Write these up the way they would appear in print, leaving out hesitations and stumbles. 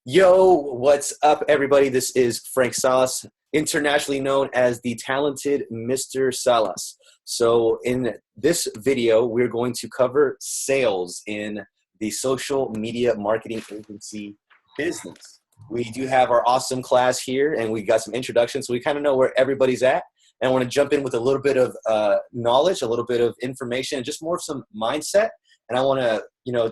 Yo, what's up, everybody? This is Frank Salas, internationally known as the talented Mr. Salas. So in this video, we're going to cover sales in the social media marketing agency business. We do have our awesome class here, and we got some introductions, so we kind of know where everybody's at. And I want to jump in with a little bit of knowledge, a little bit of information, and just more of some mindset. And I want to,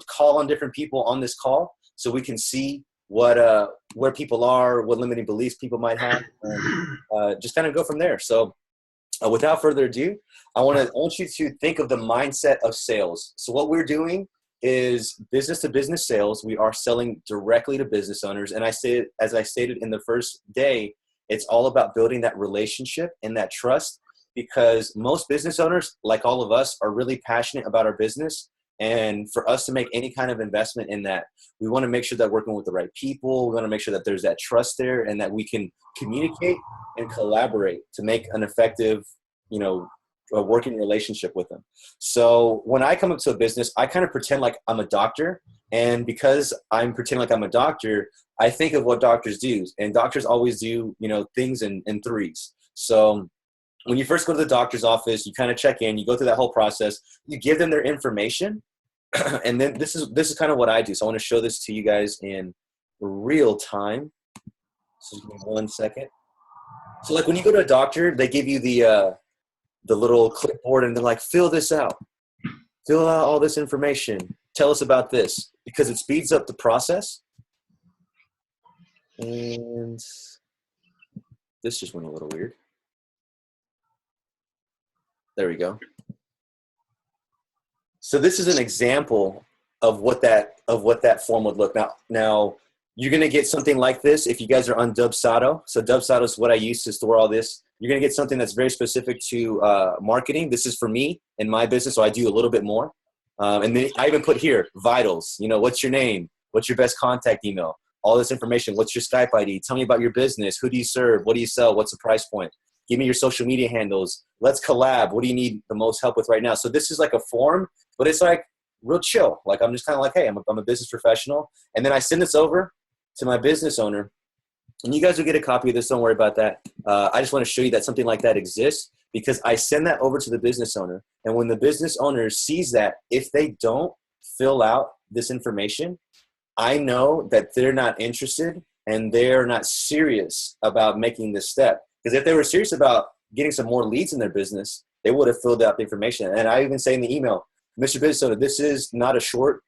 call on different people on this call so we can see where people are, what limiting beliefs people might have, and just kind of go from there. So without further ado, I want you to think of the mindset of sales. So what we're doing is business to business sales. We are selling directly to business owners. And as I stated in the first day, it's all about building that relationship and that trust, because most business owners, like all of us, are really passionate about our business. And for us to make any kind of investment in that, we want to make sure that we're working with the right people. We want to make sure that there's that trust there and that we can communicate and collaborate to make an effective, a working relationship with them. So when I come up to a business, I kind of pretend like I'm a doctor. And because I'm pretending like I'm a doctor, I think of what doctors do. And doctors always do, things in threes. So when you first go to the doctor's office, you kind of check in, you go through that whole process, you give them their information. And then this is kind of what I do. So I want to show this to you guys in real time. So give me 1 second. So like when you go to a doctor, they give you the little clipboard and they're like, fill this out. Fill out all this information. Tell us about this, because it speeds up the process. And this just went a little weird. There we go. So this is an example of what that form would look. Now you're going to get something like this if you guys are on Dubsado. So Dubsado is what I use to store all this. You're going to get something that's very specific to marketing. This is for me and my business, so I do a little bit more. And then I even put here vitals. What's your name? What's your best contact email? All this information. What's your Skype ID? Tell me about your business. Who do you serve? What do you sell? What's the price point? Give me your social media handles. Let's collab. What do you need the most help with right now? So this is like a form, but it's like real chill. Like I'm just kind of like, hey, I'm a business professional. And then I send this over to my business owner. And you guys will get a copy of this. Don't worry about that. I just want to show you that something like that exists, because I send that over to the business owner. And when the business owner sees that, if they don't fill out this information, I know that they're not interested and they're not serious about making this step. Because if they were serious about getting some more leads in their business, they would have filled out the information. And I even say in the email, Mr. Business Owner, this is not a short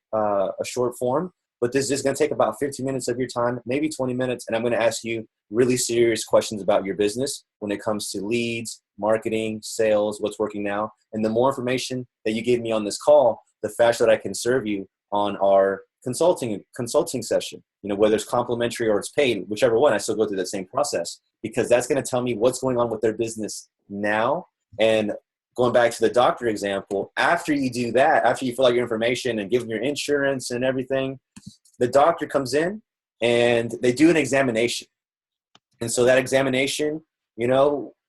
form, but this is going to take about 15 minutes of your time, maybe 20 minutes. And I'm going to ask you really serious questions about your business when it comes to leads, marketing, sales, what's working now. And the more information that you give me on this call, the faster that I can serve you on our consulting session, whether it's complimentary or it's paid, whichever one, I still go through that same process, because that's going to tell me what's going on with their business now. And going back to the doctor example, after you do that, after you fill out your information and give them your insurance and everything, the doctor comes in and they do an examination. And so that examination,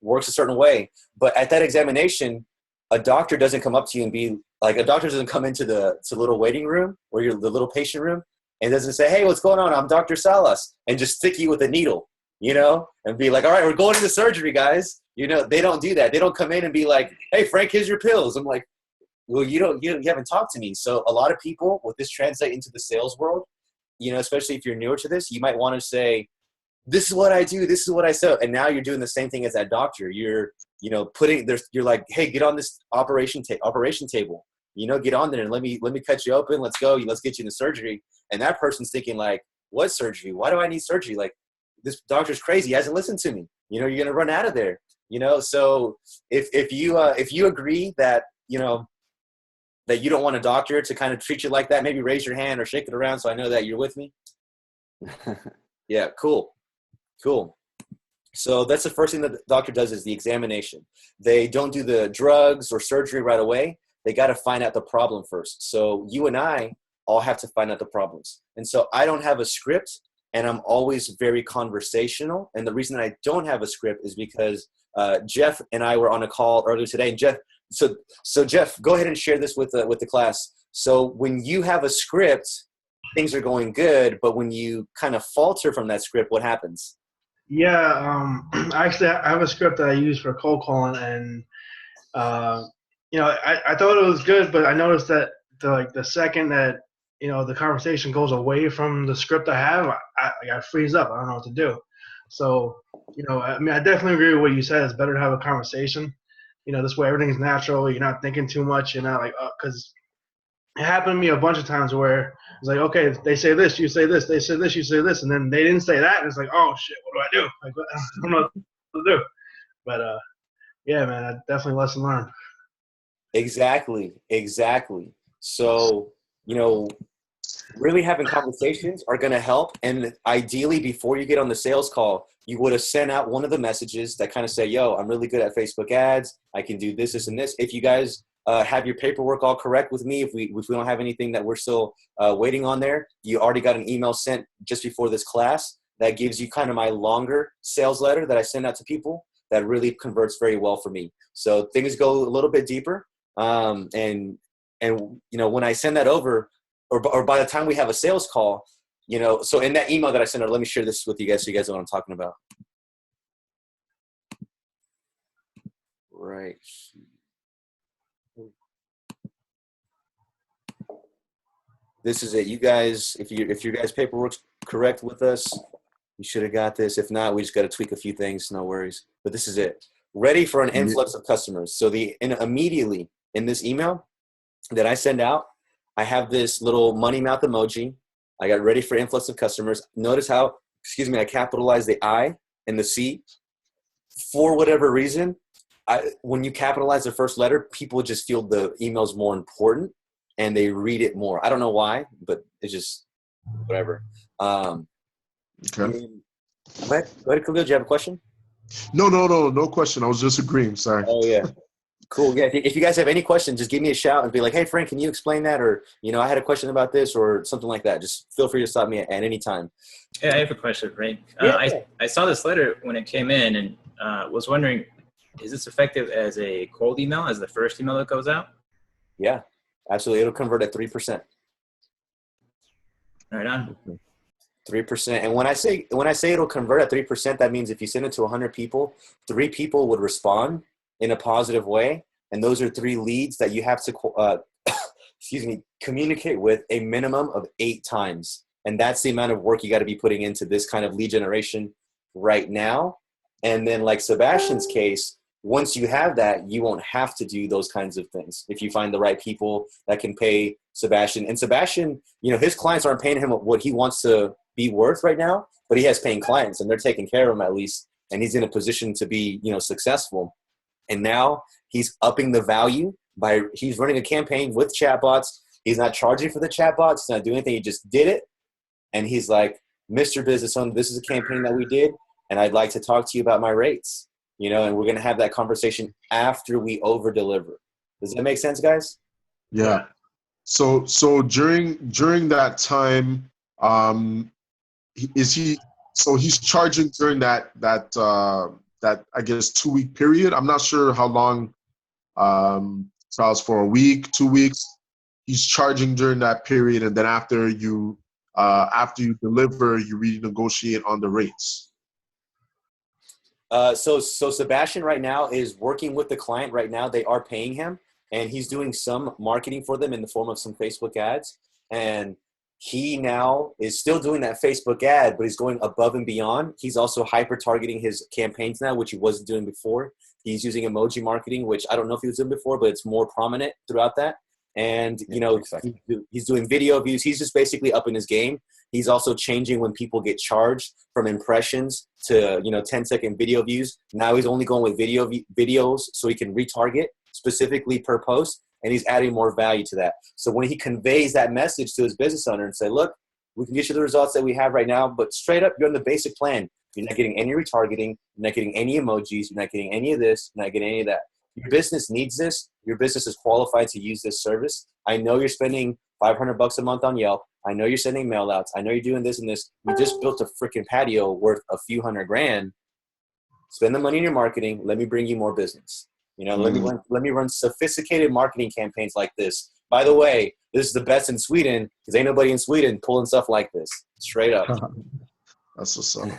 works a certain way. But at that examination, a doctor doesn't come up to you and be like, a doctor doesn't come into the little waiting room or the little patient room and doesn't say, hey, what's going on? I'm Dr. Salas, and just stick you with a needle, and be like, all right, we're going into surgery, guys. They don't do that. They don't come in and be like, hey, Frank, here's your pills. I'm like, well, you haven't talked to me. So a lot of people, with this translate into the sales world, especially if you're newer to this, you might want to say, this is what I do. This is what I sell. And now you're doing the same thing as that doctor. You're like, hey, get on this operation table, get on there and let me cut you open. Let's go. Let's get you into surgery. And that person's thinking like, what surgery? Why do I need surgery? Like, this doctor's crazy. He hasn't listened to me. You're going to run out of there, So if you agree that, that you don't want a doctor to kind of treat you like that, maybe raise your hand or shake it around so I know that you're with me. Yeah, cool. So that's the first thing that the doctor does, is the examination. They don't do the drugs or surgery right away. They got to find out the problem first. So you and I all have to find out the problems. And so I don't have a script, and I'm always very conversational. And the reason I don't have a script is because Jeff and I were on a call earlier today. And Jeff, so Jeff, go ahead and share this with the class. So when you have a script, things are going good, but when you kind of falter from that script, what happens? Yeah, actually, I have a script that I use for cold calling, and I thought it was good, but I noticed that the second that the conversation goes away from the script I have, I freeze up. I don't know what to do. So I mean, I definitely agree with what you said. It's better to have a conversation. This way everything's natural. You're not thinking too much. You're not like, because it happened to me a bunch of times where it's like, okay, they say this, you say this, they say this, you say this, and then they didn't say that, and it's like, oh shit, what do I do? Like, I don't know what to do. But yeah, man, definitely lesson learned. Exactly. So, really having conversations are going to help. And ideally, before you get on the sales call, you would have sent out one of the messages that kind of say, yo, I'm really good at Facebook ads. I can do this, and this. If you guys have your paperwork all correct with me, if we don't have anything that we're still waiting on there, you already got an email sent just before this class that gives you kind of my longer sales letter that I send out to people that really converts very well for me. So things go a little bit deeper. And when I send that over, or by the time we have a sales call, so in that email that I sent out, let me share this with you guys so you guys know what I'm talking about. Right. This is it. You guys, if your guys' paperwork's correct with us, you should have got this. If not, we just got to tweak a few things. No worries. But this is it. Ready for an influx of customers. So immediately in this email that I send out, I have this little money mouth emoji. I got ready for influx of customers. Notice how, I capitalized the I and the C. For whatever reason, when you capitalize the first letter, people just feel the email's more important and they read it more. I don't know why, but it's just whatever. Okay. Go ahead, Khalil. Do you have a question? No question. I was just agreeing. Sorry. Oh, yeah. Cool. Yeah. If you guys have any questions, just give me a shout and be like, hey, Frank, can you explain that? Or, I had a question about this or something like that. Just feel free to stop me at any time. Yeah, I have a question, Frank. Yeah. I saw this letter when it came in and was wondering, is this effective as a cold email, as the first email that goes out? Yeah, absolutely. It'll convert at 3%. Right on. 3%. And when I say it'll convert at 3%, that means if you send it to 100 people, 3 people would respond in a positive way. And those are 3 leads that you have to, communicate with a minimum of 8 times. And that's the amount of work you got to be putting into this kind of lead generation right now. And then like Sebastian's case, once you have that, you won't have to do those kinds of things. If you find the right people that can pay Sebastian. And Sebastian, his clients aren't paying him what he wants to be worth right now, but he has paying clients and they're taking care of him at least. And he's in a position to be, successful. And now he's upping the value he's running a campaign with chatbots. He's not charging for the chatbots. He's not doing anything. He just did it. And he's like, Mr. Business Owner, this is a campaign that we did. And I'd like to talk to you about my rates, and we're going to have that conversation after we over deliver. Does that make sense, guys? Yeah. So during that time, he's charging during that I guess 2-week period. I'm not sure how long, trials for a week, 2 weeks. He's charging during that period. And then after you deliver, you renegotiate on the rates. So Sebastian right now is working with the client right now. They are paying him and he's doing some marketing for them in the form of some Facebook ads. And he now is still doing that Facebook ad, but he's going above and beyond. He's also hyper targeting his campaigns now, which he wasn't doing before. He's using emoji marketing, which I don't know if he was doing before, but it's more prominent throughout that. And, exactly. He's doing video views. He's just basically upping his game. He's also changing when people get charged from impressions to, 10-second video views. Now he's only going with videos so he can retarget specifically per post, and he's adding more value to that. So when he conveys that message to his business owner and say, look, we can get you the results that we have right now, but straight up, you're on the basic plan. You're not getting any retargeting. You're not getting any emojis. You're not getting any of this. You're not getting any of that. Your business needs this. Your business is qualified to use this service. I know you're spending $500 a month on Yelp. I know you're sending mail outs. I know you're doing this and this. You just built a freaking patio worth a few $100,000. Spend the money in your marketing. Let me bring you more business. Let me run sophisticated marketing campaigns like this By the way, this is the best in Sweden because ain't nobody in Sweden pulling stuff like this. Straight up. That's what's up.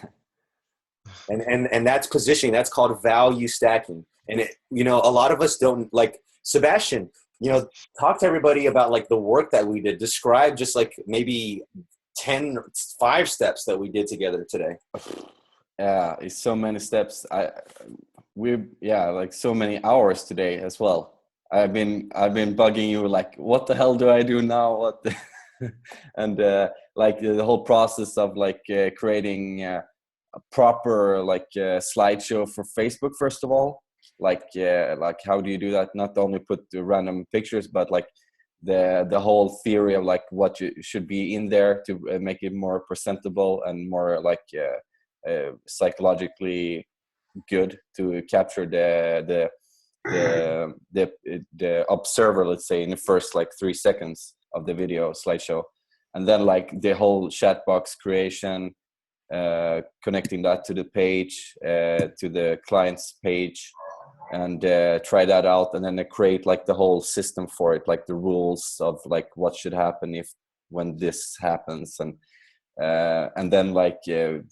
And that's positioning. That's called value stacking. And it, you know, a lot of us don't, like Sebastian, you know, talk to everybody about like the work that we did. Describe just like maybe 5 steps that we did together today. Yeah, it's so many steps. Like so many hours today as well. I've been bugging you like, what the hell do I do now? And like the whole process of like creating a proper like slideshow for Facebook first of all. Like how do you do that? Not only put the random pictures, but like the whole theory of like what should be in there to make it more presentable and more like psychologically good to capture the observer, let's say, in the first like 3 seconds of the video slideshow. And then like the whole chat box creation, connecting that to the page, to the client's page, and try that out, and then create like the whole system for it, like the rules of like what should happen when this happens, and then like you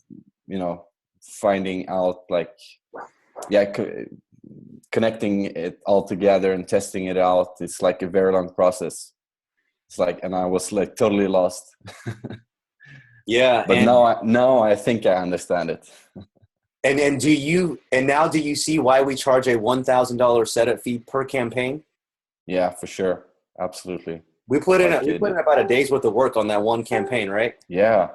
know, finding out like connecting it all together and testing it out. It's like a very long process. It's like, and I was like totally lost. Yeah, but now I think I understand it. And do you see why we charge a $1,000 setup fee per campaign? Yeah, for sure, absolutely. We put in about a day's worth of work on that one campaign, right? Yeah.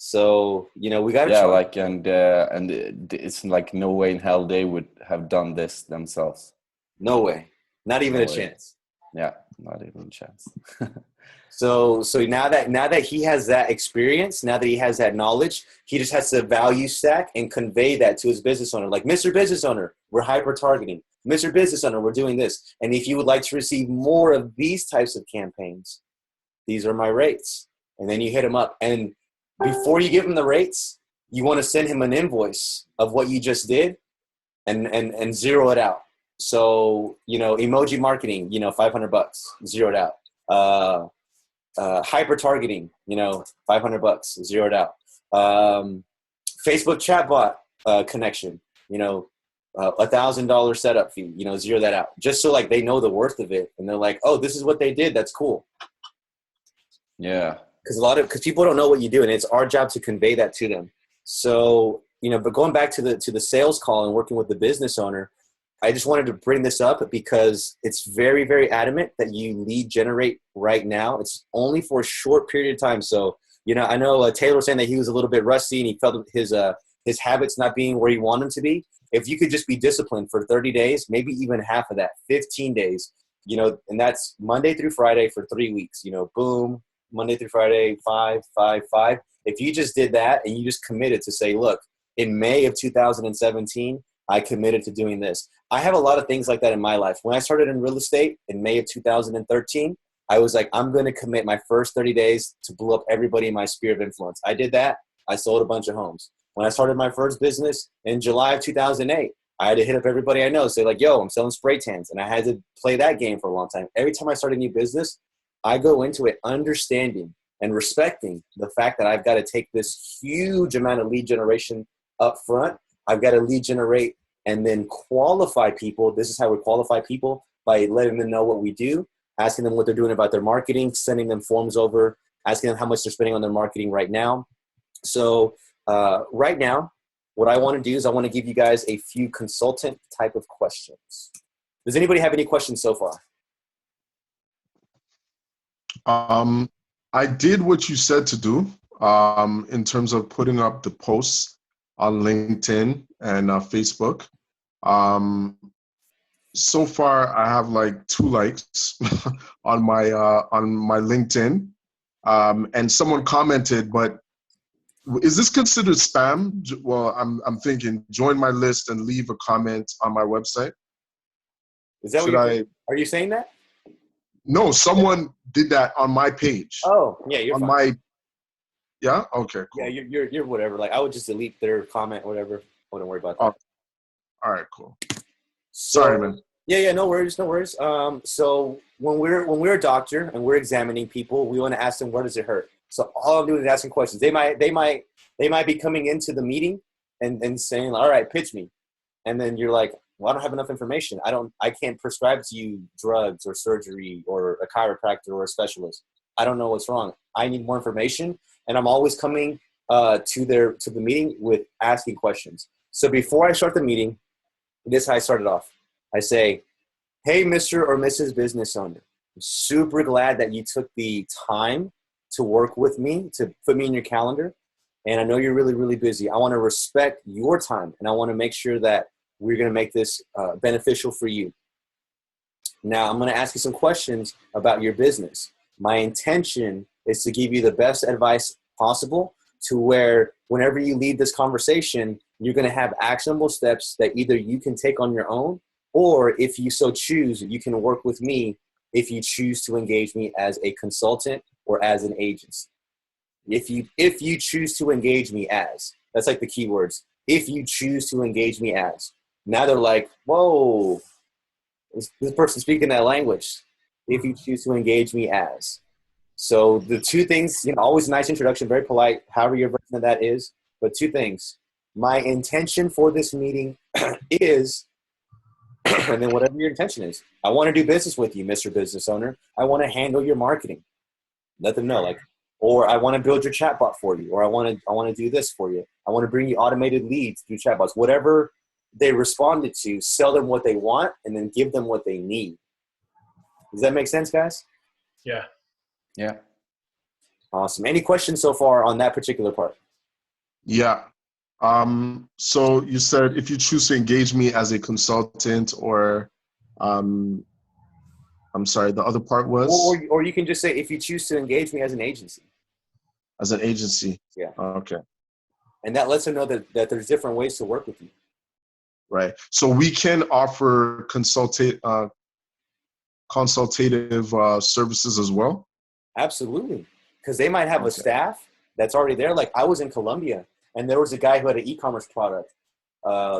So you know, we got to like and it's like no way in hell they would have done this themselves. No way, not even a chance. Yeah, not even a chance. So now that he has that experience, now that he has that knowledge, he just has to value stack and convey that to his business owner. Like, Mr. Business Owner, we're hyper targeting. Mr. Business Owner, we're doing this. And if you would like to receive more of these types of campaigns, these are my rates. And then you hit him up. And before you give him the rates, you want to send him an invoice of what you just did and zero it out. So, you know, emoji marketing, you know, $500, zeroed out. Hyper targeting, you know, $500, zeroed out. Facebook chatbot connection, you know, $1,000 setup fee, you know, zero that out. Just so like they know the worth of it, and they're like, oh, this is what they did. That's cool. Yeah, because people don't know what you do, and it's our job to convey that to them. So, you know, but going back to the sales call and working with the business owner, I just wanted to bring this up because it's very, very adamant that you lead generate right now. It's only for a short period of time. So, you know, I know Taylor was saying that he was a little bit rusty and he felt his habits not being where he wanted them to be. If you could just be disciplined for 30 days, maybe even half of that, 15 days, you know, and that's Monday through Friday for 3 weeks, you know, boom, Monday through Friday, 5, 5, 5. If you just did that and you just committed to say, look, in May of 2017, I committed to doing this. I have a lot of things like that in my life. When I started in real estate in May of 2013, I was like, I'm going to commit my first 30 days to blow up everybody in my sphere of influence. I did that. I sold a bunch of homes. When I started my first business in July of 2008, I had to hit up everybody I know, say like, yo, I'm selling spray tans. And I had to play that game for a long time. Every time I start a new business, I go into it understanding and respecting the fact that I've got to take this huge amount of lead generation up front. I've got to lead generate and then qualify people. This is how we qualify people, by letting them know what we do, asking them what they're doing about their marketing, sending them forms over, asking them how much they're spending on their marketing right now. So right now, what I want to do is I want to give you guys a few consultant type of questions. Does anybody have any questions so far? I did what you said to do in terms of putting up the posts on LinkedIn and Facebook. So far, I have like 2 likes on my LinkedIn, and someone commented, but is this considered spam? Well, I'm thinking join my list and leave a comment on my website. Is that are you saying that? No, someone did that on my page. Oh, yeah, you're on fine. Yeah. Okay. Cool. Yeah, you're whatever. Like, I would just delete their comment, whatever. I wouldn't worry about that. Oh, all right. Cool. Sorry, man. Yeah, no worries, no worries. So when we're a doctor and we're examining people, we want to ask them, where does it hurt? So all I'm doing is asking questions. They might be coming into the meeting and saying, all right, pitch me. And then you're like, well, I don't have enough information. I can't prescribe to you drugs or surgery or a chiropractor or a specialist. I don't know what's wrong. I need more information. And I'm always coming to the meeting with asking questions. So before I start the meeting, this is how I started off. I say, hey, Mr. or Mrs. Business Owner, I'm super glad that you took the time to work with me, to put me in your calendar. And I know you're really, really busy. I want to respect your time, and I want to make sure that we're going to make this beneficial for you. Now, I'm going to ask you some questions about your business. My intention is to give you the best advice possible, to where whenever you leave this conversation, you're going to have actionable steps that either you can take on your own, or if you so choose, you can work with me if you choose to engage me as a consultant or as an agency. If you choose to engage me as, that's like the keywords. If you choose to engage me as. Now they're like, whoa, this person speaking that language. If you choose to engage me as. So the two things, always a nice introduction, very polite, however your version of that is. But two things. My intention for this meeting is, and then whatever your intention is, I want to do business with you, Mr. Business Owner. I want to handle your marketing. Let them know, or I want to build your chatbot for you, or I want to do this for you. I want to bring you automated leads through chatbots. Whatever they responded to, sell them what they want, and then give them what they need. Does that make sense, guys? Yeah. Yeah. Awesome. Any questions so far on that particular part? Yeah. So you said if you choose to engage me as a consultant, or I'm sorry, the other part was? Or you can just say if you choose to engage me as an agency. As an agency. Yeah. Okay. And that lets them know that there's different ways to work with you. Right. So we can offer consultative services as well? Absolutely. Because they might have a Okay. staff that's already there. Like I was in Colombia and there was a guy who had an e-commerce product.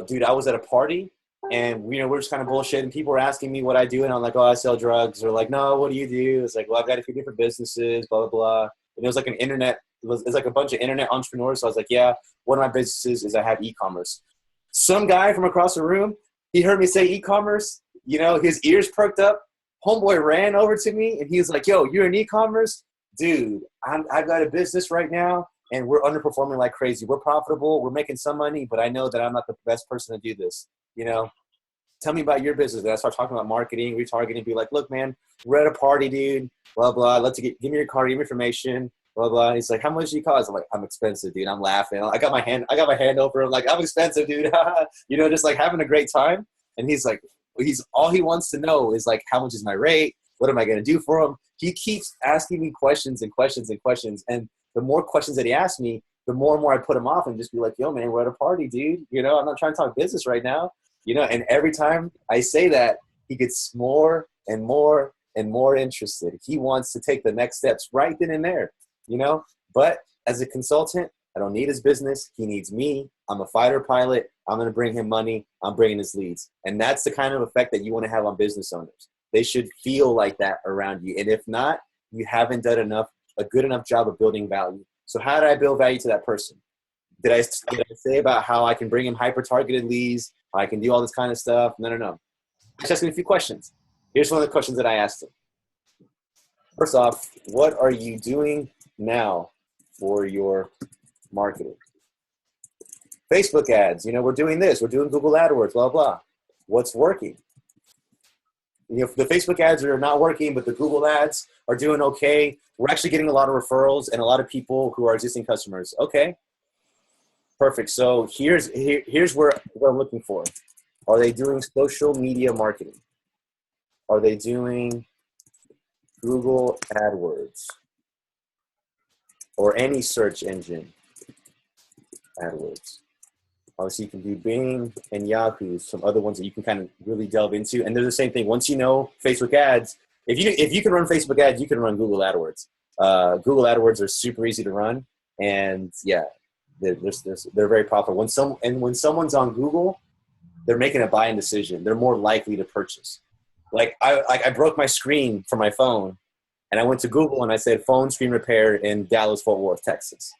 Dude, I was at a party and we're just kind of bullshitting. People were asking me what I do and I'm like, oh, I sell drugs. Or like, no, what do you do? It's like, well, I've got a few different businesses, blah, blah, blah. And it was like it's like a bunch of internet entrepreneurs. So I was like, yeah, one of my businesses is I have e-commerce. Some guy from across the room, he heard me say e-commerce, his ears perked up. Homeboy ran over to me and he was like, yo, you're in e-commerce? Dude, I've got a business right now and we're underperforming like crazy. We're profitable. We're making some money, but I know that I'm not the best person to do this. Tell me about your business. And I start talking about marketing, retargeting, be like, look, man, we're at a party, dude, blah, blah. Give me your card, give me information, blah, blah. And he's like, how much do you cost? I'm like, I'm expensive, dude. I'm laughing. I got my hand over him. Like, I'm expensive, dude. Just like having a great time. And he's like, all he wants to know is like, how much is my rate? What am I going to do for him? He keeps asking me questions and questions and questions. And the more questions that he asks me, the more and more I put him off and just be like, yo, man, we're at a party, dude. I'm not trying to talk business right now. And every time I say that, he gets more and more and more interested. He wants to take the next steps right then and there, But as a consultant, I don't need his business. He needs me. I'm a fighter pilot. I'm going to bring him money. I'm bringing his leads. And that's the kind of effect that you want to have on business owners. They should feel like that around you. And if not, you haven't done a good enough job of building value. So how did I build value to that person? Did I say about how I can bring him hyper-targeted leads? I can do all this kind of stuff? No. Just asking a few questions. Here's one of the questions that I asked him. First off, what are you doing now for your marketing? Facebook ads, we're doing this. We're doing Google AdWords, blah, blah. What's working? The Facebook ads are not working, but the Google ads are doing okay. We're actually getting a lot of referrals and a lot of people who are existing customers. Okay, perfect. So here's what I'm looking for. Are they doing social media marketing? Are they doing Google AdWords or any search engine AdWords? Obviously, you can do Bing and Yahoo, some other ones that you can kind of really delve into. And they're the same thing. Once you know Facebook ads, if you can run Facebook ads, you can run Google AdWords. Google AdWords are super easy to run. And yeah, they're very profitable. When someone's on Google, they're making a buying decision. They're more likely to purchase. Like I broke my screen for my phone, and I went to Google and I said phone screen repair in Dallas, Fort Worth, Texas.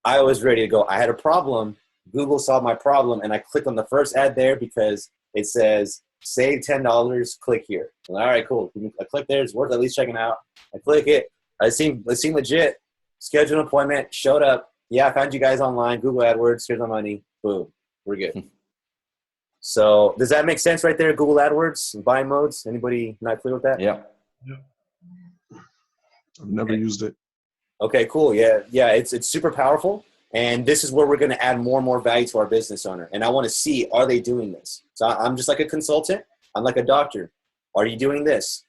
I was ready to go. I had a problem. Google solved my problem, and I clicked on the first ad there because it says save $10. Click here. I'm like, all right, cool. I click there. It's worth at least checking out. I click it. It seemed legit. Schedule an appointment. Showed up. Yeah, I found you guys online. Google AdWords. Here's my money. Boom. We're good. So does that make sense right there? Google AdWords, buying modes. Anybody not clear with that? Yeah. I've never used it. Okay, cool. Yeah. It's super powerful. And this is where we're going to add more and more value to our business owner. And I want to see, are they doing this? So I'm just like a consultant. I'm like a doctor. Are you doing this?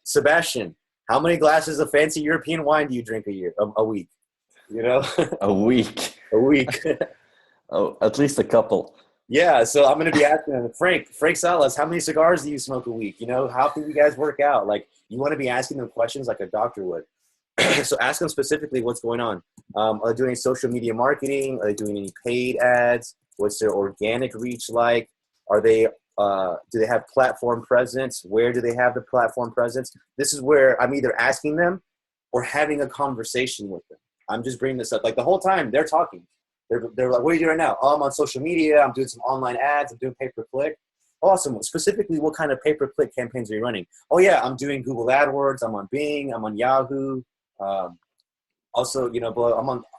Sebastian, how many glasses of fancy European wine do you drink a week? You know? A week. A week. Oh, at least a couple. Yeah. So I'm going to be asking them, Frank Salas, how many cigars do you smoke a week? You know, how can you guys work out? Like, you want to be asking them questions like a doctor would. So ask them specifically what's going on. Are they doing social media marketing? Are they doing any paid ads? What's their organic reach like? Are they do they have platform presence? Where do they have the platform presence? This is where I'm either asking them or having a conversation with them. I'm just bringing this up. Like the whole time they're talking. They're like, what are you doing right now? Oh, I'm on social media. I'm doing some online ads. I'm doing pay-per-click. Awesome. Specifically, what kind of pay-per-click campaigns are you running? Oh, yeah, I'm doing Google AdWords. I'm on Bing. I'm on Yahoo. Also, you know,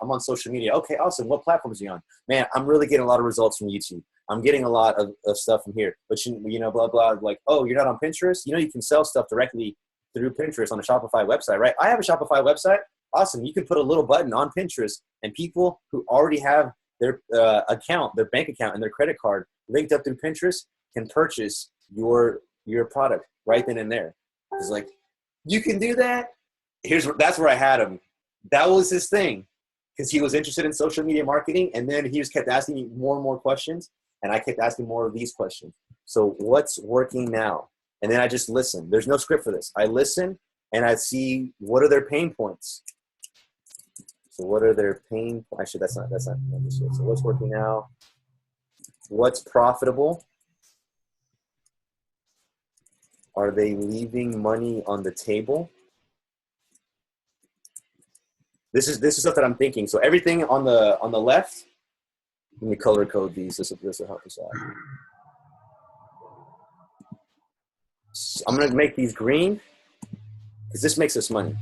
I'm on social media. Okay, awesome. What platforms are you on? Man, I'm really getting a lot of results from YouTube. I'm getting a lot of stuff from here. But, you know, blah, blah. Like, oh, you're not on Pinterest? You know, you can sell stuff directly through Pinterest on a Shopify website, right? I have a Shopify website. Awesome. You can put a little button on Pinterest, and people who already have their account, their bank account, and their credit card linked up through Pinterest can purchase your product right then and there. It's like, you can do that? That's where I had him. That was his thing, because he was interested in social media marketing, and then he just kept asking me more and more questions, and I kept asking more of these questions. So what's working now? And then I just listen. There's no script for this. I listen, and I see what are their pain points. So what are their pain points? Actually, that's not this way. So what's working now? What's profitable? Are they leaving money on the table? This is stuff that I'm thinking. So everything on the left, let me color code these. This will help us out. So I'm gonna make these green because this makes us money.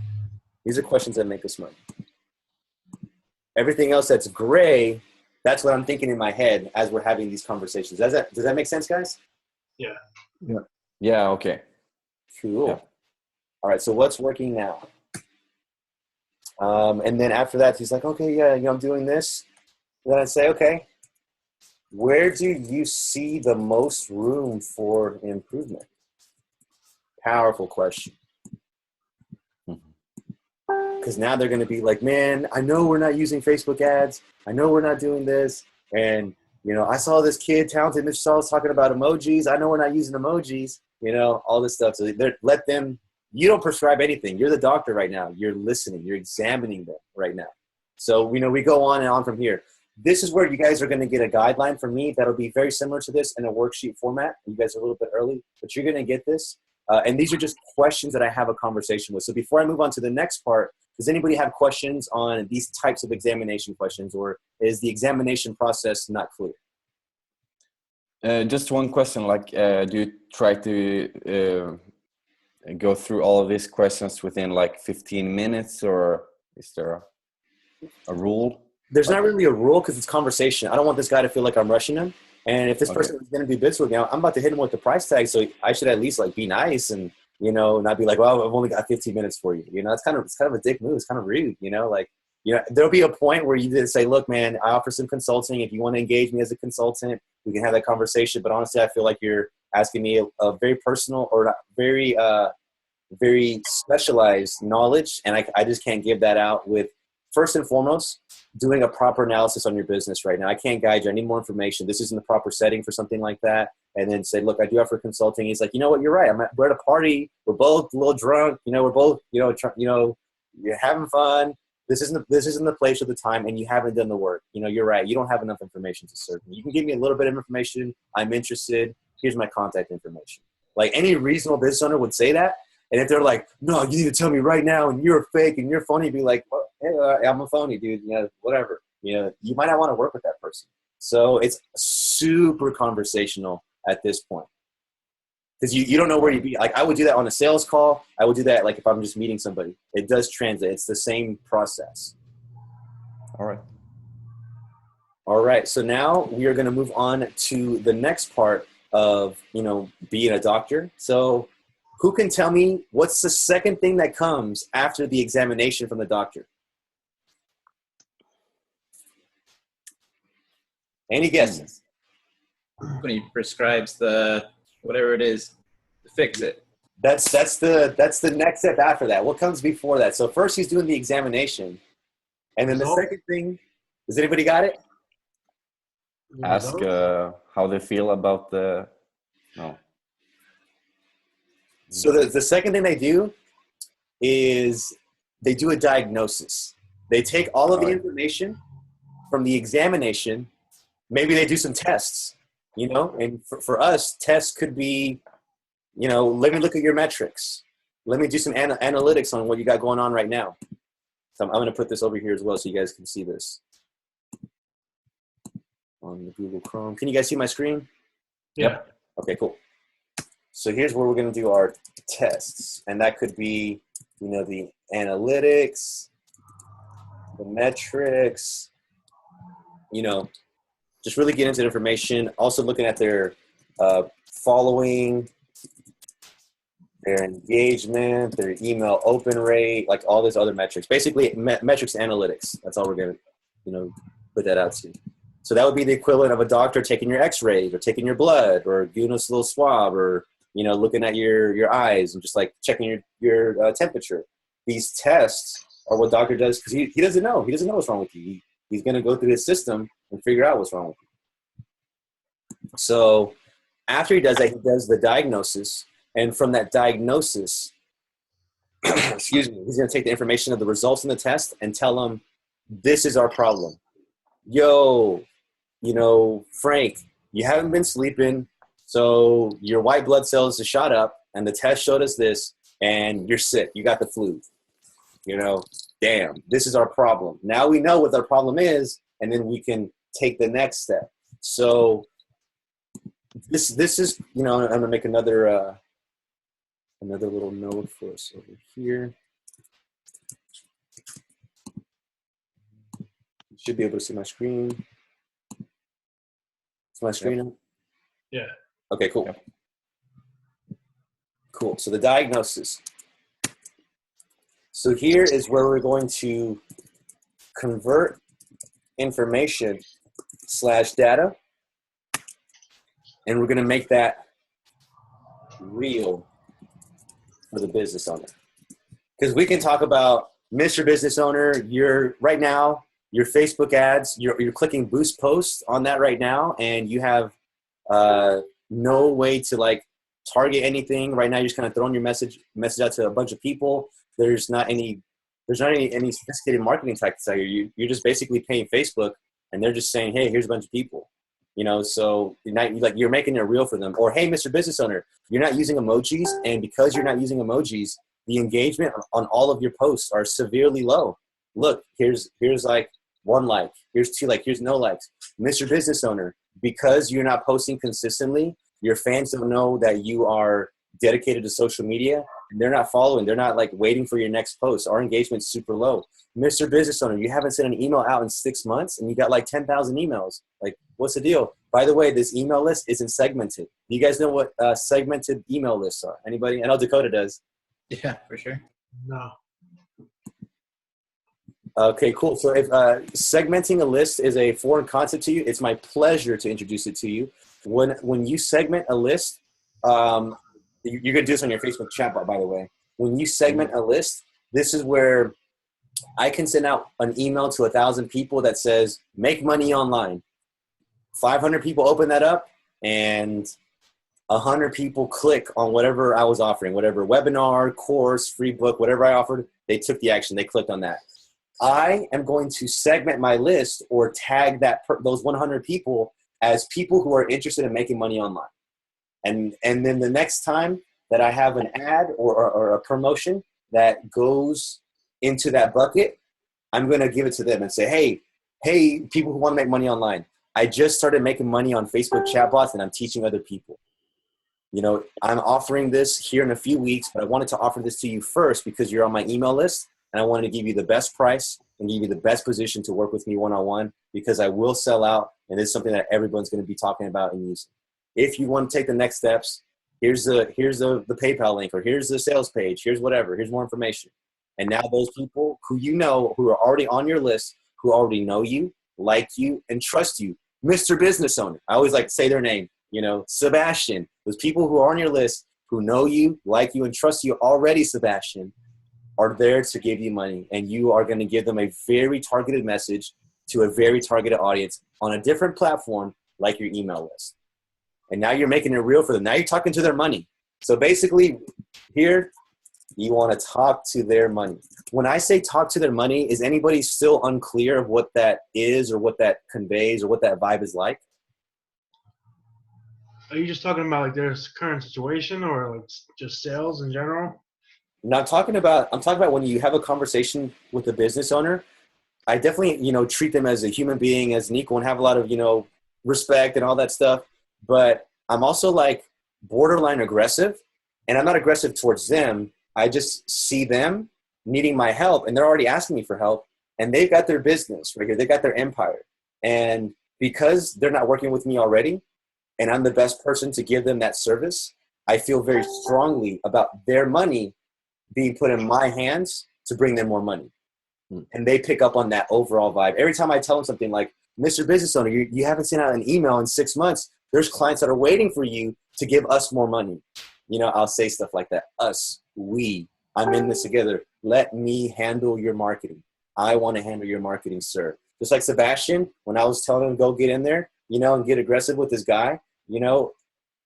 These are questions that make us money. Everything else that's gray, that's what I'm thinking in my head as we're having these conversations. Does that make sense, guys? Yeah. Yeah. Okay. Cool. Yeah. All right. So what's working now? And then after that, he's like, okay, yeah, I'm doing this. And then I say, okay, where do you see the most room for improvement? Powerful question. Because now they're going to be like, man, I know we're not using Facebook ads. I know we're not doing this. And, you know, I saw this kid, talented Mr. Saul's talking about emojis. I know we're not using emojis, you know, all this stuff. So let them, you don't prescribe anything. You're the doctor right now. You're listening. You're examining them right now. So, you know, we go on and on from here. This is where you guys are going to get a guideline from me that'll be very similar to this in a worksheet format. You guys are a little bit early, but you're going to get this. And these are just questions that I have a conversation with. So before I move on to the next part, does anybody have questions on these types of examination questions, or is the examination process not clear? Just one question, like, do you try to go through all of these questions within like 15 minutes, or is there a rule? There's not really a rule because it's conversation. I don't want this guy to feel like I'm rushing him. And if this person is going to do bits with me, I'm about to hit him with the price tag. So I should at least like be nice and, you know, not be like, well, I've only got 15 minutes for you. You know, it's kind of a dick move. It's kind of rude, you know, like, you know, there'll be a point where you just say, look, man, I offer some consulting. If you want to engage me as a consultant, we can have that conversation. But honestly, I feel like you're asking me a very personal or very, very specialized knowledge. And I just can't give that out with, first and foremost, doing a proper analysis on your business right now. I can't guide you. I need more information. This isn't the proper setting for something like that. And then say, look, I do offer consulting. He's like, you know what? You're right. We're at a party. We're both a little drunk. You know, we're both, you're having fun. this isn't the place or the time, and you haven't done the work. You're right. You don't have enough information to serve me. You can give me a little bit of information. I'm interested. Here's my contact information. Like any reasonable business owner would say that. And if they're like, no, you need to tell me right now, and you're fake and you're phony, be like, well, hey, I'm a phony, dude. Whatever. You might not want to work with that person. So it's super conversational at this point. Because you don't know where you'd be. Like I would do that on a sales call. I would do that like if I'm just meeting somebody. It does translate. It's the same process. All right. All right. So now we are going to move on to the next part of, being a doctor. So who can tell me what's the second thing that comes after the examination from the doctor? Any guesses? When he prescribes the whatever it is to fix it. That's the next step after that. What comes before that? So first he's doing the examination. And then the second thing, does anybody got it? Ask how they feel about the, no. So the second thing they do is they do a diagnosis. They take all of the information from the examination. Maybe they do some tests, and for us, tests could be, let me look at your metrics. Let me do some analytics on what you got going on right now. So I'm going to put this over here as well so you guys can see this on the Google Chrome. Can you guys see my screen? Yeah. Okay, cool. So here's where we're going to do our tests. And that could be, the analytics, the metrics, just really get into the information. Also looking at their following, their engagement, their email open rate, like all those other metrics. Basically, metrics analytics. That's all we're going to, put that out to. So that would be the equivalent of a doctor taking your x-rays or taking your blood or doing a little swab or, looking at your eyes and just like checking your temperature. These tests are what doctor does because he doesn't know. He doesn't know what's wrong with you. He's going to go through his system and figure out what's wrong with you. So after he does that, he does the diagnosis. And from that diagnosis, he's going to take the information of the results in the test and tell them, this is our problem. Yo, Frank, you haven't been sleeping. So your white blood cells are shot up and the test showed us this and you're sick. You got the flu. Damn, this is our problem. Now we know what our problem is, and then we can take the next step. So this is, I'm going to make another little note for us over here. You should be able to see my screen. Is my screen up? Yeah. Okay, cool. Yep. Cool. So the diagnosis. So here is where we're going to convert information / data, and we're going to make that real for the business owner. Because we can talk about Mr. Business Owner, right now, your Facebook ads, you're clicking boost posts on that right now, and you have no way to like target anything right now. You're just kind of throwing your message out to a bunch of people. There's not any sophisticated marketing tactics out here. You're just basically paying Facebook, and they're just saying, hey, here's a bunch of people. So you're making it real for them. Or, hey, Mr. Business Owner, you're not using emojis, and because you're not using emojis, the engagement on all of your posts are severely low. Look, here's like 1 like, here's 2 like, here's no likes. Mr. Business Owner, because you're not posting consistently, your fans don't know that you are dedicated to social media, and they're not following. They're not like waiting for your next post. Our engagement's super low. Mr. Business Owner, you haven't sent an email out in 6 months, and you got like 10,000 emails. Like, what's the deal? By the way, this email list isn't segmented. You guys know what segmented email lists are? Anybody? I know Dakota does. Yeah, for sure. No. Okay, cool. So if segmenting a list is a foreign concept to you, it's my pleasure to introduce it to you. When you segment a list, you're going to do this on your Facebook chatbot, by the way. When you segment a list, this is where I can send out an email to 1,000 people that says, make money online. 500 people open that up, and 100 people click on whatever I was offering, whatever webinar, course, free book, whatever I offered, they took the action. They clicked on that. I am going to segment my list or tag those 100 people as people who are interested in making money online. And then the next time that I have an ad or a promotion that goes into that bucket, I'm going to give it to them and say, hey, people who want to make money online, I just started making money on Facebook chatbots and I'm teaching other people. I'm offering this here in a few weeks, but I wanted to offer this to you first because you're on my email list, and I wanted to give you the best price and give you the best position to work with me one-on-one, because I will sell out, and it's something that everyone's going to be talking about and using. If you want to take the next steps, here's the PayPal link, or here's the sales page, here's whatever, here's more information. And now those people who who are already on your list, who already know you, like you, and trust you, Mr. Business Owner, I always like to say their name, Sebastian, those people who are on your list, who know you, like you, and trust you already, Sebastian, are there to give you money. And you are going to give them a very targeted message to a very targeted audience on a different platform like your email list. And now you're making it real for them. Now you're talking to their money. So basically here, you want to talk to their money. When I say talk to their money, is anybody still unclear of what that is or what that conveys or what that vibe is like? Are you just talking about like their current situation, or like just sales in general? Now I'm talking about when you have a conversation with a business owner, I definitely, treat them as a human being, as an equal, and have a lot of, respect and all that stuff. But I'm also like borderline aggressive, and I'm not aggressive towards them. I just see them needing my help, and they're already asking me for help, and they've got their business right here. They've got their empire. And because they're not working with me already, and I'm the best person to give them that service, I feel very strongly about their money being put in my hands to bring them more money. And they pick up on that overall vibe. Every time I tell them something like, Mr. Business Owner, you haven't sent out an email in 6 months. There's clients that are waiting for you to give us more money. I'll say stuff like that. Us, we, I'm in this together. Let me handle your marketing. I want to handle your marketing, sir. Just like Sebastian, when I was telling him to go get in there, and get aggressive with this guy,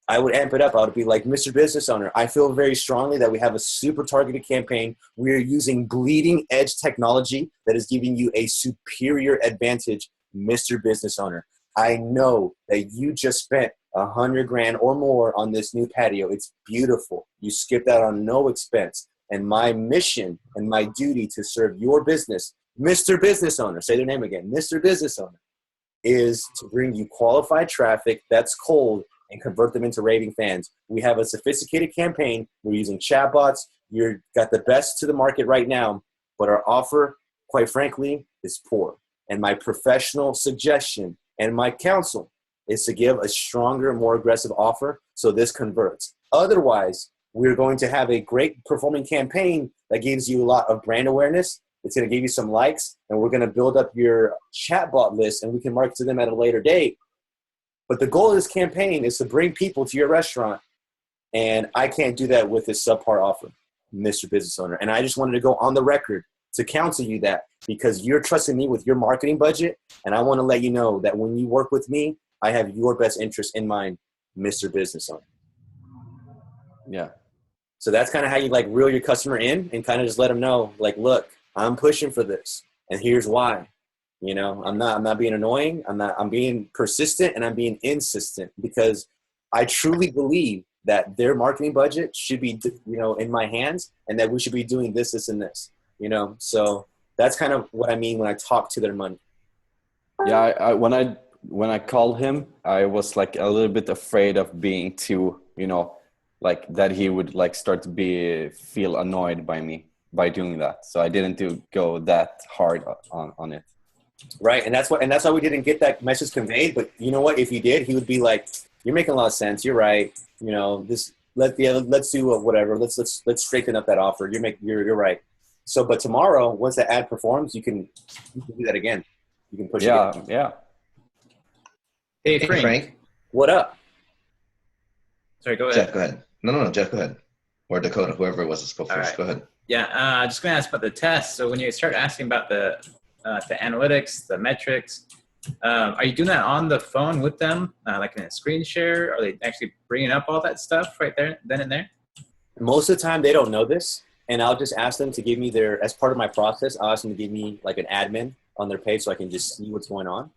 I would amp it up. I would be like, Mr. Business Owner, I feel very strongly that we have a super targeted campaign. We are using bleeding edge technology that is giving you a superior advantage, Mr. Business Owner. I know that you just spent $100,000 or more on this new patio. It's beautiful. You skipped out on no expense. And my mission and my duty to serve your business, Mr. Business Owner, say their name again, Mr. Business Owner, is to bring you qualified traffic that's cold and convert them into raving fans. We have a sophisticated campaign. We're using chatbots. You've got the best to the market right now, but our offer, quite frankly, is poor. And my professional suggestion and my counsel is to give a stronger, more aggressive offer so this converts. Otherwise, we're going to have a great performing campaign that gives you a lot of brand awareness. It's going to give you some likes, and we're going to build up your chatbot list, and we can market to them at a later date. But the goal of this campaign is to bring people to your restaurant, and I can't do that with this subpar offer, Mr. Business Owner. And I just wanted to go on the record to counsel you that, because you're trusting me with your marketing budget, and I want to let you know that when you work with me, I have your best interest in mind, Mr. Business Owner. Yeah. So that's kind of how you like reel your customer in and kind of just let them know, like, look, I'm pushing for this, and here's why. I'm not being annoying. I'm being persistent, and I'm being insistent, because I truly believe that their marketing budget should be, in my hands, and that we should be doing this, this, and this, So that's kind of what I mean when I talk to their money. Yeah. When I called him, I was like a little bit afraid of being too, like that he would like start to feel annoyed by me by doing that. So I didn't go that hard on it. Right. And that's why we didn't get that message conveyed. But you know what? If he did, he would be like, you're making a lot of sense. You're right. Let's do whatever. Let's straighten up that offer. You're right. So, but tomorrow, once the ad performs, you can do that again. You can push it again. Yeah. Hey, Frank. What up? Sorry, go ahead. Jeff, go ahead. No, Jeff, go ahead. Or Dakota, whoever it was, let's go first. Right. Go ahead. Yeah, just going to ask about the test. So when you start asking about the analytics, the metrics, are you doing that on the phone with them, like in a screen share? Are they actually bringing up all that stuff right there, then and there? Most of the time, they don't know this. and I'll just ask them to give me as part of my process, I'll ask them to give me like an admin on their page so I can just see what's going on.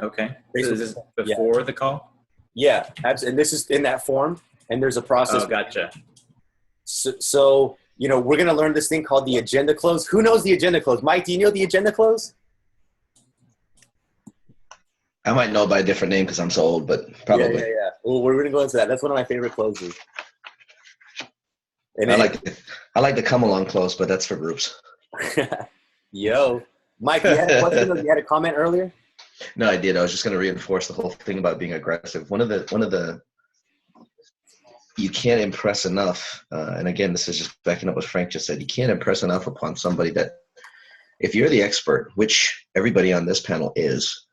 Okay. So is this before the call? Yeah, absolutely. And this is in that form, and there's a process. Oh, gotcha. So we're going to learn this thing called the agenda close. Who knows the agenda close? Mike, do you know the agenda close? I might know by a different name because I'm so old, but probably. Yeah. Well, we're going to go into that. That's one of my favorite closes. And I like the come along close, but that's for groups. Yo, Mike, you had a question or you had a comment earlier? No, I did. I was just going to reinforce the whole thing about being aggressive. One of the you can't impress enough, and again, this is just backing up what Frank just said. You can't impress enough upon somebody that if you're the expert, which everybody on this panel is,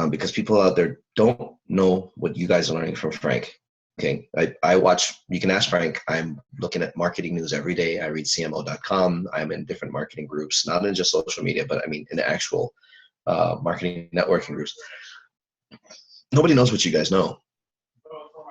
because people out there don't know what you guys are learning from Frank. Okay, I watch, you can ask Frank, I'm looking at marketing news every day. I read CMO.com. I'm in different marketing groups, not in just social media, but I mean in actual marketing networking groups. Nobody knows what you guys know.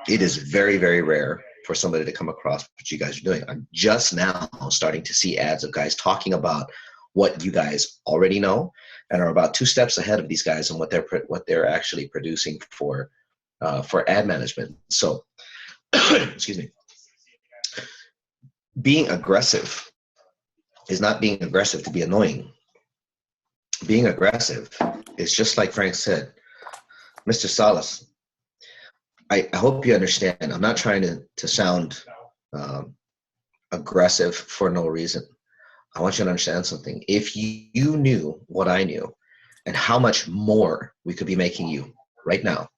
It is very, very rare for somebody to come across what you guys are doing. I'm just now starting to see ads of guys talking about what you guys already know and are about 2 steps ahead of these guys and what they're actually producing for ad management. So, excuse me. Being aggressive is not being aggressive to be annoying. Being aggressive is just like Frank said, Mr. Salas, I hope you understand. I'm not trying to sound aggressive for no reason. I want you to understand something. If you knew what I knew and how much more we could be making you right now,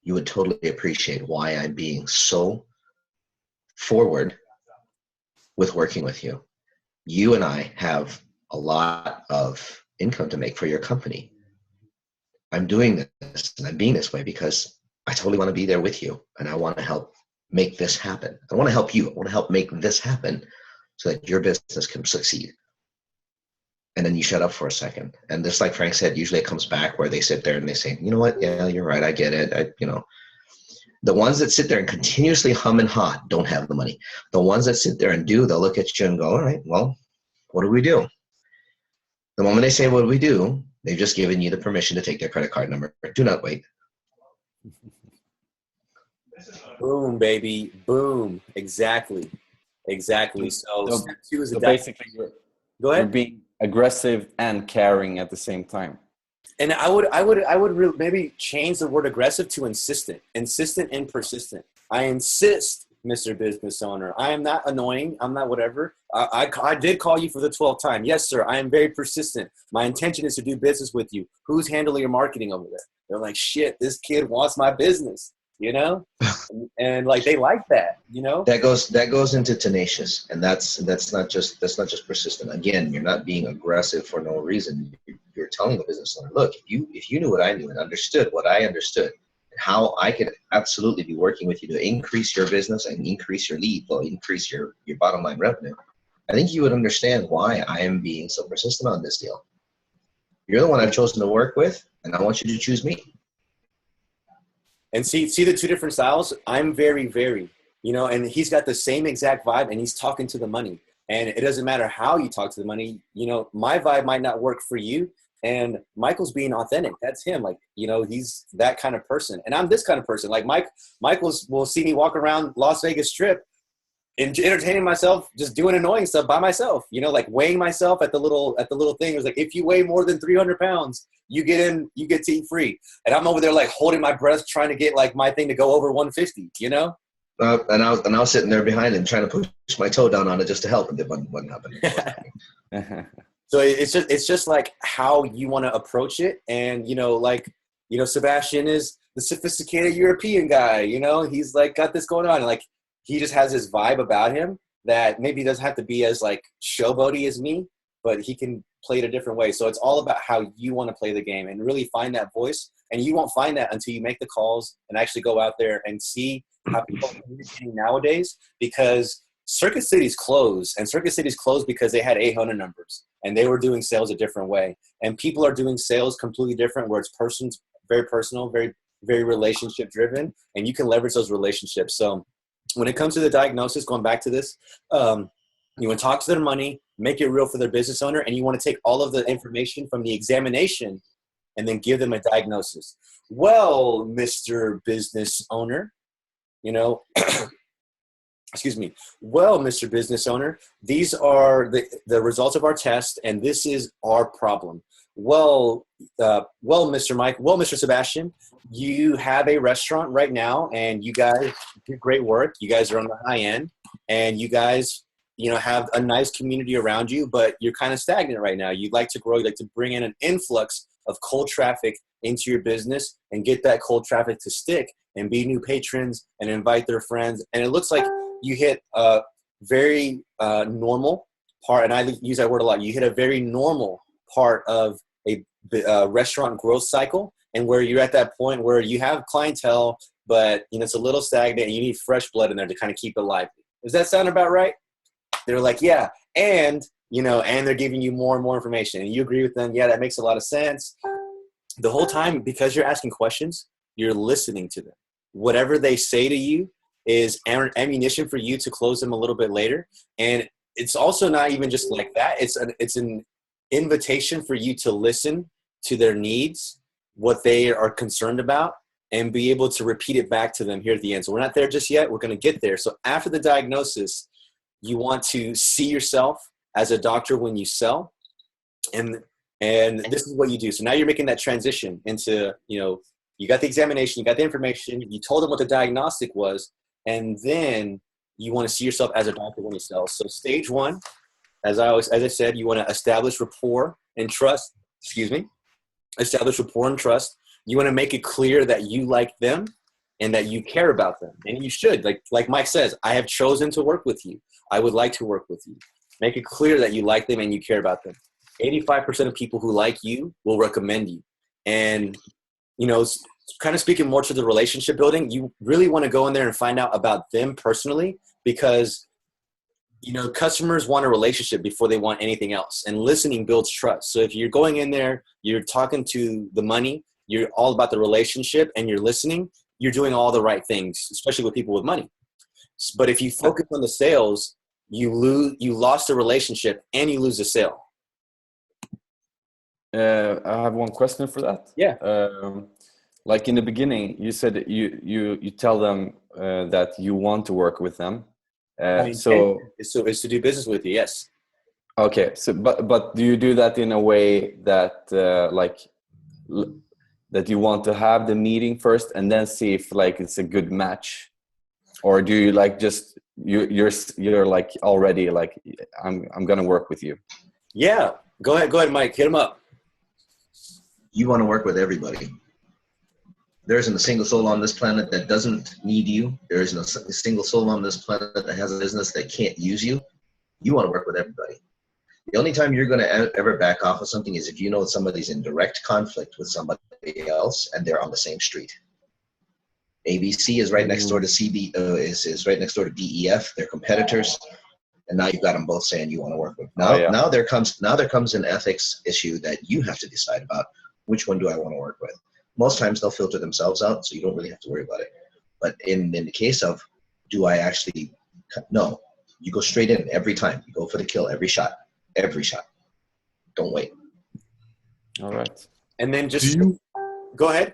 you would totally appreciate why I'm being so forward with working with you. You and I have a lot of income to make for your company. I'm doing this and I'm being this way because I totally want to be there with you and I want to help make this happen. I want to help you. I want to help make this happen so that your business can succeed. And then you shut up for a second. And just like Frank said, usually it comes back where they sit there and they say, you know what? Yeah, you're right. I get it. The ones that sit there and continuously hum and haw don't have the money. The ones that sit there and do, they'll look at you and go, all right, well, what do we do? The moment they say, what do we do? They've just given you the permission to take their credit card number. Do not wait. Boom, baby. Boom. Exactly. So step 2 is basically go you're ahead. being aggressive and caring at the same time. And I would maybe change the word aggressive to insistent and persistent. I insist, Mr. Business Owner. I am not annoying. I'm not whatever. I did call you for the 12th time. Yes, sir. I am very persistent. My intention is to do business with you. Who's handling your marketing over there? They're like, shit, this kid wants my business, and like they like that, That goes into tenacious, and that's not just persistent. Again, you're not being aggressive for no reason. You're telling the business owner, look, if you knew what I knew and understood what I understood, and how I could absolutely be working with you to increase your business and increase your lead flow, increase your bottom line revenue, I think you would understand why I am being so persistent on this deal. You're the one I've chosen to work with, and I want you to choose me. And see the 2 different styles. I'm very, very, and he's got the same exact vibe, and he's talking to the money. And it doesn't matter how you talk to the money. My vibe might not work for you. And Michael's being authentic. That's him. Like, he's that kind of person. And I'm this kind of person. Like Michael will see me walk around Las Vegas Strip and entertaining myself, just doing annoying stuff by myself, like weighing myself at the little thing. It was like, if you weigh more than 300 pounds, you get to eat free. And I'm over there like holding my breath, trying to get like my thing to go over 150, And I was sitting there behind him trying to push my toe down on it just to help, and it wasn't happening. So it's just like how you want to approach it. And, Sebastian is the sophisticated European guy, he's like got this going on. And like, he just has this vibe about him that maybe doesn't have to be as like showboaty as me, but he can play it a different way. So it's all about how you want to play the game and really find that voice. And you won't find that until you make the calls and actually go out there and see how people are communicating nowadays, because Circuit City's closed, and Circuit City's closed because they had 800 numbers and they were doing sales a different way. And people are doing sales completely different, where it's very personal, very, very relationship driven, and you can leverage those relationships. So when it comes to the diagnosis, going back to this, You want to talk to their money, make it real for their business owner, and you want to take all of the information from the examination and then give them a diagnosis. Well, Mr. Business Owner, you know, excuse me. Well, Mr. Business Owner, these are the results of our test, and this is our problem. Well, Mr. Mike, well, Mr. Sebastian, you have a restaurant right now, and you guys do great work. You guys are on the high end, and you guys, you know, have a nice community around you, but you're kind of stagnant right now. You'd like to grow. You'd like to bring in an influx of cold traffic into your business and get that cold traffic to stick and be new patrons and invite their friends. And it looks like you hit a very normal part, and I use that word a lot. You hit a very normal part of a restaurant growth cycle, and where you're at that point where you have clientele, but you know it's a little stagnant, and you need fresh blood in there to kind of keep it lively. Does that sound about right? They're like, yeah, and you know, and they're giving you more and more information, and you agree with them. Yeah, that makes a lot of sense. The whole time, because you're asking questions, you're listening to them. Whatever they say to you is ammunition for you to close them a little bit later. And it's also not even just like that. It's an invitation for you to listen to their needs, what they are concerned about, and be able to repeat it back to them here at the end. So we're not there just yet. We're going to get there. So after the diagnosis, you want to see yourself as a doctor when you sell. And this is what you do. So now you're making that transition into, you know, you got the examination, you got the information, you told them what the diagnostic was, and then you want to see yourself as a doctor when you sell. So stage one, as I said, you want to establish rapport and trust. Establish rapport and trust. You want to make it clear that you like them and that you care about them, and you should. Like Mike says, I have chosen to work with you. I would like to work with you. Make it clear that you like them and you care about them. 85% of people who like you will recommend you. And, you know, kind of speaking more to the relationship building, you really want to go in there and find out about them personally, because, you know, customers want a relationship before they want anything else. And listening builds trust. So if you're going in there, you're talking to the money, you're all about the relationship, and you're listening, you're doing all the right things, especially with people with money. But if you focus on the sales, you lost the relationship and you lose the sale. I have one question for that. Yeah. Like in the beginning, you said that you tell them that you want to work with them. So it's to do business with you. Yes. Okay. So, but do you do that in a way that that you want to have the meeting first and then see if like it's a good match, or do you like just you're like already like I'm gonna work with you? Yeah. Go ahead, Mike. Hit him up. You want to work with everybody. There isn't a single soul on this planet that doesn't need you. There isn't a single soul on this planet that has a business that can't use you. You want to work with everybody. The only time you're going to ever back off of something is if you know somebody's in direct conflict with somebody else and they're on the same street. ABC is right next door to CB, is right next door to DEF. They're competitors. And now you've got them both saying you want to work with. Now there comes an ethics issue that you have to decide about. Which one do I want to work with? Most times they'll filter themselves out, so you don't really have to worry about it. But in the case of, do I actually, no, you go straight in every time. You go for the kill every shot. Don't wait. All right. And then just go ahead.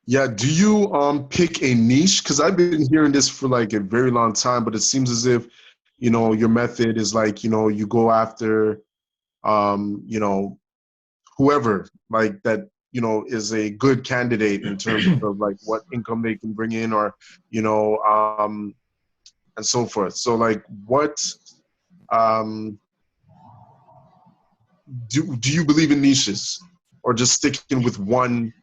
Yeah, do you pick a niche? Because I've been hearing this for like a very long time, but it seems as if, you know, your method is like, you know, you go after, you know, whoever like that, you know, is a good candidate in terms of like what income they can bring in, or, you know, and so forth. So like what, do you believe in niches, or just sticking with one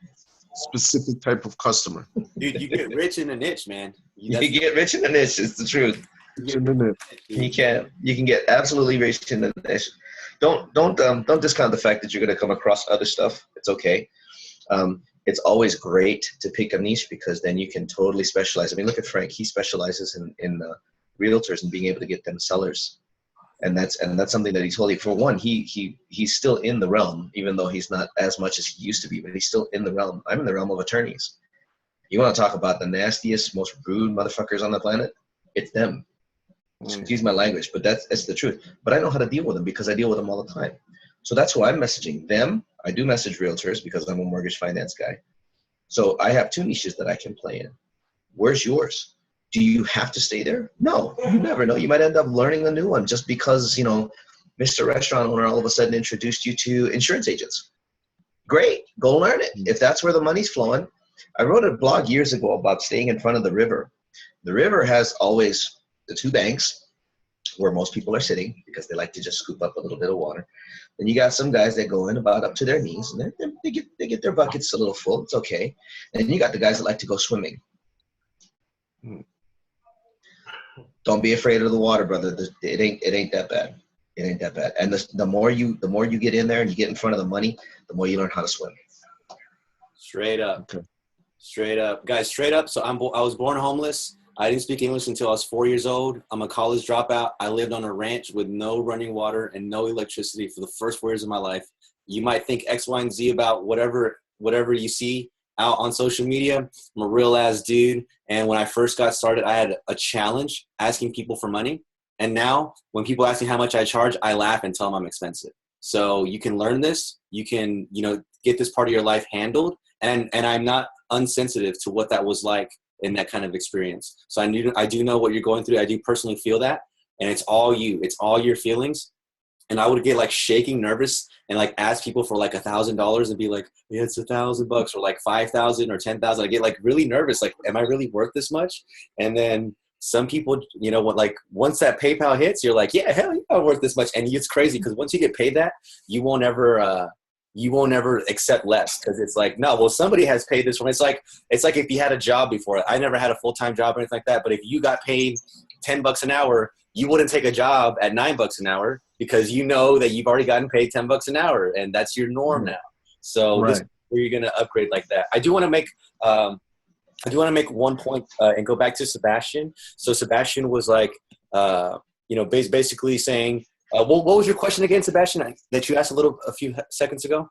specific type of customer? Dude, you get rich in a niche, man. You get rich in the niche. It's the truth. You can get absolutely rich in the niche. Don't discount the fact that you're going to come across other stuff. It's okay. It's always great to pick a niche, because then you can totally specialize. I mean, look at Frank. He specializes in realtors and being able to get them sellers, and that's something that he told you. For one, he's still in the realm, even though he's not as much as he used to be, but he's still in the realm. I'm in the realm of attorneys. You want to talk about the nastiest, most rude motherfuckers on the planet? It's them. Excuse my language, but that's the truth. But I know how to deal with them because I deal with them all the time. So that's who I'm messaging. Them, I do message realtors because I'm a mortgage finance guy. So I have two niches that I can play in. Where's yours? Do you have to stay there? No, you never know. You might end up learning a new one just because, Mr. Restaurant owner all of a sudden introduced you to insurance agents. Great, go learn it. If that's where the money's flowing. I wrote a blog years ago about staying in front of the river. The river has always the two banks where most people are sitting because they like to just scoop up a little bit of water. Then you got some guys that go in about up to their knees, and they get their buckets a little full. It's okay. And then you got the guys that like to go swimming. Don't be afraid of the water, brother. It ain't that bad. It ain't that bad. And the more you get in there and you get in front of the money, the more you learn how to swim. Straight up. Straight up. Guys, straight up. So I was born homeless. I didn't speak English until I was 4 years old. I'm a college dropout. I lived on a ranch with no running water and no electricity for the first 4 years of my life. You might think X, Y, and Z about whatever you see out on social media. I'm a real ass dude. And when I first got started, I had a challenge asking people for money. And now when people ask me how much I charge, I laugh and tell them I'm expensive. So you can learn this. You can, get this part of your life handled. And I'm not unsensitive to what that was like in that kind of experience. So I do know what you're going through. I do personally feel that. And it's all you. It's all your feelings. And I would get like shaking nervous and like ask people for like $1,000 and be like, yeah, it's $1,000 or like 5,000 or 10,000. I get like really nervous. Like, am I really worth this much? And then some people, once that PayPal hits, you're like, yeah, hell yeah, I'm worth this much. And it's crazy because once you get paid that, you won't ever accept less because it's like, no, well, somebody has paid this for me. It's like if you had a job before. I never had a full-time job or anything like that. But if you got paid $10 an hour, you wouldn't take a job at $9 an hour because you know that you've already gotten paid $10 an hour and that's your norm now. So This is where you're going to upgrade like that. I do want to make one point and go back to Sebastian. So Sebastian was like, basically saying, what was your question again, Sebastian, that you asked a few seconds ago?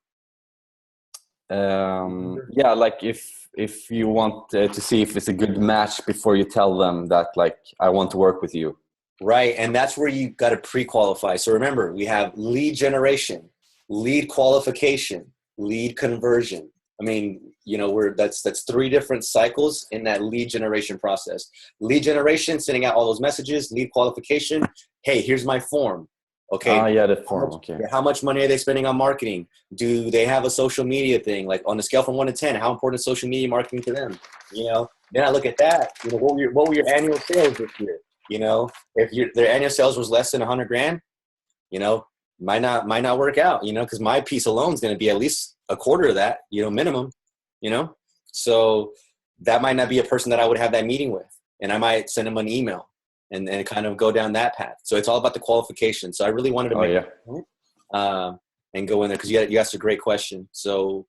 Yeah, like if you want to see if it's a good match before you tell them that, like, I want to work with you. Right, and that's where you got to pre-qualify. So remember, we have lead generation, lead qualification, lead conversion. I mean, that's 3 different cycles in that lead generation process. Lead generation, sending out all those messages. Lead qualification, hey, here's my form. Okay. Yeah, the form. Okay. How much money are they spending on marketing? Do they have a social media thing? Like on a scale from 1 to 10, how important is social media marketing to them? Then I look at that. What were your annual sales this year? If their annual sales was less than $100,000, might not work out. Because my piece alone is going to be at least a quarter of that. Minimum. So that might not be a person that I would have that meeting with, and I might send them an email. And kind of go down that path. So it's all about the qualification. So I really wanted to make that point, and go in there because you asked a great question. So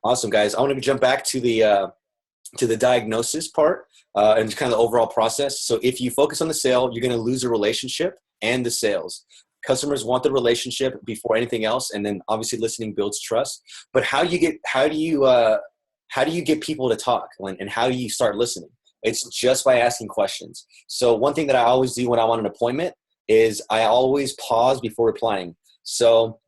awesome, guys. I want to jump back to the diagnosis part and just kind of the overall process. So if you focus on the sale, you're going to lose a relationship and the sales. Customers want the relationship before anything else, and then obviously listening builds trust. But how do you get people to talk, and how do you start listening? It's just by asking questions. So one thing that I always do when I want an appointment is I always pause before replying. So,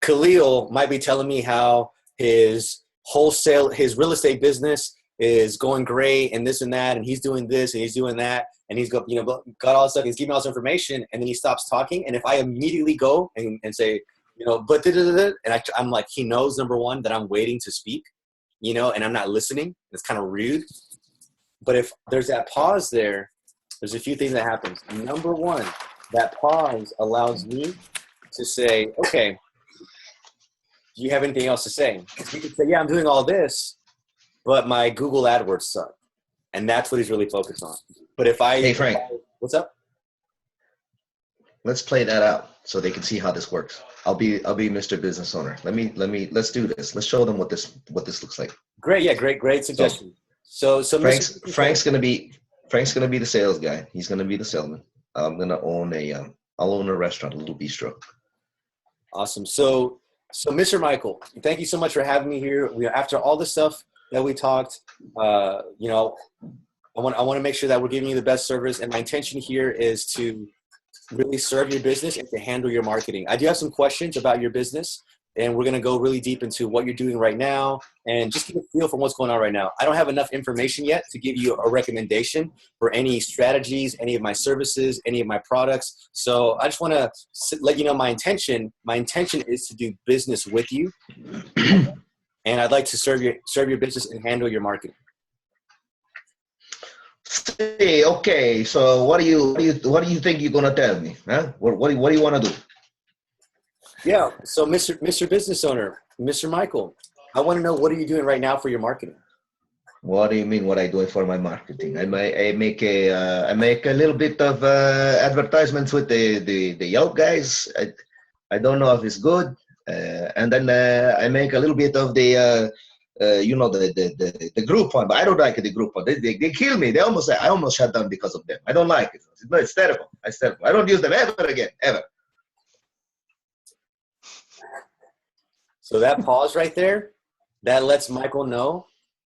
Khalil might be telling me how his real estate business is going great and this and that, and he's doing this and he's doing that, and he's got all this stuff. He's giving me all this information, and then he stops talking. And if I immediately go and say, but and I'm like, he knows, number one, that I'm waiting to speak. And I'm not listening. It's kind of rude. But if there's that pause there, there's a few things that happens. Number one, that pause allows me to say, okay, do you have anything else to say? You can say, yeah, I'm doing all this, but my Google AdWords suck. And that's what he's really focused on. But Hey, Frank. What's up? Let's play that out so they can see how this works. I'll be Mr. Business Owner. Let's do this. Let's show them what this looks like. Great. Yeah, great suggestion. So Frank's gonna be the sales guy. He's gonna be the salesman. I'm gonna I'll own a restaurant, a little bistro. Awesome. So Mr. Michael, thank you so much for having me here. After all the stuff that we talked, I want to make sure that we're giving you the best service. And my intention here is to really serve your business and to handle your marketing. I do have some questions about your business, and we're going to go really deep into what you're doing right now and just get a feel for what's going on right now. I don't have enough information yet to give you a recommendation for any strategies, any of my services, any of my products. So I just want to let you know my intention. My intention is to do business with you, and I'd like to serve your business and handle your marketing. See, okay. So what do you think you're gonna tell me? Huh? What do you want to do? Yeah. So Mr. Business Owner, Mr. Michael, I want to know, what are you doing right now for your marketing? What do you mean? What I doing for my marketing? I make a little bit of advertisements with the Yelp guys. I don't know if it's good, and then I make a little bit of the the Groupon, but I don't like the Groupon. They kill me. I almost shut down because of them. I don't like it. It's terrible. It's terrible. I don't use them ever again, ever. So that pause right there, that lets Michael know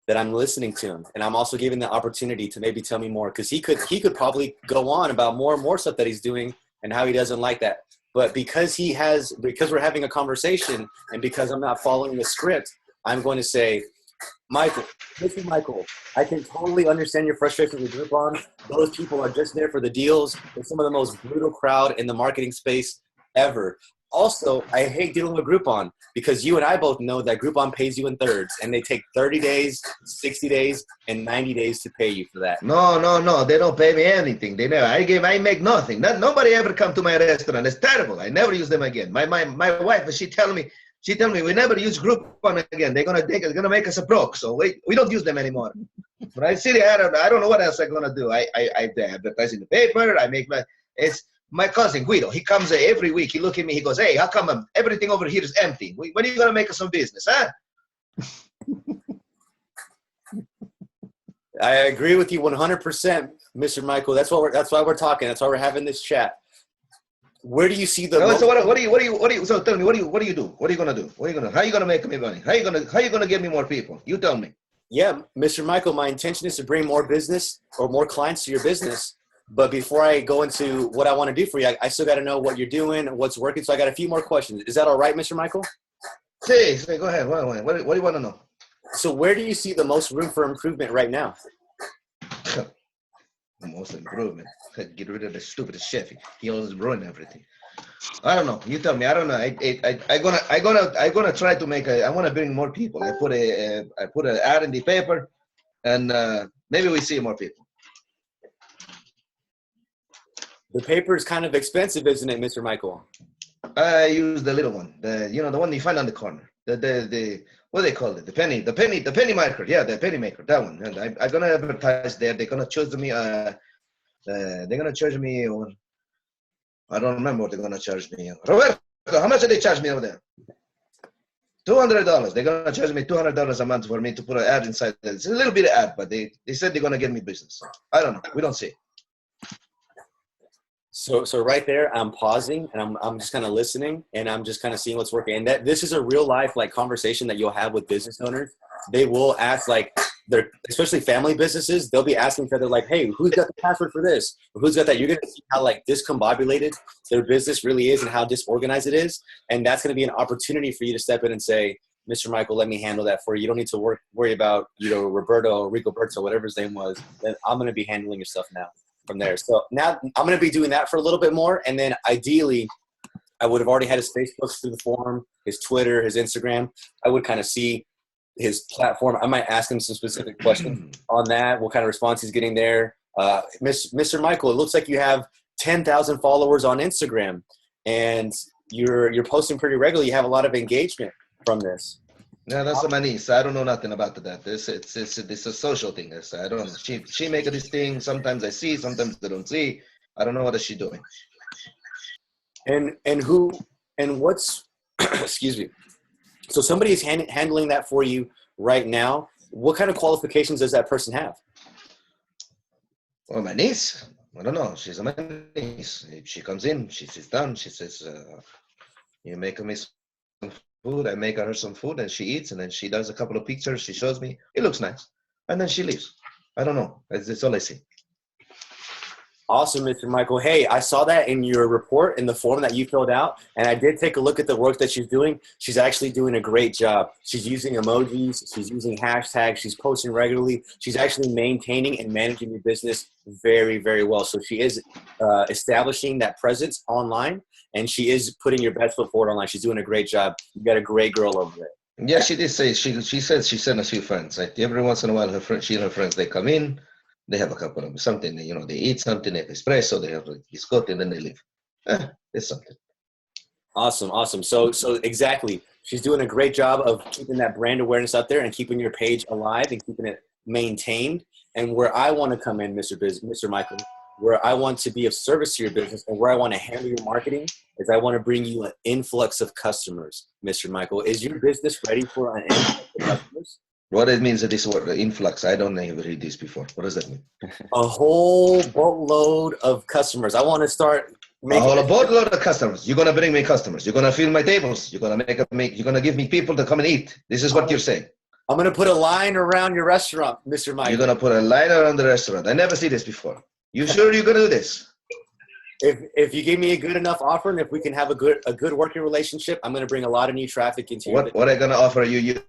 that I'm listening to him, and I'm also giving the opportunity to maybe tell me more, because he could probably go on about more and more stuff that he's doing and how he doesn't like that. But because we're having a conversation, and because I'm not following the script, I'm going to say, Michael, listen, Michael, I can totally understand your frustration with Groupon. Those people are just there for the deals. They're some of the most brutal crowd in the marketing space ever. Also, I hate dealing with Groupon, because you and I both know that Groupon pays you in thirds, and they take 30 days, 60 days, and 90 days to pay you for that. No, they don't pay me anything. They never. I make nothing. Nobody ever come to my restaurant. It's terrible. I never use them again. My wife, she tell me we never use Groupon again. They're gonna make us a broke. So we don't use them anymore. But I see I don't know what else I'm gonna do. I advertise in the paper. It's my cousin Guido. He comes every week. He look at me. He goes, "Hey, how come everything over here is empty? When are you gonna make us some business, huh?" I agree with you 100%, Mr. Michael. That's why we're talking. That's why we're having this chat. Where do you see the? So what do you? So tell me, what do you do? What are you gonna do? How are you gonna make me money? How are you gonna get me more people? You tell me. Yeah, Mr. Michael, my intention is to bring more business or more clients to your business. But before I go into what I want to do for you, I still got to know what you're doing, what's working. So I got a few more questions. Is that all right, Mr. Michael? Say, go ahead. What do you want to know? So where do you see the most room for improvement right now? Most improvement. Get rid of the stupid chef. He always ruin everything. I don't know. You tell me. I don't know. I'm gonna try to make I want to bring more people. I put an ad in the paper, and maybe we see more people. The paper is kind of expensive, isn't it, Mr. Michael? I use the little one. The one you find on the corner. The what do they call it? The penny marker. Yeah, the penny maker. That one. And I'm gonna advertise there. They're gonna charge me. They're gonna charge me. I don't remember what they're gonna charge me. Roberto, how much do they charge me over there? $200. They're gonna charge me $200 a month for me to put an ad inside. It's a little bit of ad, but they said they're gonna get me business. So I don't know. We don't see. So right there, I'm pausing and I'm just kind of listening, and I'm just kind of seeing what's working. And that this is a real life like conversation that you'll have with business owners. They will ask, like, especially family businesses, they'll be asking each other, like, hey, who's got the password for this? Or who's got that? You're gonna see how like discombobulated their business really is and how disorganized it is. And that's gonna be an opportunity for you to step in and say, Mr. Michael, let me handle that for you. You don't need to worry about, Roberto or Rigoberto, whatever his name was. Then I'm gonna be handling your stuff now. From there. So now I'm going to be doing that for a little bit more. And then ideally, I would have already had his Facebook through the forum, his Twitter, his Instagram. I would kind of see his platform. I might ask him some specific questions on that, what kind of response he's getting there. Mr. Michael, it looks like you have 10,000 followers on Instagram, and you're posting pretty regularly. You have a lot of engagement from this. Yeah, that's my niece. I don't know nothing about that. It's a social thing. I don't know. She make this thing. Sometimes I see, sometimes I don't see. I don't know what is she doing. And what's excuse me. So somebody is handling that for you right now. What kind of qualifications does that person have? Well, my niece. I don't know. She's my niece. She comes in. She sits down. She says, "You make me some food." I make her some food, and she eats, and then she does a couple of pictures. She shows me. It looks nice, and then she leaves. I don't know. That's all I see. Awesome, Mr. Michael. Hey, I saw that in your report in the form that you filled out, and I did take a look at the work that she's doing. She's actually doing a great job. She's using emojis. She's using hashtags. She's posting regularly. She's actually maintaining and managing your business very, very well. So she is establishing that presence online, and she is putting your best foot forward online. She's doing a great job. You got a great girl over there. Yeah, she did say she said she sent a few friends. Like every once in a while, she and her friends, they come in, they have a cup of something, you know, they eat something, they have espresso, they have biscotti, and then they leave. It's something. Awesome. So exactly, she's doing a great job of keeping that brand awareness out there and keeping your page alive and keeping it maintained. And where I want to come in, Mr. Michael, where I want to be of service to your business and where I want to handle your marketing is I want to bring you an influx of customers, Mr. Michael. Is your business ready for an influx of customers? What it means that this word, the influx, I don't ever read this before. What does that mean? A whole boatload of customers. I want to start making a boatload of customers. You're gonna bring me customers. You're gonna fill my tables. You're gonna you're gonna give me people to come and eat. This is what you're saying. I'm gonna put a line around your restaurant, Mr. Michael. You're gonna put a line around the restaurant. I never see this before. You sure you're gonna do this? If you give me a good enough offer and if we can have a good working relationship, I'm gonna bring a lot of new traffic into your business. What I gonna offer you?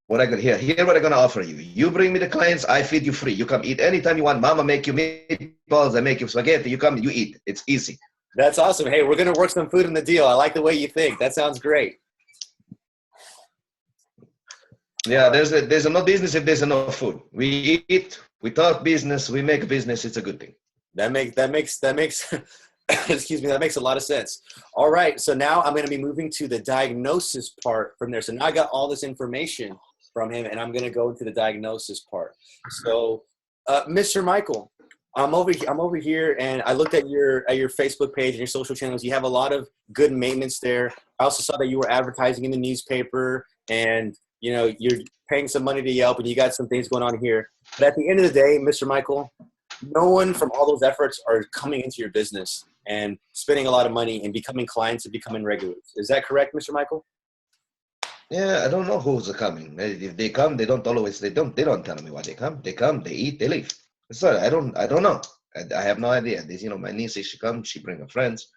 What I gonna here what I gonna offer you? You bring me the clients, I feed you free. You come eat anytime you want. Mama make you meatballs, I make you spaghetti. You come, you eat. It's easy. That's awesome. Hey, we're gonna work some food in the deal. I like the way you think. That sounds great. Yeah, there's no business if there's no food. We eat, we talk business, we make business. It's a good thing. That makes excuse me, that makes a lot of sense. All right, so now I'm going to be moving to the diagnosis part from there. So now I got all this information from him, and I'm going to go into the diagnosis part. So, Mr. Michael, I'm over here, and I looked at your Facebook page and your social channels. You have a lot of good maintenance there. I also saw that you were advertising in the newspaper, and you know you're paying some money to Yelp, and you got some things going on here. But at the end of the day, Mr. Michael, no one from all those efforts are coming into your business and spending a lot of money and becoming clients and becoming regulars. Is that correct, Mr. Michael? Yeah, I don't know who's coming. If they come, they don't tell me why they come. They come, they eat, they leave. So I don't know. I have no idea. This, you know, my niece, she comes, she bring her friends.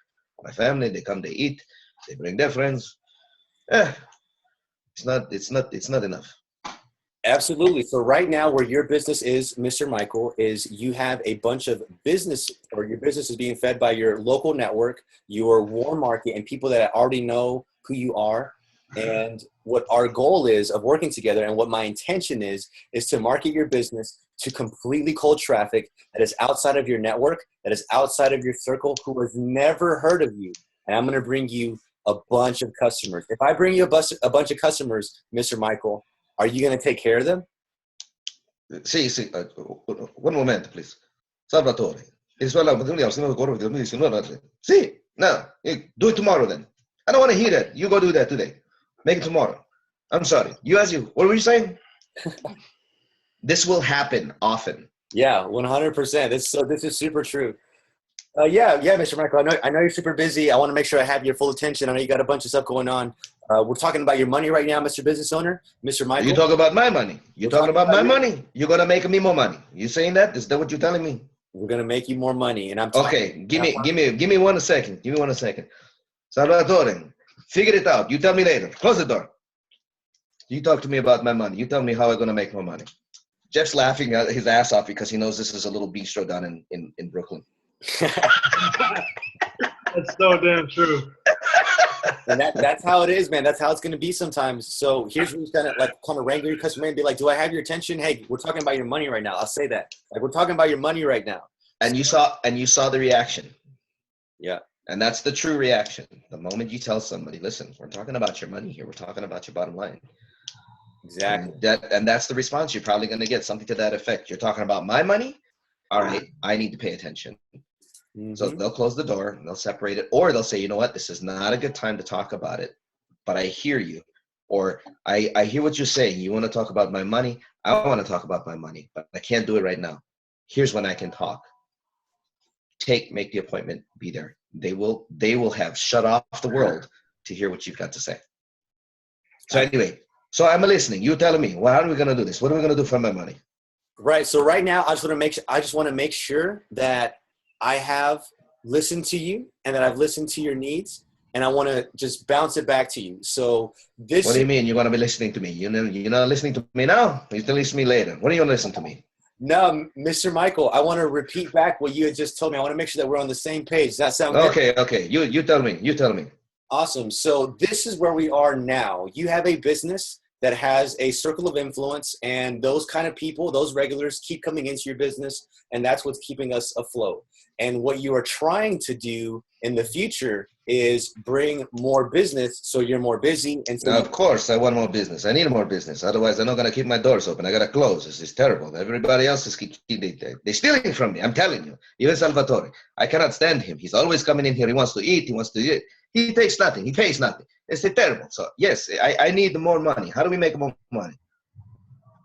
My family, they come, they eat, they bring their friends. It's not enough. Absolutely. So right now where your business is, Mr. Michael, is you have a bunch of business, or your business is being fed by your local network, your warm market, and people that already know who you are. And what our goal is of working together, and what my intention is to market your business to completely cold traffic that is outside of your network, that is outside of your circle, who has never heard of you. And I'm going to bring you a bunch of customers. If I bring you a bunch of customers, Mr. Michael, are you going to take care of them? Sí, one moment, please. Salvatore. Sí, no, do it tomorrow then. I don't want to hear that. You go do that today. Make it tomorrow. I'm sorry. What were you saying? This will happen often. Yeah, 100%. This is super true. Yeah, Mr. Michael. I know you're super busy. I want to make sure I have your full attention. I know you got a bunch of stuff going on. We're talking about your money right now, Mr. Business Owner, Mr. Michael. You talk about my money. You're talking about my money. You're gonna make me more money. You saying that? Is that what you're telling me? We're gonna make you more money, and I'm okay. Give me 1 second. Give me 1 second. Salvatore, figure it out. You tell me later. Close the door. You talk to me about my money. You tell me how I'm gonna make more money. Jeff's laughing his ass off because he knows this is a little bistro down in Brooklyn. That's so damn true. And that's how it is, man. That's how it's going to be sometimes. So here's where you kind of wrangle your customer and be like, do I have your attention? Hey, we're talking about your money right now. I'll say that. Like, we're talking about your money right now. And you saw the reaction. Yeah. And that's the true reaction. The moment you tell somebody, listen, we're talking about your money here. We're talking about your bottom line. Exactly. And that's the response you're probably going to get, something to that effect. You're talking about my money? All right, I need to pay attention. Mm-hmm. So they'll close the door and they'll separate it, or they'll say, you know what, this is not a good time to talk about it, but I hear you, or I hear what you're saying. You want to talk about my money? I want to talk about my money, but I can't do it right now. Here's when I can talk. Make the appointment, be there. They will have shut off the world to hear what you've got to say. So anyway, so I'm listening. You telling me, well, how are we going to do this? What are we going to do for my money? Right. So right now, I just want to make sure that I have listened to you and that I've listened to your needs, and I want to just bounce it back to you. So this. What do you mean you're going to be listening to me? You're not listening to me now? You're going to listen to me later. When are you going to listen to me? No, Mr. Michael, I want to repeat back what you had just told me. I want to make sure that we're on the same page. Does that sound good? Okay. You tell me. You tell me. Awesome. So this is where we are now. You have a business that has a circle of influence, and those kind of people, those regulars, keep coming into your business, and that's what's keeping us afloat. And what you are trying to do in the future is bring more business, so you're more busy. And so Of course, I want more business. I need more business. Otherwise, I'm not going to keep my doors open. I got to close. This is terrible. Everybody else is they're stealing from me. I'm telling you. Even Salvatore. I cannot stand him. He's always coming in here. He wants to eat. He wants to eat. He takes nothing. He pays nothing. It's terrible. So, yes, I need more money. How do we make more money?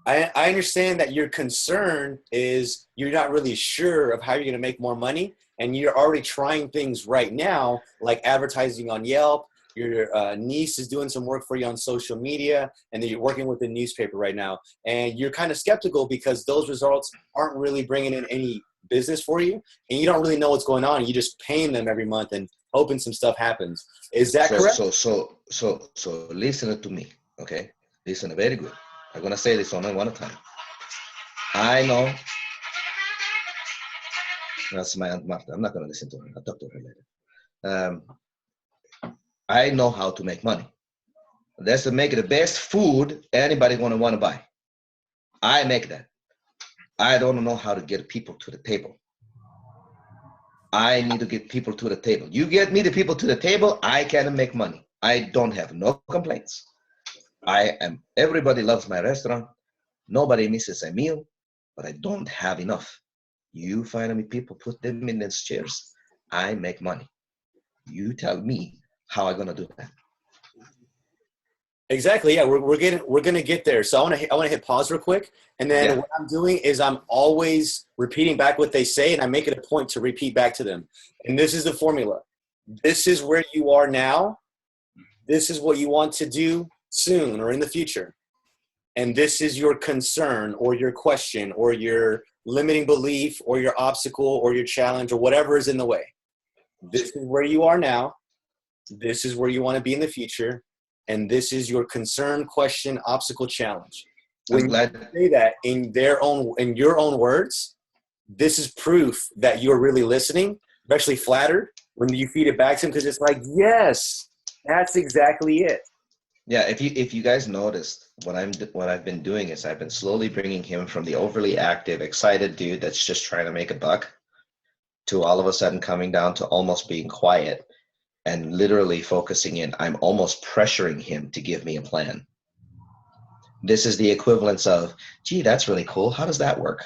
I understand that your concern is you're not really sure of how you're going to make more money, and you're already trying things right now, like advertising on Yelp. Your niece is doing some work for you on social media, and then you're working with the newspaper right now. And you're kind of skeptical because those results aren't really bringing in any business for you, and you don't really know what's going on. You're just paying them every month and hoping some stuff happens. Is that correct? So listen to me, okay? Listen, very good. I'm going to say this only one time. I know. That's my Aunt Martha. I'm not going to listen to her. I'll talk to her later. I know how to make money. That's to make the best food anybody going to want to buy. I make that. I don't know how to get people to the table. I need to get people to the table. You get me the people to the table, I can make money. I don't have no complaints. Everybody loves my restaurant. Nobody misses a meal, but I don't have enough. You find me people, put them in these chairs. I make money. You tell me how I'm gonna do that. Exactly. Yeah, we're gonna get there. So I want to hit pause real quick, and then what I'm doing is I'm always repeating back what they say, and I make it a point to repeat back to them. And this is the formula. This is where you are now. This is what you want to do soon or in the future. And this is your concern or your question or your limiting belief or your obstacle or your challenge or whatever is in the way. This is where you are now. This is where you want to be in the future. And this is your concern, question, obstacle, challenge. When you say that in your own words, this is proof that you're really listening. You're actually flattered when you feed it back to him because it's like, yes, that's exactly it. Yeah, if you guys noticed, what I've been doing is I've been slowly bringing him from the overly active, excited dude that's just trying to make a buck to all of a sudden coming down to almost being quiet and literally focusing in. I'm almost pressuring him to give me a plan. This is the equivalence of, gee, that's really cool. How does that work?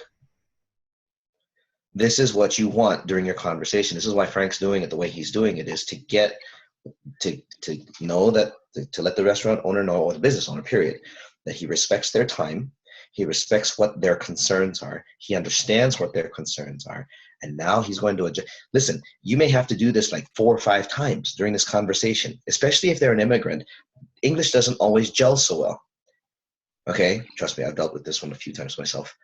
This is what you want during your conversation. This is why Frank's doing it the way he's doing it, is to get to know that, to let the restaurant owner know, or the business owner, period, that he respects their time. He respects what their concerns are. He understands what their concerns are. And now he's going to adjust. Listen, you may have to do this like 4 or 5 times during this conversation, especially if they're an immigrant. English doesn't always gel so well. Okay? Trust me, I've dealt with this one a few times myself.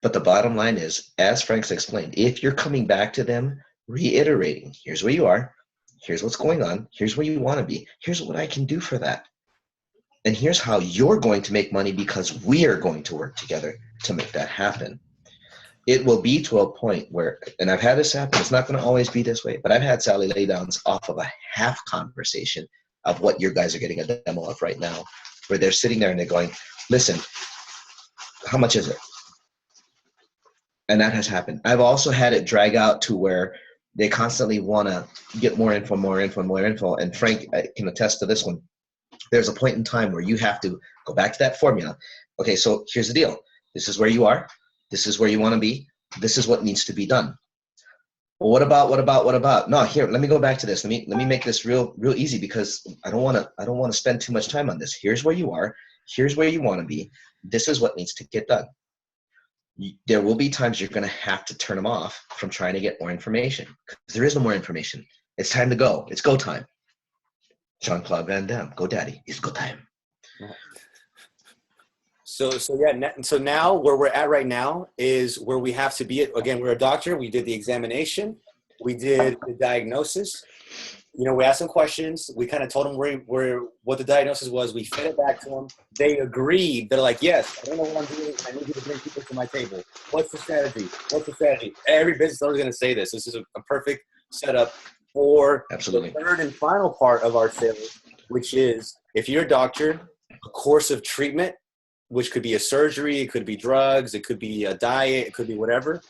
But the bottom line is, as Frank's explained, if you're coming back to them, reiterating, here's where you are, here's what's going on, here's where you want to be, here's what I can do for that. And here's how you're going to make money because we are going to work together to make that happen. It will be to a point where, and I've had this happen, it's not going to always be this way, but I've had Sally lay downs off of a half conversation of what your guys are getting a demo of right now, where they're sitting there and they're going, listen, how much is it? And that has happened. I've also had it drag out to where they constantly want to get more info. And Frank can attest to this one. There's a point in time where you have to go back to that formula. Okay, so here's the deal. This is where you are. This is where you want to be. This is what needs to be done. Well, what about? No, here, let me go back to this. Let me make this real easy, because I don't want to spend too much time on this. Here's where you are. Here's where you want to be. This is what needs to get done. There will be times you're going to have to turn them off from trying to get more information, because there is no more information. It's time to go. It's go time. Jean-Claude Van Damme, go daddy. It's go time. So yeah. So now where we're at right now is where we have to be. Again, we're a doctor. We did the examination. We did the diagnosis. We asked them questions. We kind of told them what the diagnosis was. We fed it back to them. They agreed. They're like, yes, I don't know what I'm doing. I need you to bring people to my table. What's the strategy? What's the strategy? Every business owner is going to say this. This is a perfect setup for Absolutely. the third and final part of our sales, which is if you're a doctor, a course of treatment, which could be a surgery, it could be drugs, it could be a diet, it could be whatever.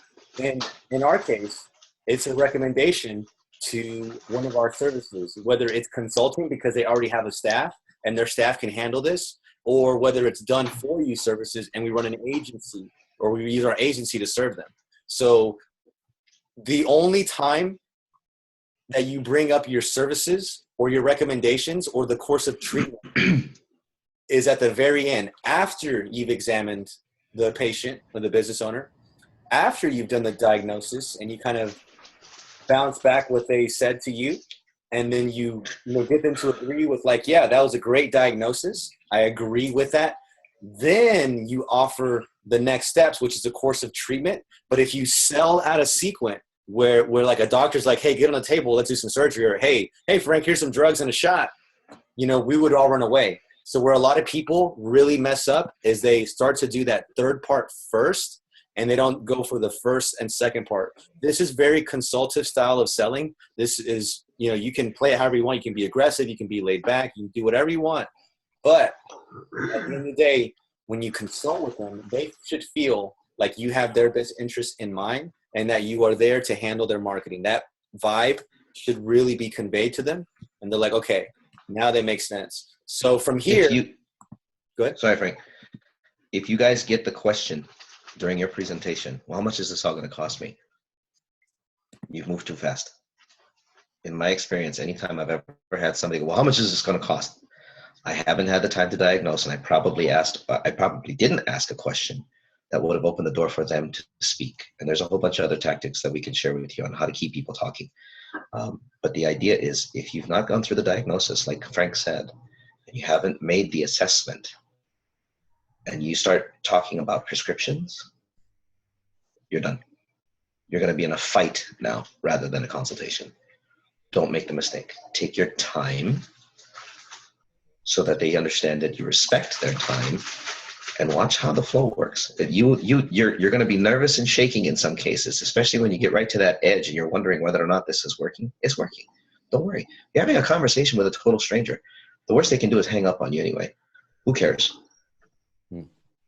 And in our case, it's a recommendation to one of our services, whether it's consulting because they already have a staff and their staff can handle this, or whether it's done for you services and we run an agency or we use our agency to serve them. So the only time that you bring up your services or your recommendations or the course of treatment is at the very end, after you've examined the patient or the business owner, after you've done the diagnosis and you kind of bounce back what they said to you, and then you get them to agree with like, yeah, that was a great diagnosis. I agree with that. Then you offer the next steps, which is a course of treatment. But if you sell out of sequence where like a doctor's like, hey, get on the table, let's do some surgery, or hey, Frank, here's some drugs and a shot, we would all run away. So where a lot of people really mess up is they start to do that third part first, and they don't go for the first and second part. This is very consultative style of selling. This is, you can play it however you want. You can be aggressive. You can be laid back. You can do whatever you want. But at the end of the day, when you consult with them, they should feel like you have their best interest in mind and that you are there to handle their marketing. That vibe should really be conveyed to them. And they're like, okay, now they make sense. So from here, go ahead. Sorry, Frank. If you guys get the question during your presentation, well, how much is this all going to cost me? You've moved too fast. In my experience, anytime I've ever had somebody go, well, how much is this going to cost? I haven't had the time to diagnose, and I probably didn't ask a question that would have opened the door for them to speak. And there's a whole bunch of other tactics that we can share with you on how to keep people talking. But the idea is, if you've not gone through the diagnosis, like Frank said, and you haven't made the assessment, and you start talking about prescriptions, you're done. You're going to be in a fight now rather than a consultation. Don't make the mistake. Take your time so that they understand that you respect their time, and watch how the flow works. That you're going to be nervous and shaking in some cases, especially when you get right to that edge and you're wondering whether or not this is working. It's working. Don't worry. You're having a conversation with a total stranger. The worst they can do is hang up on you anyway. Who cares?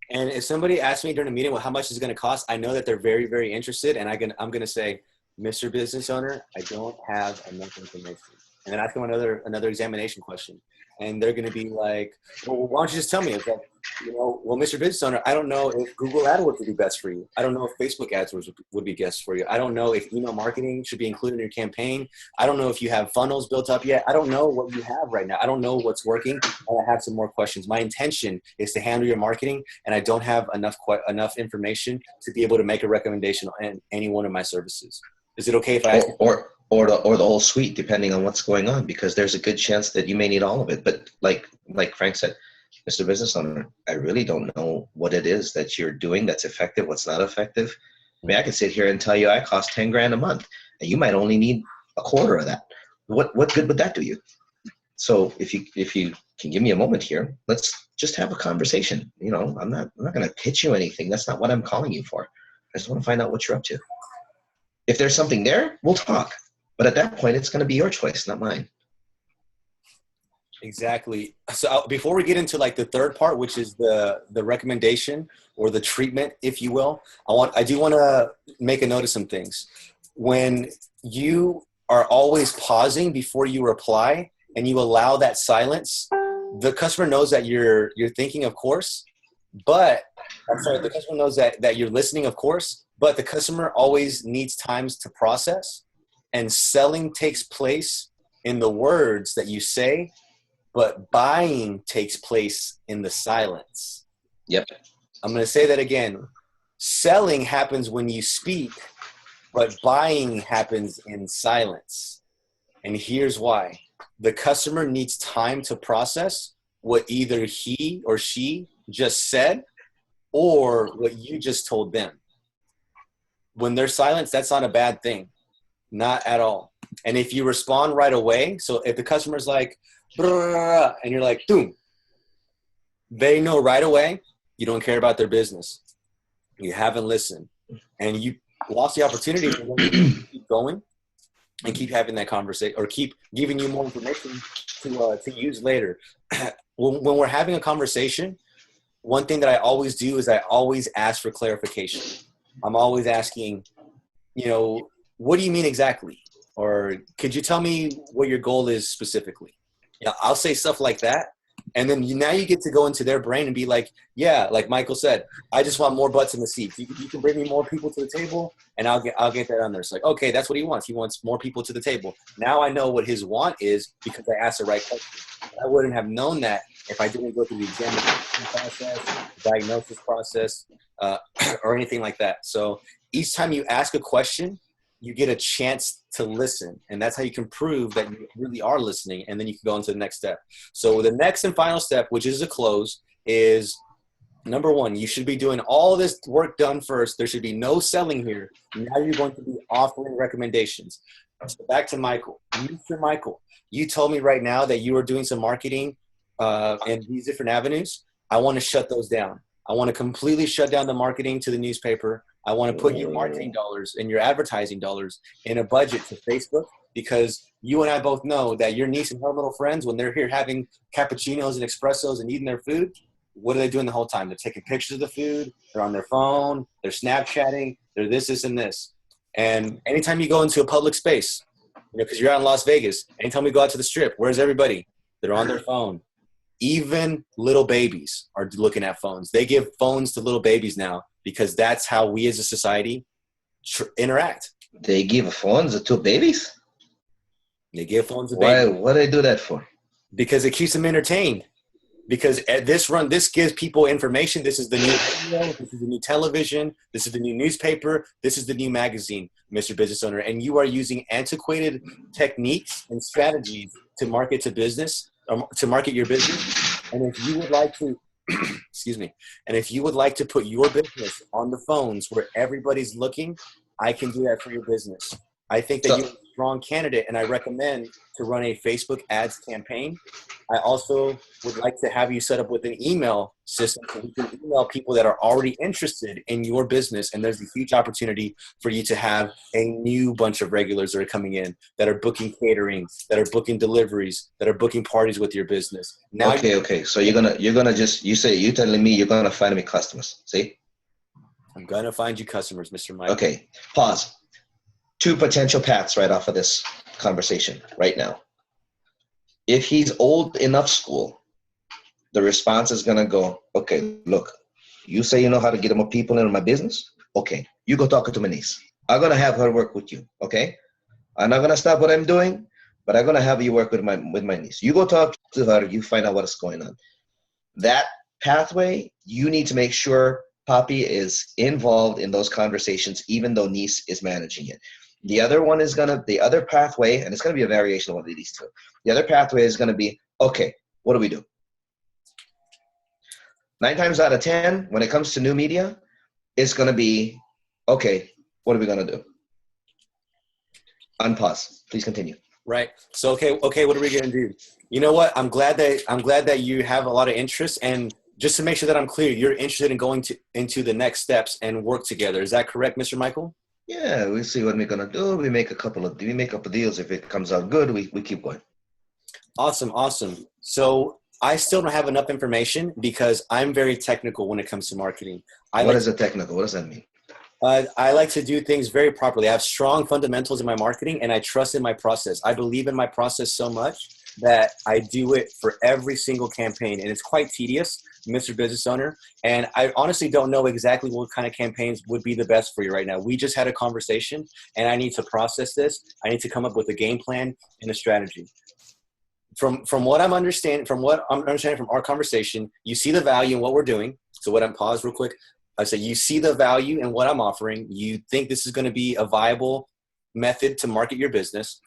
And if somebody asks me during a meeting, well, how much is it going to cost? I know that they're very, very interested. And I'm going to say, Mr. Business Owner, I don't have enough information. And then ask them another examination question. And they're going to be like, well, why don't you just tell me? It's like, well, Mr. Business Owner, I don't know if Google AdWords would be best for you. I don't know if Facebook AdWords would be best for you. I don't know if email marketing should be included in your campaign. I don't know if you have funnels built up yet. I don't know what you have right now. I don't know what's working. And I have some more questions. My intention is to handle your marketing, and I don't have enough information to be able to make a recommendation on any one of my services. Is it okay if I ask? Or the whole suite, depending on what's going on, because there's a good chance that you may need all of it. But like Frank said, Mr. Business Owner, I really don't know what it is that you're doing that's effective, what's not effective. I mean, I could sit here and tell you I cost $10,000 a month, and you might only need a quarter of that. What good would that do you? So if you can give me a moment here, let's just have a conversation. I'm not going to pitch you anything. That's not what I'm calling you for. I just want to find out what you're up to. If there's something there, we'll talk. But at that point, it's going to be your choice, not mine. Exactly. So before we get into like the third part, which is the recommendation or the treatment, if you will, I do want to make a note of some things. When you are always pausing before you reply and you allow that silence, the customer knows that you're thinking, of course, but the customer knows that you're listening, of course, but the customer always needs times to process. And selling takes place in the words that you say, but buying takes place in the silence. Yep. I'm going to say that again. Selling happens when you speak, but buying happens in silence. And here's why. The customer needs time to process what either he or she just said or what you just told them. When there's silence, that's not a bad thing. Not at all. And if you respond right away, so if the customer's like, and you're like, boom, they know right away you don't care about their business. You haven't listened. And you lost the opportunity for them to keep going and keep having that conversation, or keep giving you more information to use later. When we're having a conversation, one thing that I always do is I always ask for clarification. I'm always asking, what do you mean exactly? Or could you tell me what your goal is specifically? I'll say stuff like that. And then now you get to go into their brain and be like, yeah, like Michael said, I just want more butts in the seats. You can bring me more people to the table, and I'll get that on there. It's like, okay, that's what he wants. He wants more people to the table. Now I know what his want is because I asked the right question. I wouldn't have known that if I didn't go through the examination process, the diagnosis process, or anything like that. So each time you ask a question, you get a chance to listen. And that's how you can prove that you really are listening. And then you can go into the next step. So the next and final step, which is a close, is number one, you should be doing all this work done first. There should be no selling here. Now you're going to be offering recommendations. So back to Michael. Mr. Michael, you told me right now that you are doing some marketing in these different avenues. I want to shut those down. I want to completely shut down the marketing to the newspaper. I want to put your marketing dollars and your advertising dollars in a budget to Facebook, because you and I both know that your niece and her little friends, when they're here having cappuccinos and espressos and eating their food, what are they doing the whole time? They're taking pictures of the food. They're on their phone. They're Snapchatting. They're this, and this. And anytime you go into a public space, because you're out in Las Vegas, anytime we go out to the Strip, where's everybody? They're on their phone. Even little babies are looking at phones. They give phones to little babies now because that's how we as a society interact. They give phones to babies? They give phones to babies. What do they do that for? Because it keeps them entertained. Because at this gives people information. This is the new radio, this is the new television, this is the new newspaper, this is the new magazine, Mr. Business Owner. And you are using antiquated techniques and strategies to market to business, to market your business. And if you would like to, excuse me, and if you would like to put your business on the phones where everybody's looking, I can do that for your business. I think that you're a strong candidate, and I recommend to run a Facebook ads campaign. I also would like to have you set up with an email system so you can email people that are already interested in your business, and there's a huge opportunity for you to have a new bunch of regulars that are coming in, that are booking catering, that are booking deliveries, that are booking parties with your business. Now Okay. So you're telling me you're gonna find me customers. See? I'm gonna find you customers, Mr. Mike. Okay. Pause. 2 potential paths right off of this conversation right now. If he's old enough school, the response is going to go, okay, look, you say you know how to get more people into my business? Okay, you go talk to my niece. I'm going to have her work with you, okay? I'm not going to stop what I'm doing, but I'm going to have you work with my niece. You go talk to her, you find out what's going on. That pathway, you need to make sure Papi is involved in those conversations, even though niece is managing it. The other one is the other pathway, and it's going to be a variation of one of these two. The other pathway is going to be, okay, what do we do? 9 times out of 10, when it comes to new media, it's going to be, okay, what are we going to do? Unpause. Please continue. Right. So, okay, what are we going to do? You know what? I'm glad that you have a lot of interest, and just to make sure that I'm clear, you're interested in going into the next steps and work together. Is that correct, Mr. Michael? Yeah, we see what we're gonna do. We make a couple of deals. If it comes out good, we keep going. Awesome. So I still don't have enough information because I'm very technical when it comes to marketing. What is a technical? What does that mean? I like to do things very properly. I have strong fundamentals in my marketing, and I trust in my process. I believe in my process so much that I do it for every single campaign, and it's quite tedious, Mr. Business Owner. And I honestly don't know exactly what kind of campaigns would be the best for you right now. We just had a conversation, and I need to process this. I need to come up with a game plan and a strategy. From what I'm understanding from our conversation, you see the value in what we're doing. So what I'm pause real quick. I say you see the value in what I'm offering. You think this is going to be a viable method to market your business.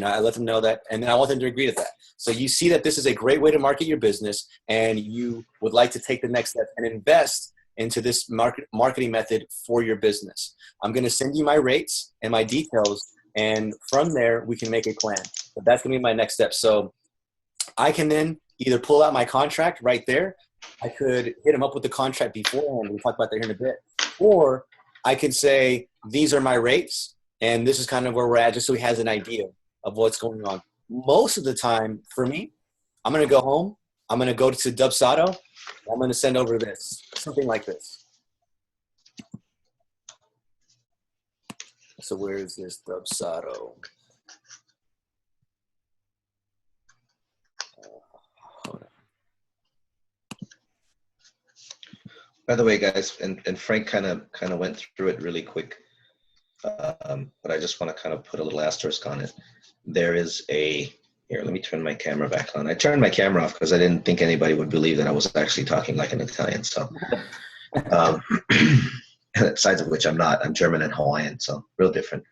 I let them know that, and then I want them to agree to that. So you see that this is a great way to market your business, and you would like to take the next step and invest into this marketing method for your business. I'm going to send you my rates and my details, and from there we can make a plan. But that's going to be my next step. So I can then either pull out my contract right there. I could hit him up with the contract beforehand. We'll talk about that here in a bit. Or I could say, these are my rates, and this is kind of where we're at, just so he has an idea of what's going on. Most of the time, for me, I'm going to go home. I'm going to go to Dubsado. I'm going to send over this, something like this. So where is this Dubsado? By the way, guys, and Frank kind of went through it really quick, but I just want to kind of put a little asterisk on it. There is a, here, let me turn my camera back on. I turned my camera off because I didn't think anybody would believe that I was actually talking like an Italian. So, besides of which I'm not. I'm German and Hawaiian, so real different.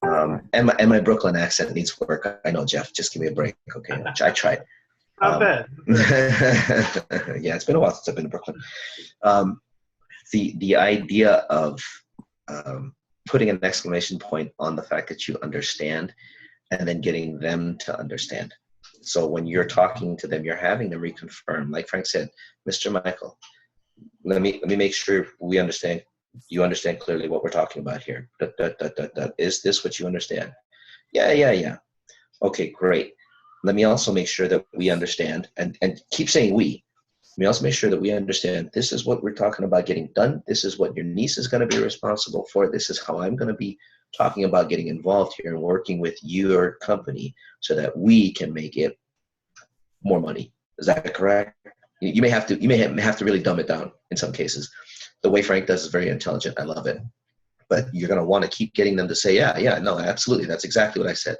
And my Brooklyn accent needs work. I know, Jeff. Just give me a break, okay? I tried. Not bad. Yeah, it's been a while since I've been to Brooklyn. The idea of putting an exclamation point on the fact that you understand, and then getting them to understand. So when you're talking to them, you're having them reconfirm. Like Frank said, Mr. Michael, let me make sure we understand. You understand clearly what we're talking about here. Is this what you understand? Yeah. Okay, great. Let me also make sure that we understand, and keep saying we. Let me also make sure that we understand this is what we're talking about getting done. This is what your niece is going to be responsible for. This is how I'm going to be talking about getting involved here and working with your company so that we can make it more money. Is that correct? You may have to really dumb it down in some cases. The way Frank does is very intelligent. I love it. But you're going to want to keep getting them to say, yeah, no, absolutely. That's exactly what I said.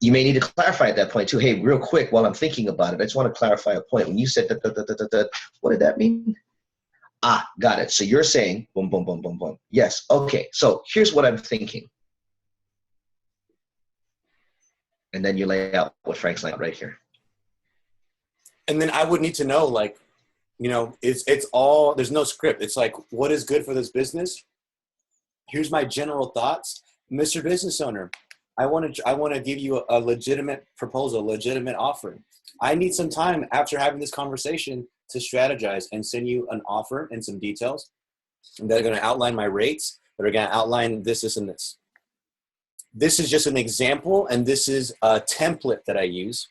You may need to clarify at that point too. Hey, real quick, while I'm thinking about it, I just want to clarify a point. When you said what did that mean? Ah, got it. So you're saying boom, boom, boom, boom, boom. Yes. Okay. So here's what I'm thinking. And then you lay out what Frank's laying out right here. And then I would need to know, like, you know, it's all, there's no script. It's like, what is good for this business? Here's my general thoughts. Mr. Business Owner, I want to give you a legitimate proposal, legitimate offering. I need some time after having this conversation to strategize and send you an offer and some details that are going to outline my rates, that are going to outline this, and this. This is just an example, and this is a template that I use.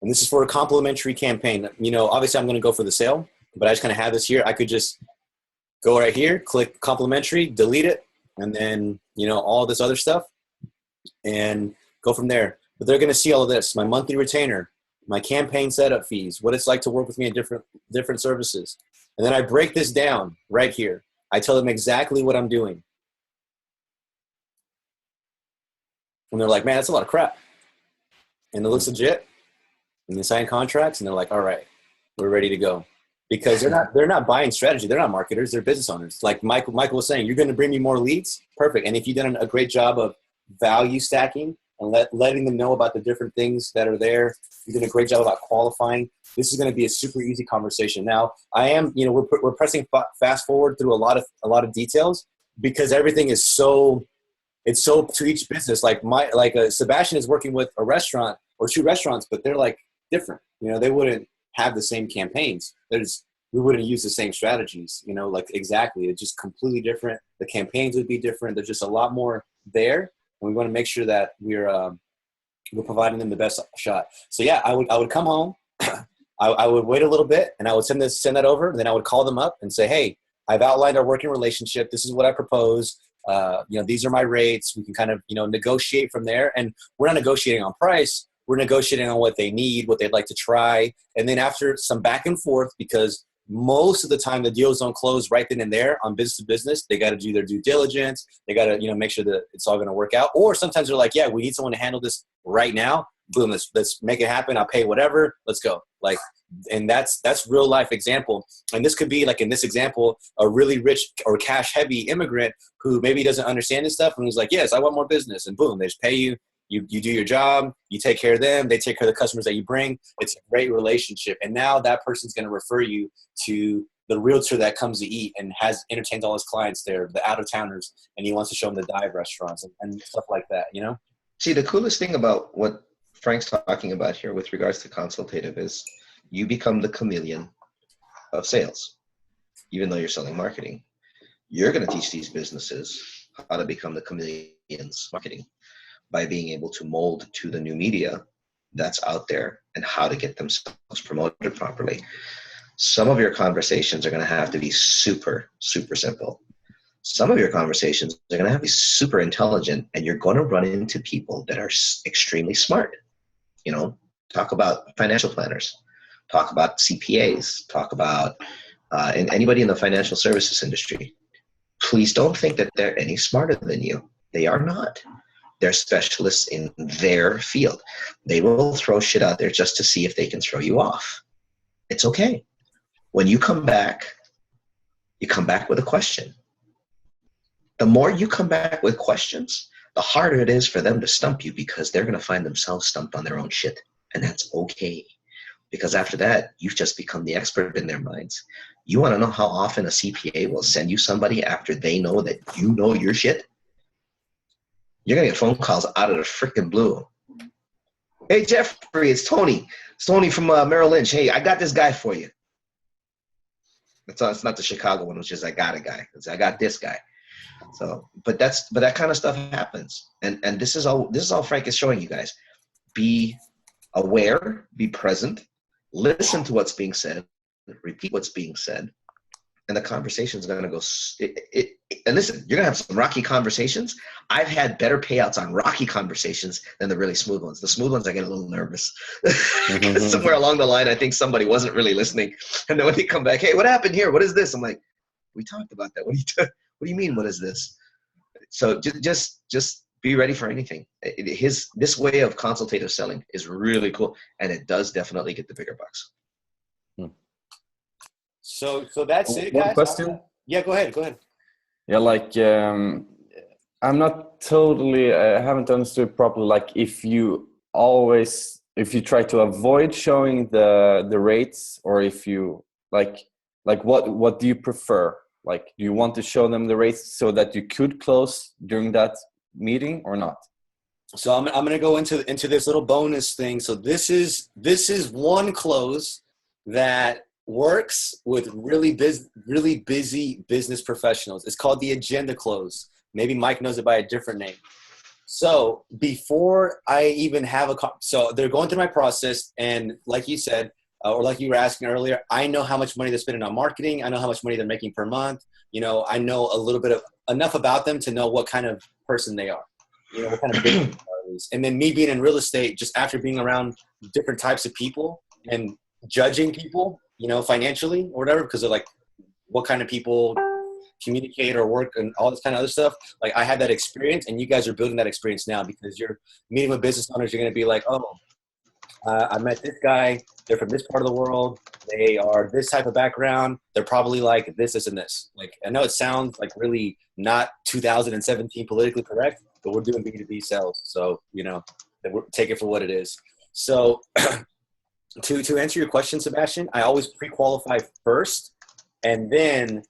And this is for a complimentary campaign. You know, obviously I'm going to go for the sale, but I just kind of have this here. I could just go right here, click complimentary, delete it, and then, you know, all this other stuff, and go from there. But they're going to see all of this, my monthly retainer, my campaign setup fees, what it's like to work with me in different services. And then I break this down right here. I tell them exactly what I'm doing. And they're like, man, that's a lot of crap. And it looks legit. And they sign contracts, and they're like, all right, we're ready to go. Because they're not buying strategy. They're not marketers. They're business owners. Like Michael was saying, you're going to bring me more leads? Perfect. And if you've done a great job of value stacking and letting them know about the different things that are there, you did a great job about qualifying. This is going to be a super easy conversation. Now, I am, you know, we're pressing fast forward through a lot of details because everything is so to each business. Like Sebastian is working with a restaurant or two restaurants, but they're like different. You know, they wouldn't have the same campaigns. We wouldn't use the same strategies, you know, like exactly. It's just completely different. The campaigns would be different. There's just a lot more there. And we want to make sure that we're providing them the best shot. So yeah, I would come home. I would wait a little bit, and I would send that over. And then I would call them up and say, hey, I've outlined our working relationship. This is what I propose. You know, these are my rates. We can kind of, you know, negotiate from there. And we're not negotiating on price. We're negotiating on what they need, what they'd like to try. And then after some back and forth, because most of the time the deals don't close right then and there on business to business, they got to do their due diligence. They got to, you know, make sure that it's all going to work out. Or sometimes they're like, yeah, we need someone to handle this right now. Boom, let's make it happen. I'll pay whatever. Let's go. Like, and that's real life example. And this could be like in this example, a really rich or cash heavy immigrant who maybe doesn't understand this stuff. And he's like, yes, I want more business. And boom, they just pay you. You do your job, you take care of them, they take care of the customers that you bring. It's a great relationship. And now that person's going to refer you to the realtor that comes to eat and has entertained all his clients there, the out-of-towners, and he wants to show them the dive restaurants and stuff like that, you know? See, the coolest thing about what Frank's talking about here with regards to consultative is you become the chameleon of sales, even though you're selling marketing. You're going to teach these businesses how to become the chameleons marketing by being able to mold to the new media that's out there and how to get themselves promoted properly. Some of your conversations are going to have to be super, super simple. Some of your conversations are going to have to be super intelligent, and you're going to run into people that are extremely smart. You know, talk about financial planners, talk about CPAs, talk about and anybody in the financial services industry. Please don't think that they're any smarter than you. They are not. They're specialists in their field. They will throw shit out there just to see if they can throw you off. It's okay. When you come back with a question. The more you come back with questions, the harder it is for them to stump you, because they're going to find themselves stumped on their own shit. And that's okay. Because after that, you've just become the expert in their minds. You want to know how often a CPA will send you somebody after they know that you know your shit? You're going to get phone calls out of the freaking blue. Hey, Jeffrey, it's Tony. It's Tony from Merrill Lynch. Hey, I got this guy for you. It's not the Chicago one, which is I got a guy. It's I got this guy. So, but that kind of stuff happens. And this is all Frank is showing you guys. Be aware, be present, listen to what's being said, repeat what's being said, and the conversation is going to go. And listen, you're going to have some rocky conversations. I've had better payouts on rocky conversations than the really smooth ones. The smooth ones, I get a little nervous. Somewhere along the line, I think somebody wasn't really listening. And then when they come back, hey, what happened here? What is this? I'm like, we talked about that. What do you mean? What is this? So just be ready for anything. This way of consultative selling is really cool, and it does definitely get the bigger bucks. So that's it, One guys. question? Yeah, go ahead. Yeah, like I'm not totally, I haven't understood properly. Like if you try to avoid showing the rates, or if you like what do you prefer? Like, do you want to show them the rates so that you could close during that meeting or not? So I'm going to go into this little bonus thing. So this is one close that works with really busy business professionals. It's called the agenda close. Maybe Mike knows it by a different name. So before I even have so they're going through my process, and like you said, or like you were asking earlier, I know how much money they're spending on marketing. I know how much money they're making per month. You know, I know a little bit of enough about them to know what kind of person they are. You know, what kind of business are these. And then me being in real estate, just after being around different types of people and judging people, you know, financially or whatever, because of like what kind of people communicate or work and all this kind of other stuff. Like I had that experience, and you guys are building that experience now, because you're meeting with business owners. You're going to be like, oh, I met this guy. They're from this part of the world. They are this type of background. They're probably like this, and this. Like, I know it sounds like really not 2017 politically correct, but we're doing B2B sales. So, you know, take it for what it is. So to answer your question, Sebastian, I always pre-qualify first, and then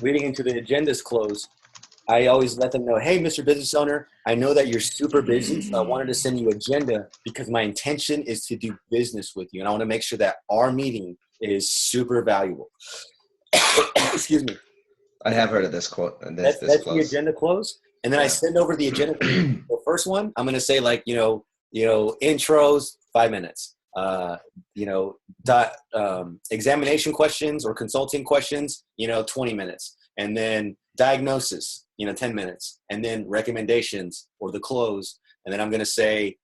reading into the agendas close, I always let them know, hey, Mr. Business Owner, I know that you're super busy, so I wanted to send you agenda because my intention is to do business with you, and I want to make sure that our meeting is super valuable. Excuse me. I have heard of this quote. And that's the agenda close. And then I send over the agenda. The first one, I'm going to say like, you know, intros, 5 minutes. Examination questions or consulting questions, 20 minutes. And then diagnosis, 10 minutes. And then recommendations or the close. And then I'm going to say,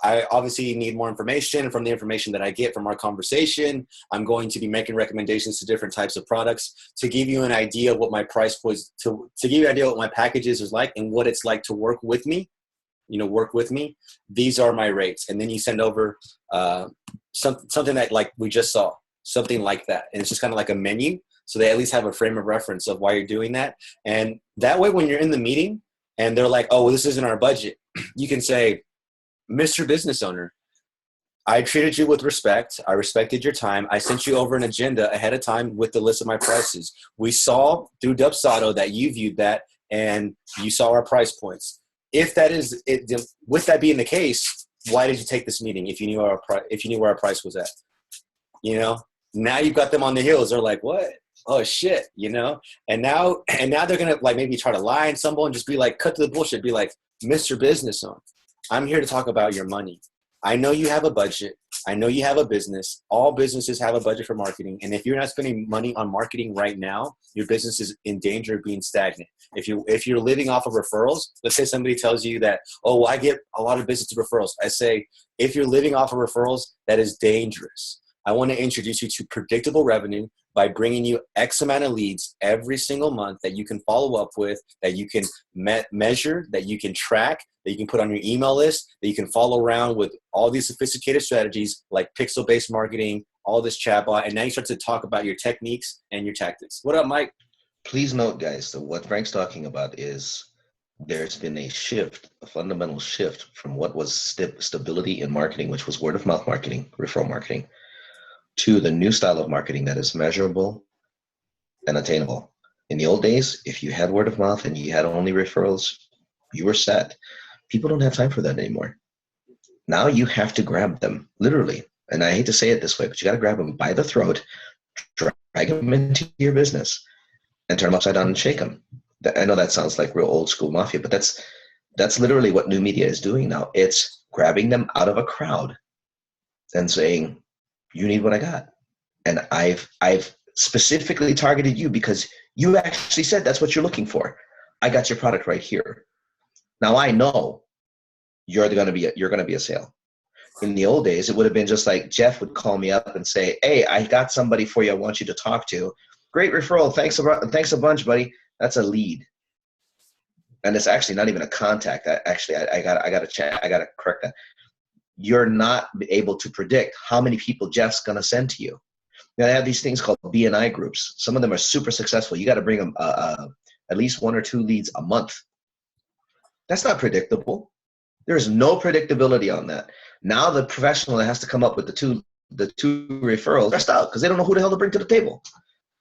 I obviously need more information. And from the information that I get from our conversation, I'm going to be making recommendations to different types of products to give you an idea of what my price was, to give you an idea of what my packages is like and what it's like to work with me. These are my rates. And then you send over something that like we just saw, something like that. And it's just kind of like a menu. So they at least have a frame of reference of why you're doing that. And that way, when you're in the meeting and they're like, oh, well, this isn't our budget, you can say, Mr. Business Owner, I treated you with respect. I respected your time. I sent you over an agenda ahead of time with the list of my prices. We saw through Dubsado that you viewed that and you saw our price points. If that is it, with that being the case, why did you take this meeting if you knew where our price was at? You know, now you've got them on the heels. They're like, what? Oh shit, you know? And now they're gonna like maybe try to lie and stumble and just be like, cut to the bullshit, be like, Mr. Business Owner, I'm here to talk about your money. I know you have a budget. I know you have a business. All businesses have a budget for marketing. And if you're not spending money on marketing right now, your business is in danger of being stagnant. If you're living off of referrals, let's say somebody tells you that, oh, well, I get a lot of business referrals. I say, if you're living off of referrals, that is dangerous. I want to introduce you to predictable revenue by bringing you X amount of leads every single month that you can follow up with, that you can measure, that you can track, that you can put on your email list, that you can follow around with all these sophisticated strategies like pixel-based marketing, all this chatbot, and now you start to talk about your techniques and your tactics. What up, Mike? Please note, guys, that what Frank's talking about is there's been a shift, a fundamental shift from what was stability in marketing, which was word-of-mouth marketing, referral marketing, to the new style of marketing that is measurable and attainable. In the old days, if you had word of mouth and you had only referrals, you were set. People don't have time for that anymore. Now you have to grab them, literally. And I hate to say it this way, but you got to grab them by the throat, drag them into your business, and turn them upside down and shake them. I know that sounds like real old school mafia, but that's literally what new media is doing now. It's grabbing them out of a crowd and saying, you need what I got. And I've specifically targeted you because you actually said that's what you're looking for. I got your product right here. Now I know you're going to be a sale. In the old days, it would have been just like Jeff would call me up and say, hey, I got somebody for you I want you to talk to. Great referral. Thanks a bunch, buddy. That's a lead. And it's actually not even a contact. I got to correct that. You're not able to predict how many people Jeff's going to send to you. Now, they have these things called BNI groups. Some of them are super successful. You got to bring them at least 1 or 2 leads a month. That's not predictable. There is no predictability on that. Now the professional that has to come up with the two referrals stressed out because they don't know who the hell to bring to the table.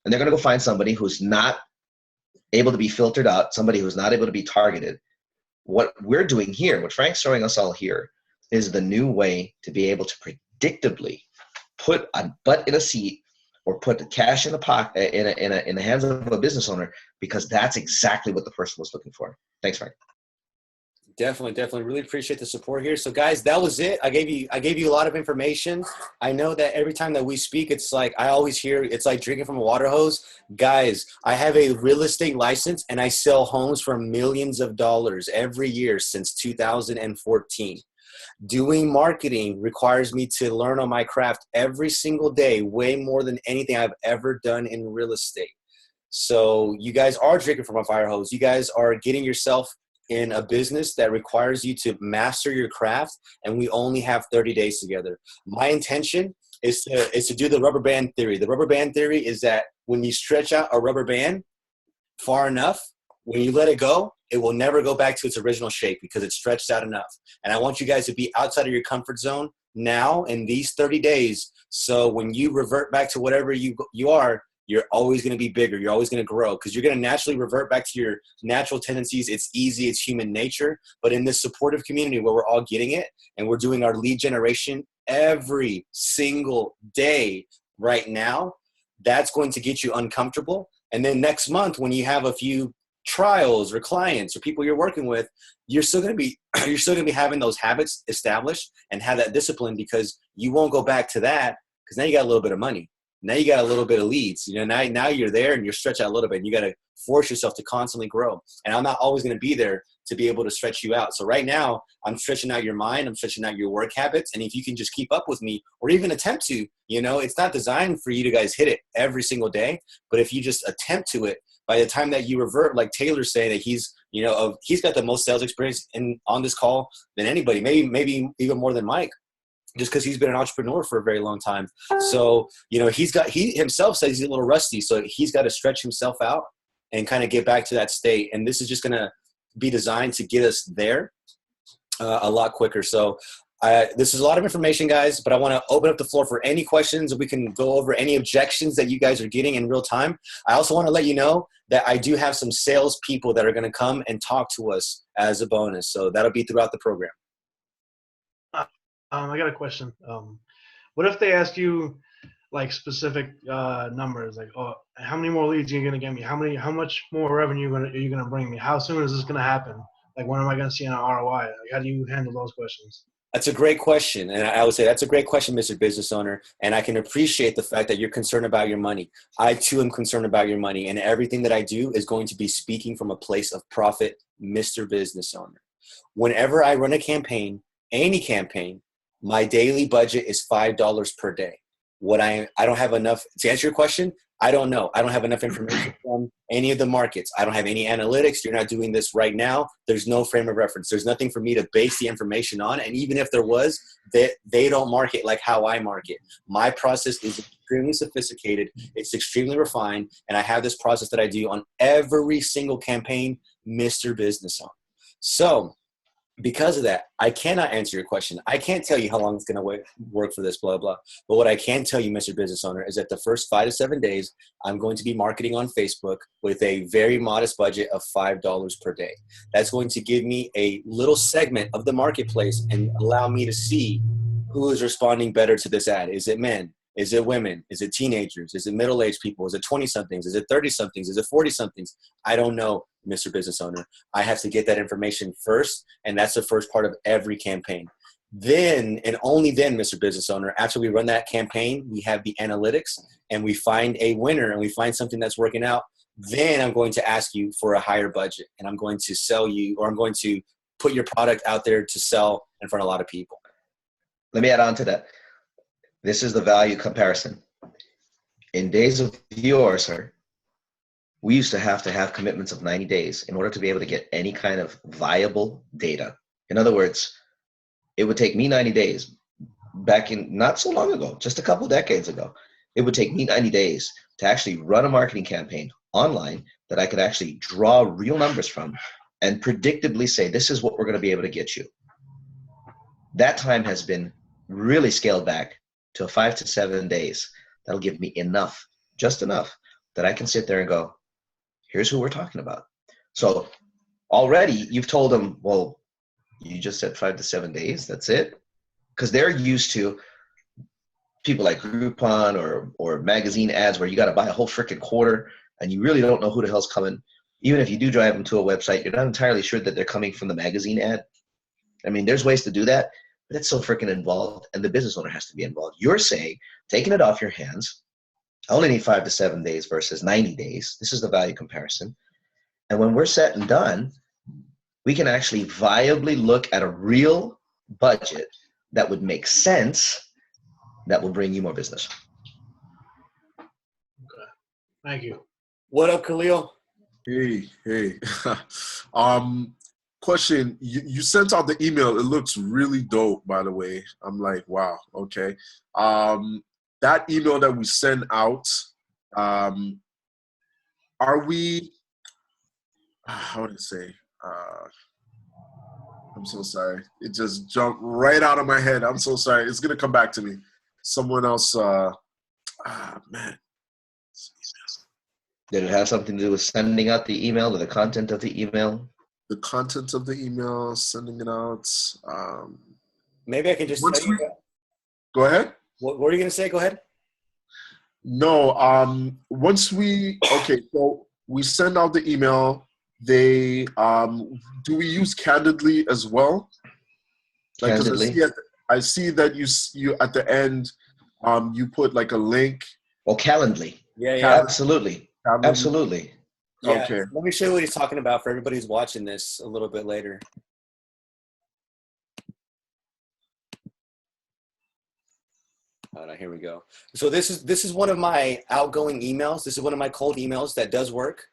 And they're going to go find somebody who's not able to be filtered out, somebody who's not able to be targeted. What we're doing here, what Frank's showing us all here, is the new way to be able to predictably put a butt in a seat or put the cash in the pocket in the hands of a business owner, because that's exactly what the person was looking for. Thanks, Frank. Definitely. Really appreciate the support here. So guys, that was it. I gave you a lot of information. I know that every time that we speak, it's like, I always hear it's like drinking from a water hose. Guys, I have a real estate license and I sell homes for millions of dollars every year since 2014. Doing marketing requires me to learn on my craft every single day, way more than anything I've ever done in real estate. So you guys are drinking from a fire hose. You guys are getting yourself in a business that requires you to master your craft, and we only have 30 days together. My intention is to do the rubber band theory. The rubber band theory is that when you stretch out a rubber band far enough, when you let it go, it will never go back to its original shape because it's stretched out enough. And I want you guys to be outside of your comfort zone now in these 30 days. So when you revert back to whatever you are, you're always going to be bigger. You're always going to grow because you're going to naturally revert back to your natural tendencies. It's easy. It's human nature. But in this supportive community where we're all getting it and we're doing our lead generation every single day right now, that's going to get you uncomfortable. And then next month, when you have a few trials or clients or people you're working with, you're still going to be having those habits established and have that discipline, because you won't go back to that because now you got a little bit of money. Now you got a little bit of leads. You know, now you're there and you're stretched out a little bit, and you got to force yourself to constantly grow. And I'm not always going to be there to be able to stretch you out. So right now I'm stretching out your mind. I'm stretching out your work habits. And if you can just keep up with me or even attempt to, you know, it's not designed for you to guys hit it every single day, but if you just attempt to it, by the time that you revert, like Taylor's saying that he's got the most sales experience on this call than anybody, maybe even more than Mike, just because he's been an entrepreneur for a very long time. So, you know, he himself says he's a little rusty, so he's got to stretch himself out and kind of get back to that state. And this is just going to be designed to get us there. a lot quicker. So this is a lot of information, guys, but I want to open up the floor for any questions. We can go over any objections that you guys are getting in real time. I also want to let you know that I do have some sales people that are going to come and talk to us as a bonus. So that'll be throughout the program. I got a question. What if they ask you like specific numbers, like, oh, how many more leads are you gonna get me? How much more revenue are you gonna bring me? How soon is this gonna happen? Like, when am I gonna see an ROI? Like, how do you handle those questions? That's a great question. And I would say that's a great question, Mr. Business Owner. And I can appreciate the fact that you're concerned about your money. I too am concerned about your money, and everything that I do is going to be speaking from a place of profit, Mr. Business Owner. Whenever I run a campaign, any campaign, my daily budget is $5 per day. I don't have enough to answer your question. I don't know. I don't have enough information from any of the markets. I don't have any analytics. You're not doing this right now. There's no frame of reference. There's nothing for me to base the information on. And even if there was, they don't market like how I market. My process is extremely sophisticated. It's extremely refined. And I have this process that I do on every single campaign, Mr. Business Owner. So because of that, I cannot answer your question. I can't tell you how long it's going to work for this, blah, blah. But what I can tell you, Mr. Business Owner, is that the first 5 to 7 days, I'm going to be marketing on Facebook with a very modest budget of $5 per day. That's going to give me a little segment of the marketplace and allow me to see who is responding better to this ad. Is it men? Is it women? Is it teenagers? Is it middle-aged people? Is it 20-somethings? Is it 30-somethings? Is it 40-somethings? I don't know, Mr. Business Owner. I have to get that information first, and that's the first part of every campaign. Then, and only then, Mr. Business Owner, after we run that campaign, we have the analytics, and we find a winner, and we find something that's working out. Then I'm going to ask you for a higher budget, and I'm going to sell you, or I'm going to put your product out there to sell in front of a lot of people. Let me add on to that. This is the value comparison. In days of yore, sir, we used to have commitments of 90 days in order to be able to get any kind of viable data. In other words, it would take me 90 days back in not so long ago, just a couple decades ago. It would take me 90 days to actually run a marketing campaign online that I could actually draw real numbers from and predictably say, this is what we're going to be able to get you. That time has been really scaled back to 5 to 7 days. That'll give me enough, just enough, that I can sit there and go, here's who we're talking about. So already you've told them, well, you just said 5 to 7 days, that's it? Because they're used to people like Groupon or magazine ads where you got to buy a whole freaking quarter and you really don't know who the hell's coming. Even if you do drive them to a website, you're not entirely sure that they're coming from the magazine ad. I mean, there's ways to do that, but it's so freaking involved, and the business owner has to be involved. You're saying, taking it off your hands, I only need 5 to 7 days versus 90 days. This is the value comparison. And when we're set and done, we can actually viably look at a real budget that would make sense, that will bring you more business. Okay. Thank you. What up, Khalil? Hey. Question, you sent out the email. It looks really dope, by the way. I'm like, wow, okay. That email that we send out, are we, how would I say, I'm so sorry. It just jumped right out of my head. I'm so sorry. It's going to come back to me. Someone else, man. Did it have something to do with sending out the email or the content of the email? The content of the email, sending it out. Maybe I can just tell you. Go ahead. What were you going to say? Go ahead. No, once so we send out the email, they, do we use Candidly as well? Like, Candidly? I see that you at the end, you put like a link. Oh, Calendly. Yeah. Absolutely. Calendly. Absolutely. Yeah, Okay. let me show you what he's talking about for everybody who's watching this a little bit later. Here we go. So this is one of my outgoing emails. This is one of my cold emails that does work.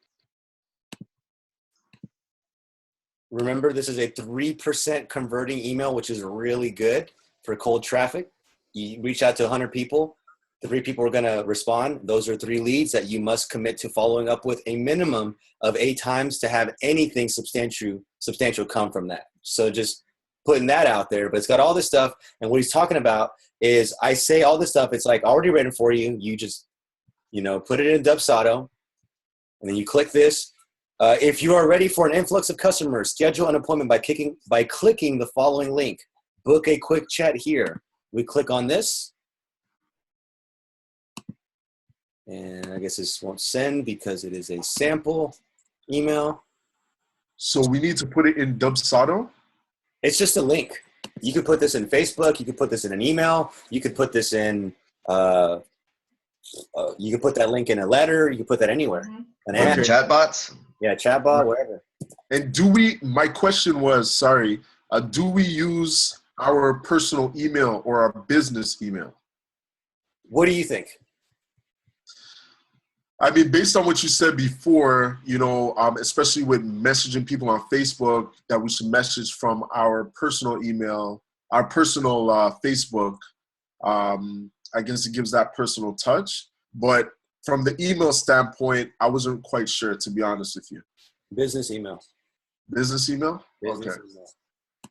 Remember, this is a 3% converting email, which is really good for cold traffic. You reach out to 100 people. 3 people are going to respond. Those are 3 leads that you must commit to following up with a minimum of 8 times to have anything substantial come from that. So just putting that out there, but it's got all this stuff. And what he's talking about is I say all this stuff. It's like already written for you. You just, put it in Dubsado, and then you click this. If you are ready for an influx of customers, schedule an appointment by clicking the following link. Book a quick chat here. We click on this. And I guess this won't send because it is a sample email. So we need to put it in Dubsado? It's just a link. You could put this in Facebook. You could put this in an email. You could put this in, you could put that link in a letter. You could put that anywhere. An app. Chatbots? Yeah, chatbot, wherever. And my question was, do we use our personal email or our business email? What do you think? I mean, based on what you said before, especially with messaging people on Facebook, that we should message from our personal email, our personal Facebook. I guess it gives that personal touch. But from the email standpoint, I wasn't quite sure, to be honest with you. Business email. Business email? Business Okay. email.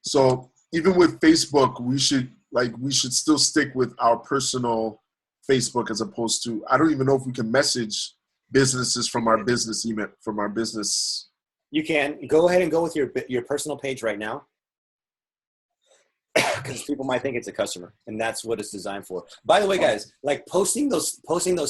So even with Facebook, we should still stick with our personal Facebook as opposed to, I don't even know if we can message businesses from our business email, from our business. You can go ahead and go with your personal page right now, because people might think it's a customer, and that's what it's designed for. By the way, guys, like posting those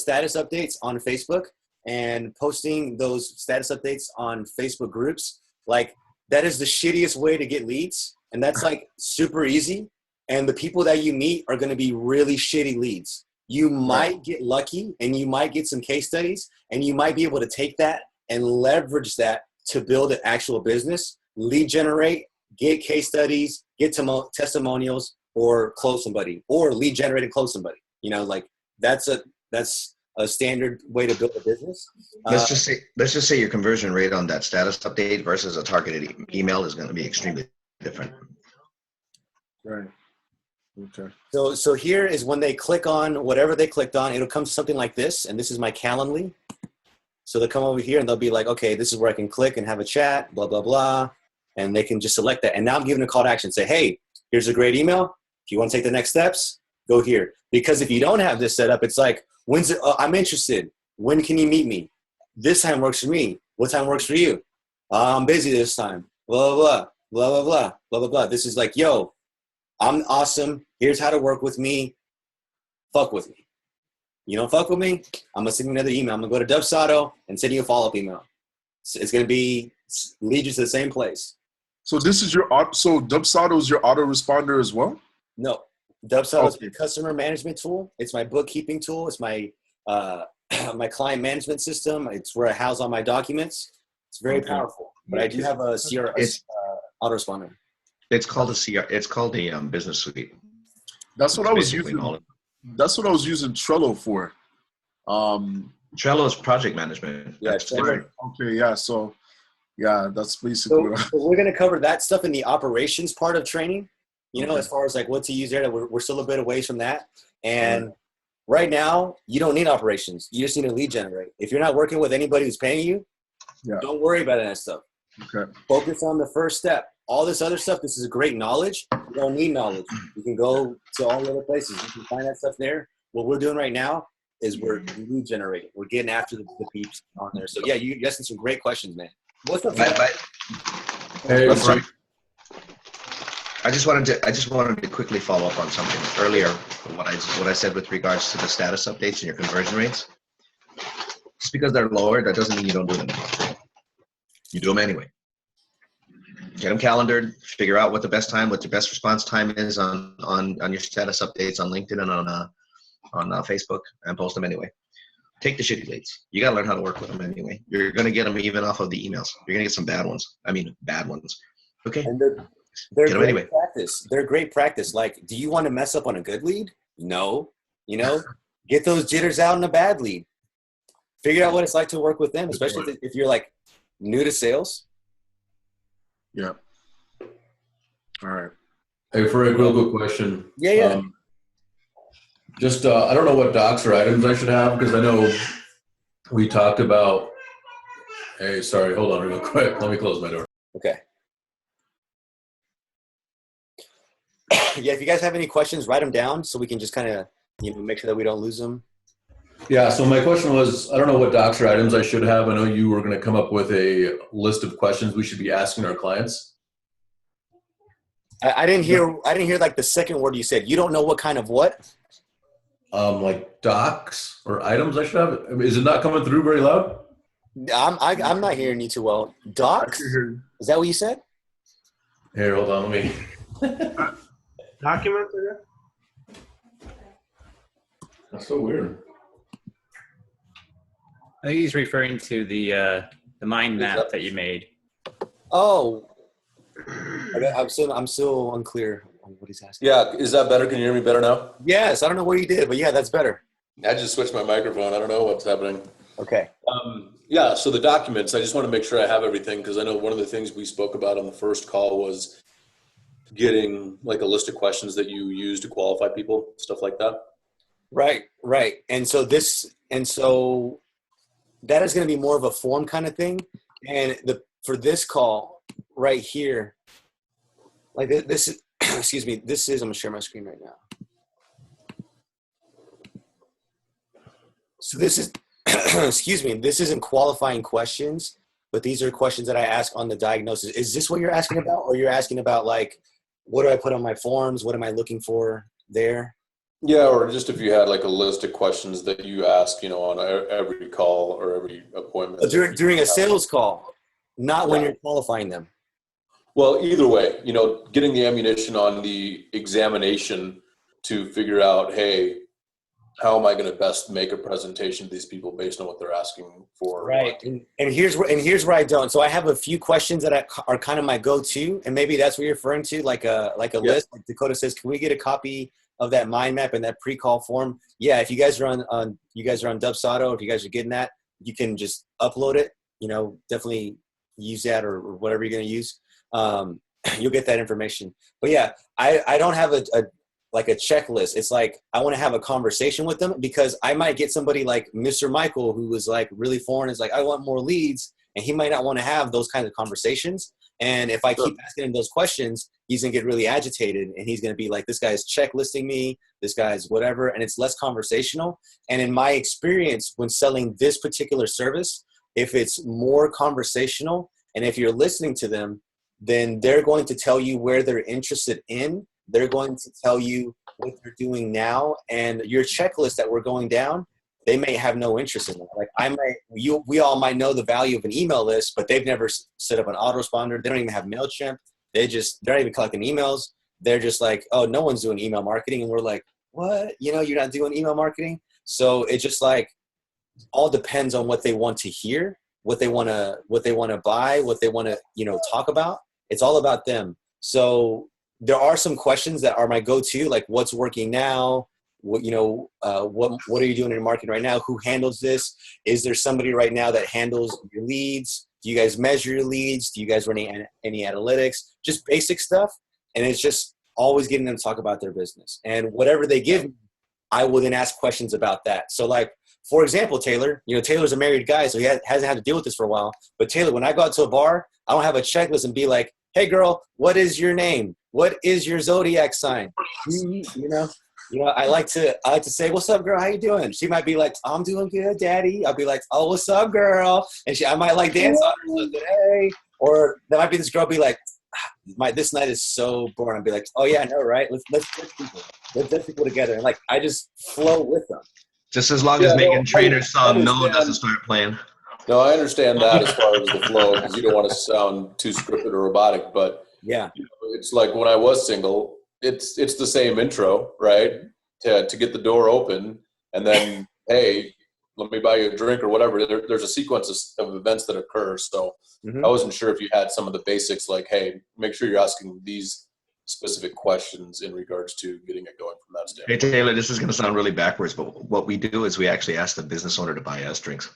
status updates on Facebook and posting those status updates on Facebook groups, like that is the shittiest way to get leads, and that's like super easy. And the people that you meet are going to be really shitty leads. You might get lucky, and you might get some case studies, and you might be able to take that and leverage that to build an actual business, lead generate, get case studies, get testimonials, or close somebody, or lead generate and close somebody. Like that's a standard way to build a business. Let's just say your conversion rate on that status update versus a targeted email is going to be extremely different. Right. Okay. So here is when they click on whatever they clicked on, it'll come to something like this, and this is my Calendly. So they'll come over here and they'll be like, okay, this is where I can click and have a chat, blah, blah, blah. And they can just select that. And now I'm giving a call to action. Say, hey, here's a great email. If you want to take the next steps, go here. Because if you don't have this set up, it's like, I'm interested. When can you meet me? This time works for me. What time works for you? I'm busy this time. Blah, blah, blah, blah, blah, blah, blah, blah. This is like, yo, I'm awesome. Here's how to work with me. Fuck with me. You don't fuck with me? I'm going to send you another email. I'm going to go to Dubsado and send you a follow-up email. It's going to lead you to the same place. So this is Dubsado is your autoresponder as well? No. Dubsado is a customer management tool. It's my bookkeeping tool. It's my my client management system. It's where I house all my documents. It's very powerful. But I do have a autoresponder. It's called a business suite. That's what I was using. That's what I was using Trello for. Trello is project management. Yeah, Right. Okay. Yeah. So, yeah, that's basically. So we're going to cover that stuff in the operations part of training. As far as like what to use there, we're still a bit away from that. And right now, you don't need operations. You just need a lead generate. If you're not working with anybody who's paying you, don't worry about that stuff. Okay. Focus on the first step. All this other stuff, this is a great knowledge. You don't need knowledge. You can go to all the other places. You can find that stuff there. What we're doing right now is we're lead generating. We're getting after the peeps on there. So, yeah, you asked some great questions, man. What's up, Hey, I just wanted to quickly follow up on something earlier. What I said with regards to the status updates and your conversion rates. Just because they're lower, that doesn't mean you don't do them. You do them anyway. Get them calendared. Figure out what the best response time is on your status updates on LinkedIn and on Facebook, and post them anyway. Take the shitty leads. You got to learn how to work with them anyway. You're going to get them even off of the emails. You're going to get some bad ones. Bad ones. Okay. And they're great practice. They're great practice. Like, do you want to mess up on a good lead? No. Get those jitters out in a bad lead. Figure out what it's like to work with them, especially if you're like new to sales. Yeah. All right. Hey, Frank, real quick question. Yeah. I don't know what docs or items I should have, because I know we talked about. Hey, sorry, hold on real quick. Let me close my door. Okay. yeah, if you guys have any questions, write them down so we can just kind of, make sure that we don't lose them. Yeah, so my question was, I don't know what docs or items I should have. I know you were going to come up with a list of questions we should be asking our clients. I didn't hear like the second word you said. You don't know what kind of what? Like docs or items I should have. I mean, is it not coming through very loud? I'm not hearing you too well. Docs? Is that what you said? Here, hold on, let me. Documents, I guess? That's so weird. I think he's referring to the mind map that you made. Oh, I'm still unclear on what he's asking. Yeah, is that better? Can you hear me better now? Yes, I don't know what you did, but yeah, that's better. I just switched my microphone. I don't know what's happening. Okay. Yeah, so the documents, I just want to make sure I have everything because I know one of the things we spoke about on the first call was getting like a list of questions that you use to qualify people, stuff like that. Right. And so that is going to be more of a form kind of thing. And for this call right here, like this is, excuse me, I'm going to share my screen right now. So this is, excuse me, this isn't qualifying questions, but these are questions that I ask on the diagnosis. Is this what you're asking about? Or you're asking about like, what do I put on my forms? What am I looking for there? Yeah, or just if you had like a list of questions that you ask, on every call or every appointment. During a sales call, not when you're qualifying them. Well, either way, getting the ammunition on the examination to figure out, hey, how am I going to best make a presentation to these people based on what they're asking for? Right. And here's where I don't. So I have a few questions that are kind of my go-to, and maybe that's what you're referring to, like a list. Like Dakota says, can we get a copy of that mind map and that pre-call form? Yeah, if you guys are on Dubsado, if you guys are getting that, you can just upload it. Definitely use that or whatever you're going to use. You'll get that information. But yeah, I don't have a checklist. It's like I want to have a conversation with them because I might get somebody like Mr. Michael who was like really foreign. Is like, I want more leads, and he might not want to have those kinds of conversations. And if I keep asking him those questions, he's gonna get really agitated, and he's gonna be like, this guy's checklisting me, this guy's whatever, and it's less conversational. And in my experience, when selling this particular service, if it's more conversational, and if you're listening to them, then they're going to tell you where they're interested in. They're going to tell you what they're doing now, and your checklist that we're going down, they may have no interest in it. Like we all might know the value of an email list, but they've never set up an autoresponder. They don't even have MailChimp. They're not even collecting emails. They're just like, oh, no one's doing email marketing. And we're like, what? You're not doing email marketing? So it just like all depends on what they want to hear, what they want to buy, what they want to, talk about. It's all about them. So there are some questions that are my go-to, like what's working now? What are you doing in your marketing right now? Who handles this? Is there somebody right now that handles your leads? Do you guys measure your leads? Do you guys run any analytics? Just basic stuff. And it's just always getting them to talk about their business. And whatever they give me, I will then ask questions about that. So like, for example, Taylor, Taylor's a married guy, so he hasn't had to deal with this for a while. But Taylor, when I go out to a bar, I don't have a checklist and be like, hey girl, what is your name? What is your zodiac sign? I like to say, what's up, girl? How you doing? She might be like, I'm doing good, daddy. I'll be like, oh, what's up, girl? And I might like dance on her. So, hey. Or there might be this girl be like, this night is so boring. I'll be like, oh yeah, I know, right? Let's get people together. And like, I just flow with them. Just as long as Megan Trainor's song No doesn't start playing. No, I understand that as far as the flow, because you don't want to sound too scripted or robotic. But yeah, it's like when I was single, it's the same intro, right? To get the door open, and then hey, let me buy you a drink or whatever. There's a sequence of events that occur. So I wasn't sure if you had some of the basics, like hey, make sure you're asking these specific questions in regards to getting it going from that standpoint. Hey Taylor, this is going to sound really backwards, but what we do is we actually ask the business owner to buy us drinks.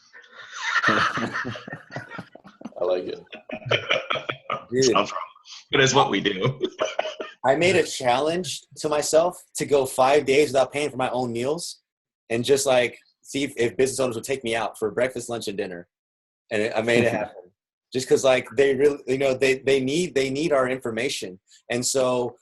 I like it. Dude, sounds wrong, but it's what we do. I made a challenge to myself to go 5 days without paying for my own meals, and just like see if business owners would take me out for breakfast, lunch, and dinner. And I made it happen. Just because like they really, they need our information. And so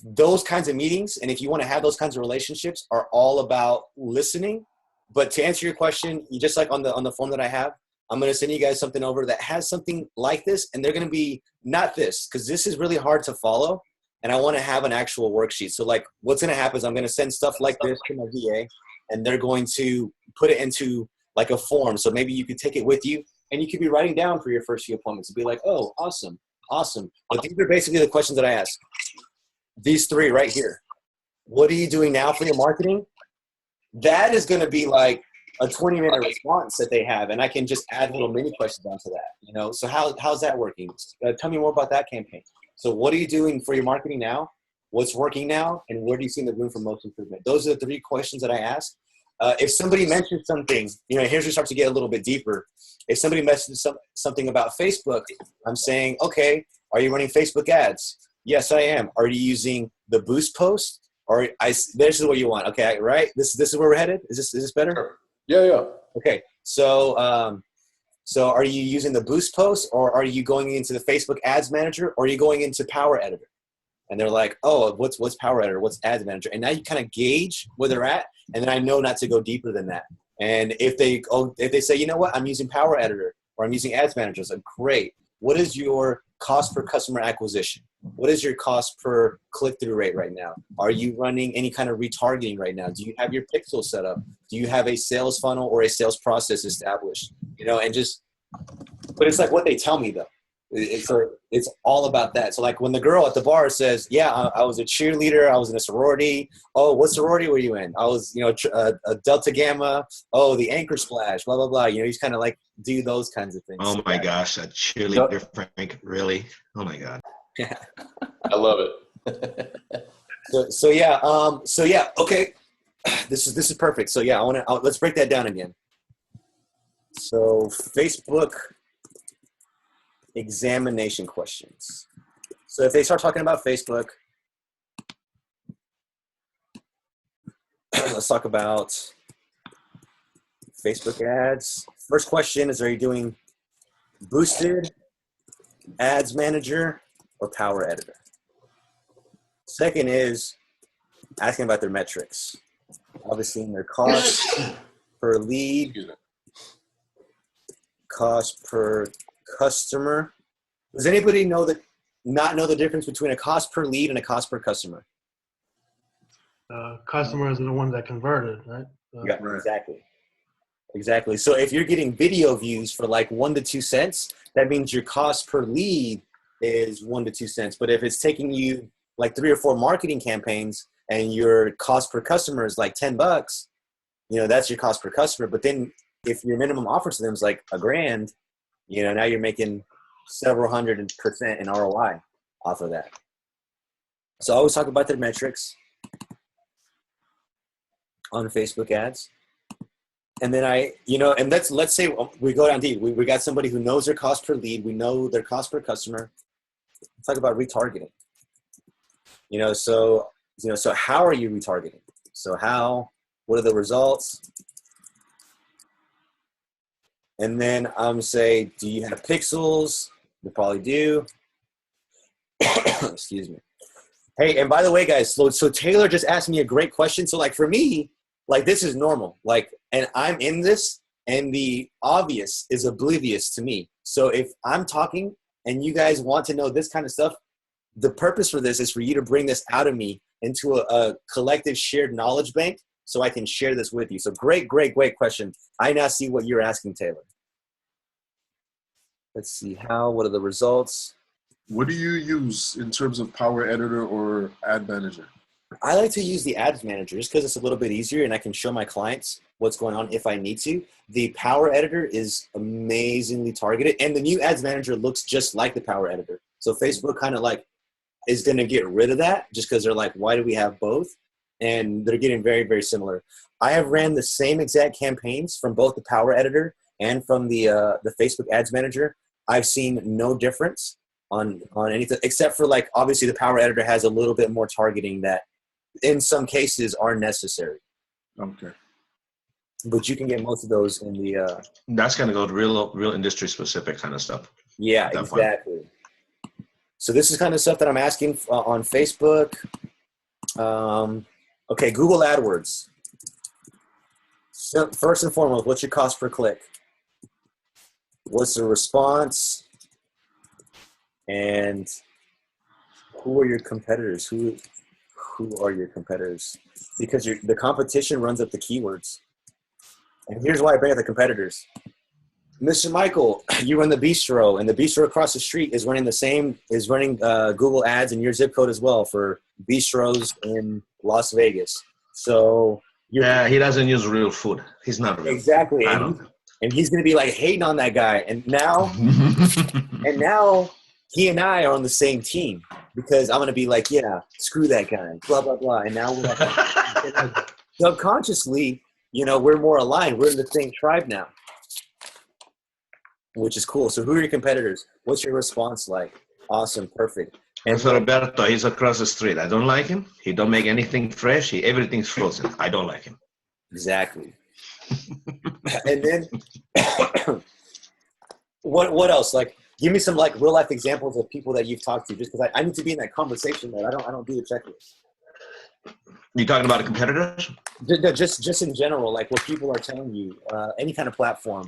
those kinds of meetings, and if you want to have those kinds of relationships, are all about listening. But to answer your question, you just like on the form that I have, I'm going to send you guys something over that has something like this, and they're going to be not this, because this is really hard to follow, and I want to have an actual worksheet. So like what's going to happen is I'm going to send stuff like this to my VA, and they're going to put it into like a form. So maybe you could take it with you, and you could be writing down for your first few appointments and be like, oh, awesome. But these are basically the questions that I ask. These three right here. What are you doing now for your marketing? That is going to be like a 20-minute response that they have, and I can just add little mini questions onto that. You know, so how's that working? Tell me more about that campaign. So what are you doing for your marketing now? What's working now? And where do you see the room for most improvement? Those are the three questions that I ask. If somebody mentions something, you know, here's where you start to get a little bit deeper. If somebody mentions something about Facebook, I'm saying, okay, are you running Facebook ads? Yes, I am. Are you using the boost post? Or this is what you want. Okay, right? This is where we're headed? Is this better? Sure. Yeah. Okay, so are you using the boost post, or are you going into the Facebook ads manager, or are you going into Power Editor? And they're like, oh, what's Power Editor? What's ads manager? And now you kind of gauge where they're at, and then I know not to go deeper than that. And if they say, you know what, I'm using Power Editor or I'm using ads manager, so great. What is your cost per customer acquisition? What is your cost per click-through rate right now? Are you running any kind of retargeting right now? Do you have your pixel set up? Do you have a sales funnel or a sales process established? You know, but it's like what they tell me though. It's all about that. So like when the girl at the bar says, yeah, I was a cheerleader, I was in a sorority. Oh, what sorority were you in? I was, you know, a Delta Gamma. Oh, the Anchor Splash, blah, blah, blah. You know, you just kind of like do those kinds of things. Oh my gosh, a cheerleader, Frank, really? Oh my God. Yeah. I love it. So yeah. Okay. This is perfect. So yeah, let's break that down again. So Facebook examination questions. So if they start talking about Facebook, let's talk about Facebook ads. First question is, are you doing boosted, ads manager, or Power Editor? Second is asking about their metrics. Obviously, in their cost per lead, cost per customer. Does anybody not know the difference between a cost per lead and a cost per customer? Customers are the ones that converted, right? Yeah, exactly. So if you're getting video views for like 1 to 2 cents, that means your cost per lead is 1 to 2 cents. But if it's taking you like 3 or 4 marketing campaigns and your cost per customer is like $10, you know, that's your cost per customer. But then if your minimum offer to them is like $1,000, you know, now you're making several 100% in ROI off of that. So I always talk about their metrics on Facebook ads. And then and let's say we go down deep. We got somebody who knows their cost per lead. We know their cost per customer. Let's talk about retargeting. So how are you retargeting? What are the results? And then say, do you have pixels? You probably do. Excuse me. Hey, and by the way, guys, so Taylor just asked me a great question. So like for me, like this is normal. Like, and I'm in this, and the obvious is oblivious to me. So if I'm talking and you guys want to know this kind of stuff, the purpose for this is for you to bring this out of me into a collective shared knowledge bank so I can share this with you. So great question. I now see what you're asking, Taylor. Let's see what are the results? What do you use in terms of Power Editor or Ad Manager? I like to use the Ads Manager just because it's a little bit easier and I can show my clients what's going on if I need to. The Power Editor is amazingly targeted, and the new Ads Manager looks just like the Power Editor. So Facebook kind of like is going to get rid of that just because they're like, why do we have both? And they're getting very, very similar. I have ran the same exact campaigns from both the Power Editor and from the Facebook Ads Manager. I've seen no difference on anything except for like obviously the Power Editor has a little bit more targeting that in some cases are necessary. Okay. But you can get most of those in the That's gonna go to real industry specific kind of stuff. Yeah, exactly. So this is kind of stuff that I'm asking on Facebook. Okay, Google AdWords. So first and foremost, what's your cost per click? What's the response? And who are your competitors? Who are your competitors? Because the competition runs up the keywords. And here's why I bring up the competitors. Mr. Michael, you run the bistro, and the bistro across the street is running Google ads in your zip code as well for bistros in Las Vegas. So he doesn't use real food. He's not real. Exactly. And he's going to be like hating on that guy. And now he and I are on the same team because I'm going to be like, yeah, screw that guy, blah, blah, blah. And now we're like, subconsciously, we're more aligned. We're in the same tribe now, which is cool. So who are your competitors? What's your response like? Awesome. Perfect. And for Roberto, he's across the street. I don't like him. He don't make anything fresh. Everything's frozen. I don't like him. Exactly. And then what else? Like, give me some like real life examples of people that you've talked to, just because I need to be in that conversation that I don't do the checklist. You talking about a competitor? Just in general, like what people are telling you, any kind of platform.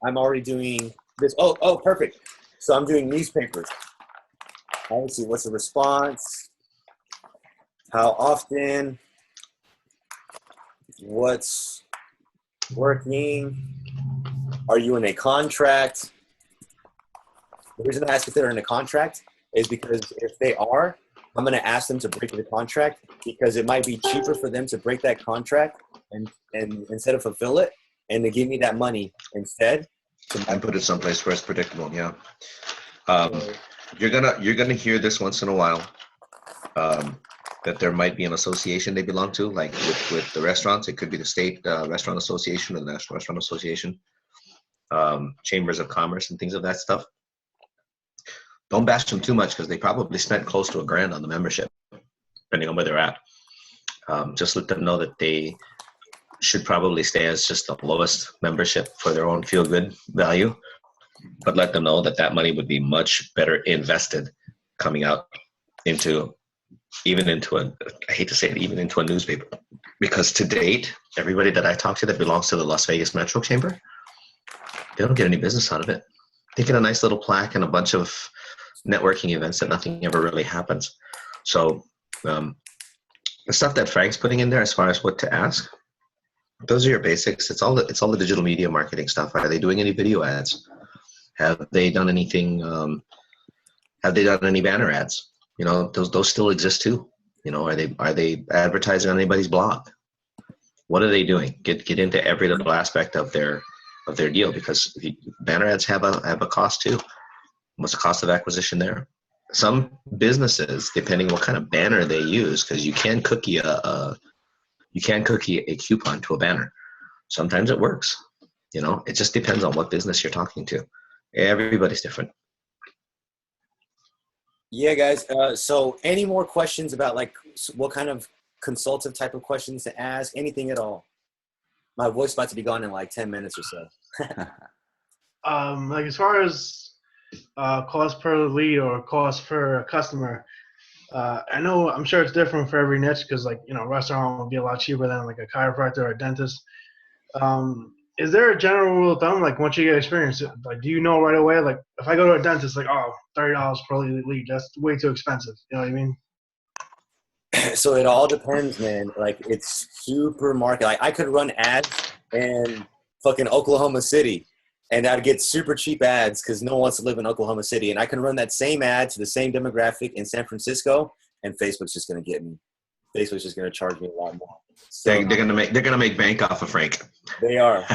I'm already doing this. Oh, perfect. So I'm doing newspapers. Let's see, what's the response? How often? What's working? Are you in a contract? The reason I ask if they're in a contract is because if they are, I'm going to ask them to break the contract because it might be cheaper for them to break that contract and instead of fulfill it and to give me that money instead. And put it someplace where it's predictable. Yeah. You're gonna hear this once in a while. That there might be an association they belong to, like with the restaurants. It could be the state restaurant association or the national restaurant association, chambers of commerce and things of that stuff. Don't bash them too much because they probably spent close to $1,000 on the membership, depending on where they're at. Just let them know that they should probably stay as just the lowest membership for their own feel-good value, but let them know that money would be much better invested coming out into I hate to say it, even into a newspaper. Because to date, everybody that I talk to that belongs to the Las Vegas Metro Chamber, they don't get any business out of it. They get a nice little plaque and a bunch of networking events that nothing ever really happens. So the stuff that Frank's putting in there as far as what to ask, those are your basics. It's all the digital media marketing stuff. Are they doing any video ads? Have they done anything? Have they done any banner ads? Those still exist too. Are they advertising on anybody's blog? What are they doing? Get into every little aspect of their deal, because banner ads have a cost too. What's the cost of acquisition there? Some businesses, depending on what kind of banner they use, because you can cookie a coupon to a banner. Sometimes it works. It just depends on what business you're talking to. Everybody's different. Yeah, guys. So any more questions about like what kind of consultative type of questions to ask? Anything at all? My voice is about to be gone in like 10 minutes or so. Like as far as cost per lead or cost per customer, I'm sure it's different for every niche because like, restaurant will be a lot cheaper than like a chiropractor or a dentist. Is there a general rule of thumb, like once you get experience, like do you know right away, like if I go to a dentist, like, oh, $30 per lead, that's way too expensive. You know what I mean? So it all depends, man. Like it's super market. Like I could run ads in fucking Oklahoma City and I'd get super cheap ads because no one wants to live in Oklahoma City. And I can run that same ad to the same demographic in San Francisco and Facebook's just going to get me. Facebook's just going to charge me a lot more. So, they're gonna make bank off of Frank. They are.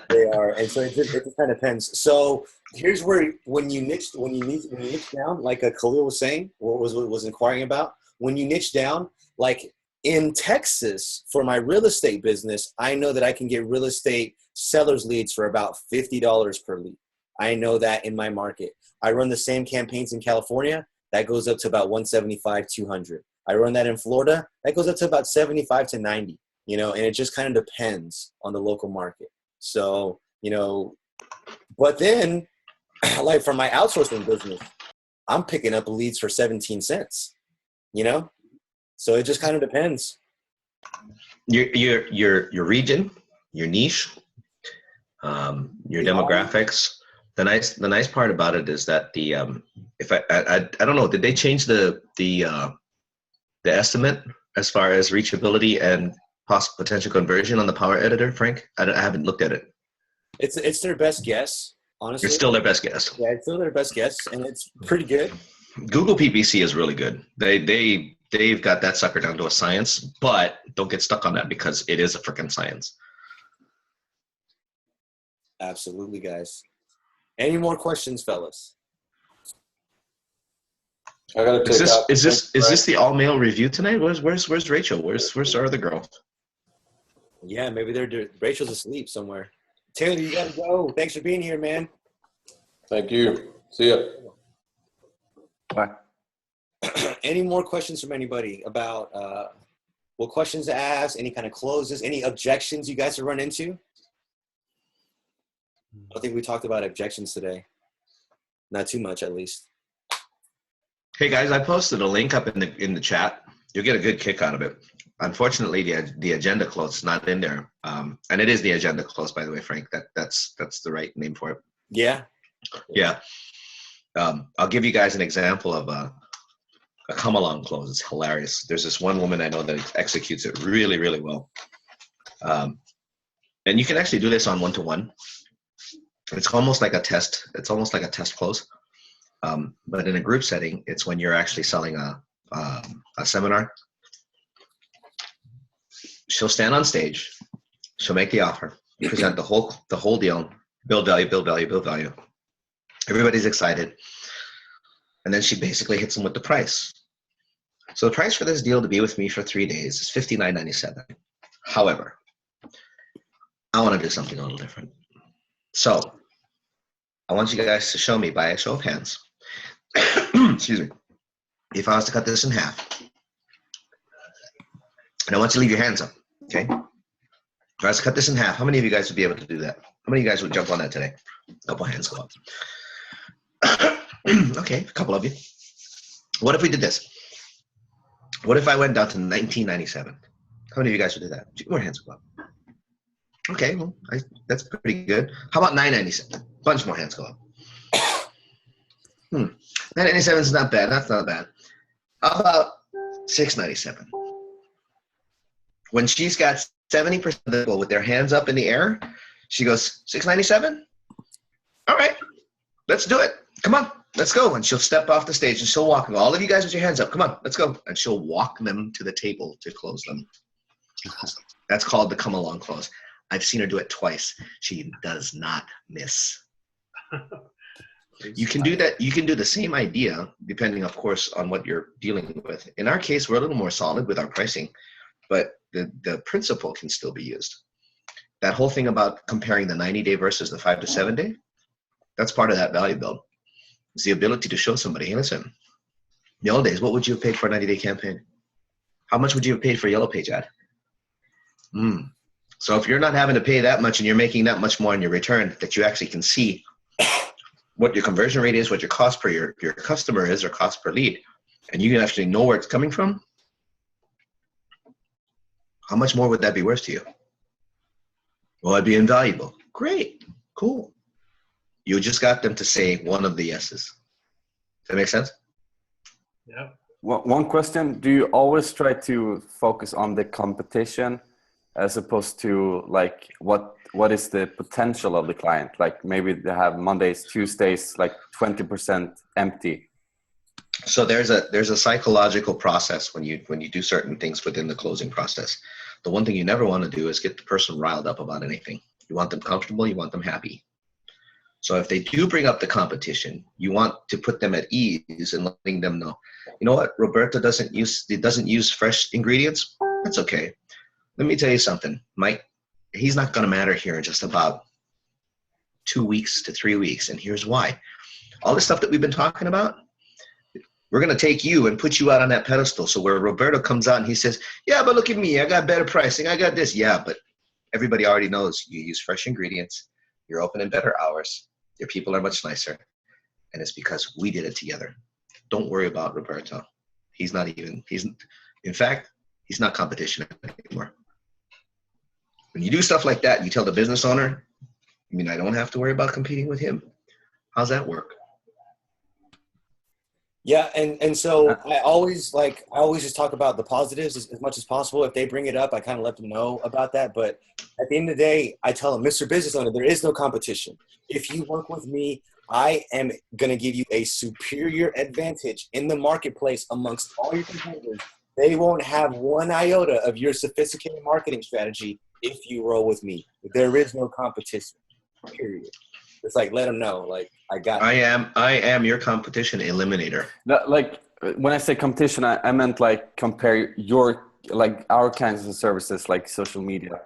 They are, and so it just kind of depends. So here's where when you niche down, like Khalil was saying, or was inquiring about, when you niche down, like in Texas for my real estate business, I know that I can get real estate sellers leads for about $50 per lead. I know that in my market. I run the same campaigns in California. That goes up to about 175, 200. I run that in Florida. That goes up to about 75 to 90, and it just kind of depends on the local market. So, but then like for my outsourcing business, I'm picking up leads for 17 cents, you know? So it just kind of depends. Your region, your niche, your demographics. The nice part about it is that the if I don't know, did they change the estimate as far as reachability and possible potential conversion on the Power Editor, Frank? I haven't looked at it. It's their best guess, honestly. It's still their best guess. Yeah, it's still their best guess, and it's pretty good. Google PPC is really good. They've got that sucker down to a science, but don't get stuck on that because it is a freaking science. Absolutely, guys. Any more questions, fellas? I gotta take Is this the all male review tonight? Where's Rachel? Where's our other girl? Yeah, maybe Rachel's asleep somewhere. Taylor, you gotta go. Thanks for being here, man. Thank you. See ya. Bye. Any more questions from anybody about what questions to ask, any kind of closes, any objections you guys have run into? I think we talked about objections today. Not too much, at least. Hey guys, I posted a link up in the chat. You'll get a good kick out of it. Unfortunately, the agenda close is not in there, and it is the agenda close, by the way, Frank. That's the right name for it. Yeah. Yeah. I'll give you guys an example of a come along close. It's hilarious. There's this one woman I know that executes it really, really well, and you can actually do this on one-to-one. It's almost like a test. It's almost like a test close. But in a group setting, it's when you're actually selling a seminar. She'll stand on stage. She'll make the offer, present the whole deal, build value, build value, build value. Everybody's excited. And then she basically hits them with the price. So the price for this deal to be with me for 3 days is $59.97. However, I want to do something a little different. So I want you guys to show me by a show of hands. Excuse me. If I was to cut this in half, and I want you to leave your hands up, okay? If I was to cut this in half, how many of you guys would be able to do that? How many of you guys would jump on that today? A couple hands go up. Okay, a couple of you. What if we did this? What if I went down to $19.97? How many of you guys would do that? 2 more hands go up. Okay, well, that's pretty good. How about $9.97? Bunch more hands go up. $9.97 is not bad. That's not bad. How about $6.97? When she's got 70% of the people with their hands up in the air, she goes, $6.97? All right, let's do it. Come on, let's go. And she'll step off the stage and she'll walk them. All of you guys with your hands up, come on, let's go. And she'll walk them to the table to close them. That's called the come along close. I've seen her do it twice. She does not miss. You can do that. You can do the same idea, depending, of course, on what you're dealing with. In our case, we're a little more solid with our pricing, but the principle can still be used. That whole thing about comparing the 90-day versus the 5 to 7 day, that's part of that value build. It's the ability to show somebody, hey, listen, in the old days, what would you have paid for a 90-day campaign? How much would you have paid for a Yellow Page ad? So if you're not having to pay that much and you're making that much more in your return, that you actually can see what your conversion rate is, what your cost per your customer is, or cost per lead, and you can actually know where it's coming from, how much more would that be worth to you? Well, it'd be invaluable. Great, cool. You just got them to say one of the yeses. Does that make sense? Yeah. One question, do you always try to focus on the competition as opposed to like what is the potential of the client? Like maybe they have Mondays, Tuesdays, like 20% empty. So there's a psychological process when you do certain things within the closing process. The one thing you never want to do is get the person riled up about anything. You want them comfortable, you want them happy. So if they do bring up the competition, you want to put them at ease and letting them know, you know what, Roberta doesn't use fresh ingredients. That's okay. Let me tell you something, Mike, he's not going to matter here in just about 2 weeks to 3 weeks. And here's why. All the stuff that we've been talking about, we're going to take you and put you out on that pedestal. So where Roberto comes out and he says, yeah, but look at me, I got better pricing, I got this. Yeah, but everybody already knows you use fresh ingredients, you're open in better hours, your people are much nicer, and it's because we did it together. don't worry about Roberto. He's not even, in fact, he's not competition anymore. When you do stuff like that, you tell the business owner, you mean I don't have to worry about competing with him? How's that work? Yeah, and so I always just talk about the positives as much as possible. If they bring it up, I kind of let them know about that. But at the end of the day, I tell them, Mr. Business Owner, there is no competition. If you work with me, I am going to give you a superior advantage in the marketplace amongst all your competitors. They won't have one iota of your sophisticated marketing strategy if you roll with me. There is no competition, period. It's like, let them know, like, I am your competition eliminator. Like when I say competition, I meant like compare our kinds of services like social media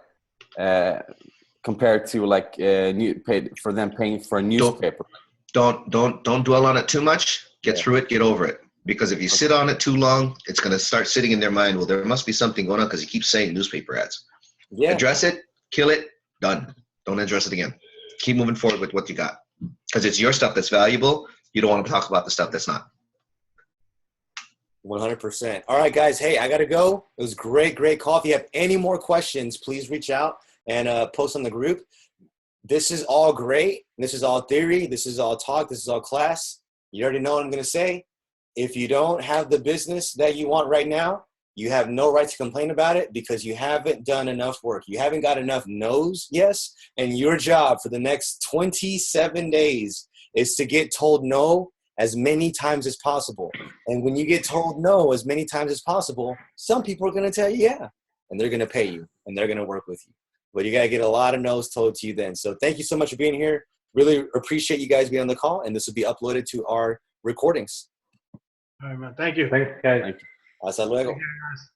compared to like paying for a newspaper. Don't dwell on it too much. Get through it, get over it. Because if you sit on it too long, it's going to start sitting in their mind. Well, there must be something going on because he keeps saying newspaper ads. Yeah. Address it, kill it, done. Don't address it again. Keep moving forward with what you got. Because it's your stuff that's valuable. You don't want to talk about the stuff that's not. 100%. All right, guys. Hey, I got to go. It was great call. If you have any more questions, please reach out and post on the group. This is all great. This is all theory. This is all talk. This is all class. You already know what I'm going to say. If you don't have the business that you want right now, you have no right to complain about it because you haven't done enough work. You haven't got enough no's, yes, and your job for the next 27 days is to get told no as many times as possible. And when you get told no as many times as possible, some people are going to tell you yeah, and they're going to pay you, and they're going to work with you. But you got to get a lot of no's told to you then. So thank you so much for being here. Really appreciate you guys being on the call, and this will be uploaded to our recordings. All right, man. Thank you. Thanks, guys. Thank you. Hasta luego. Take care, guys.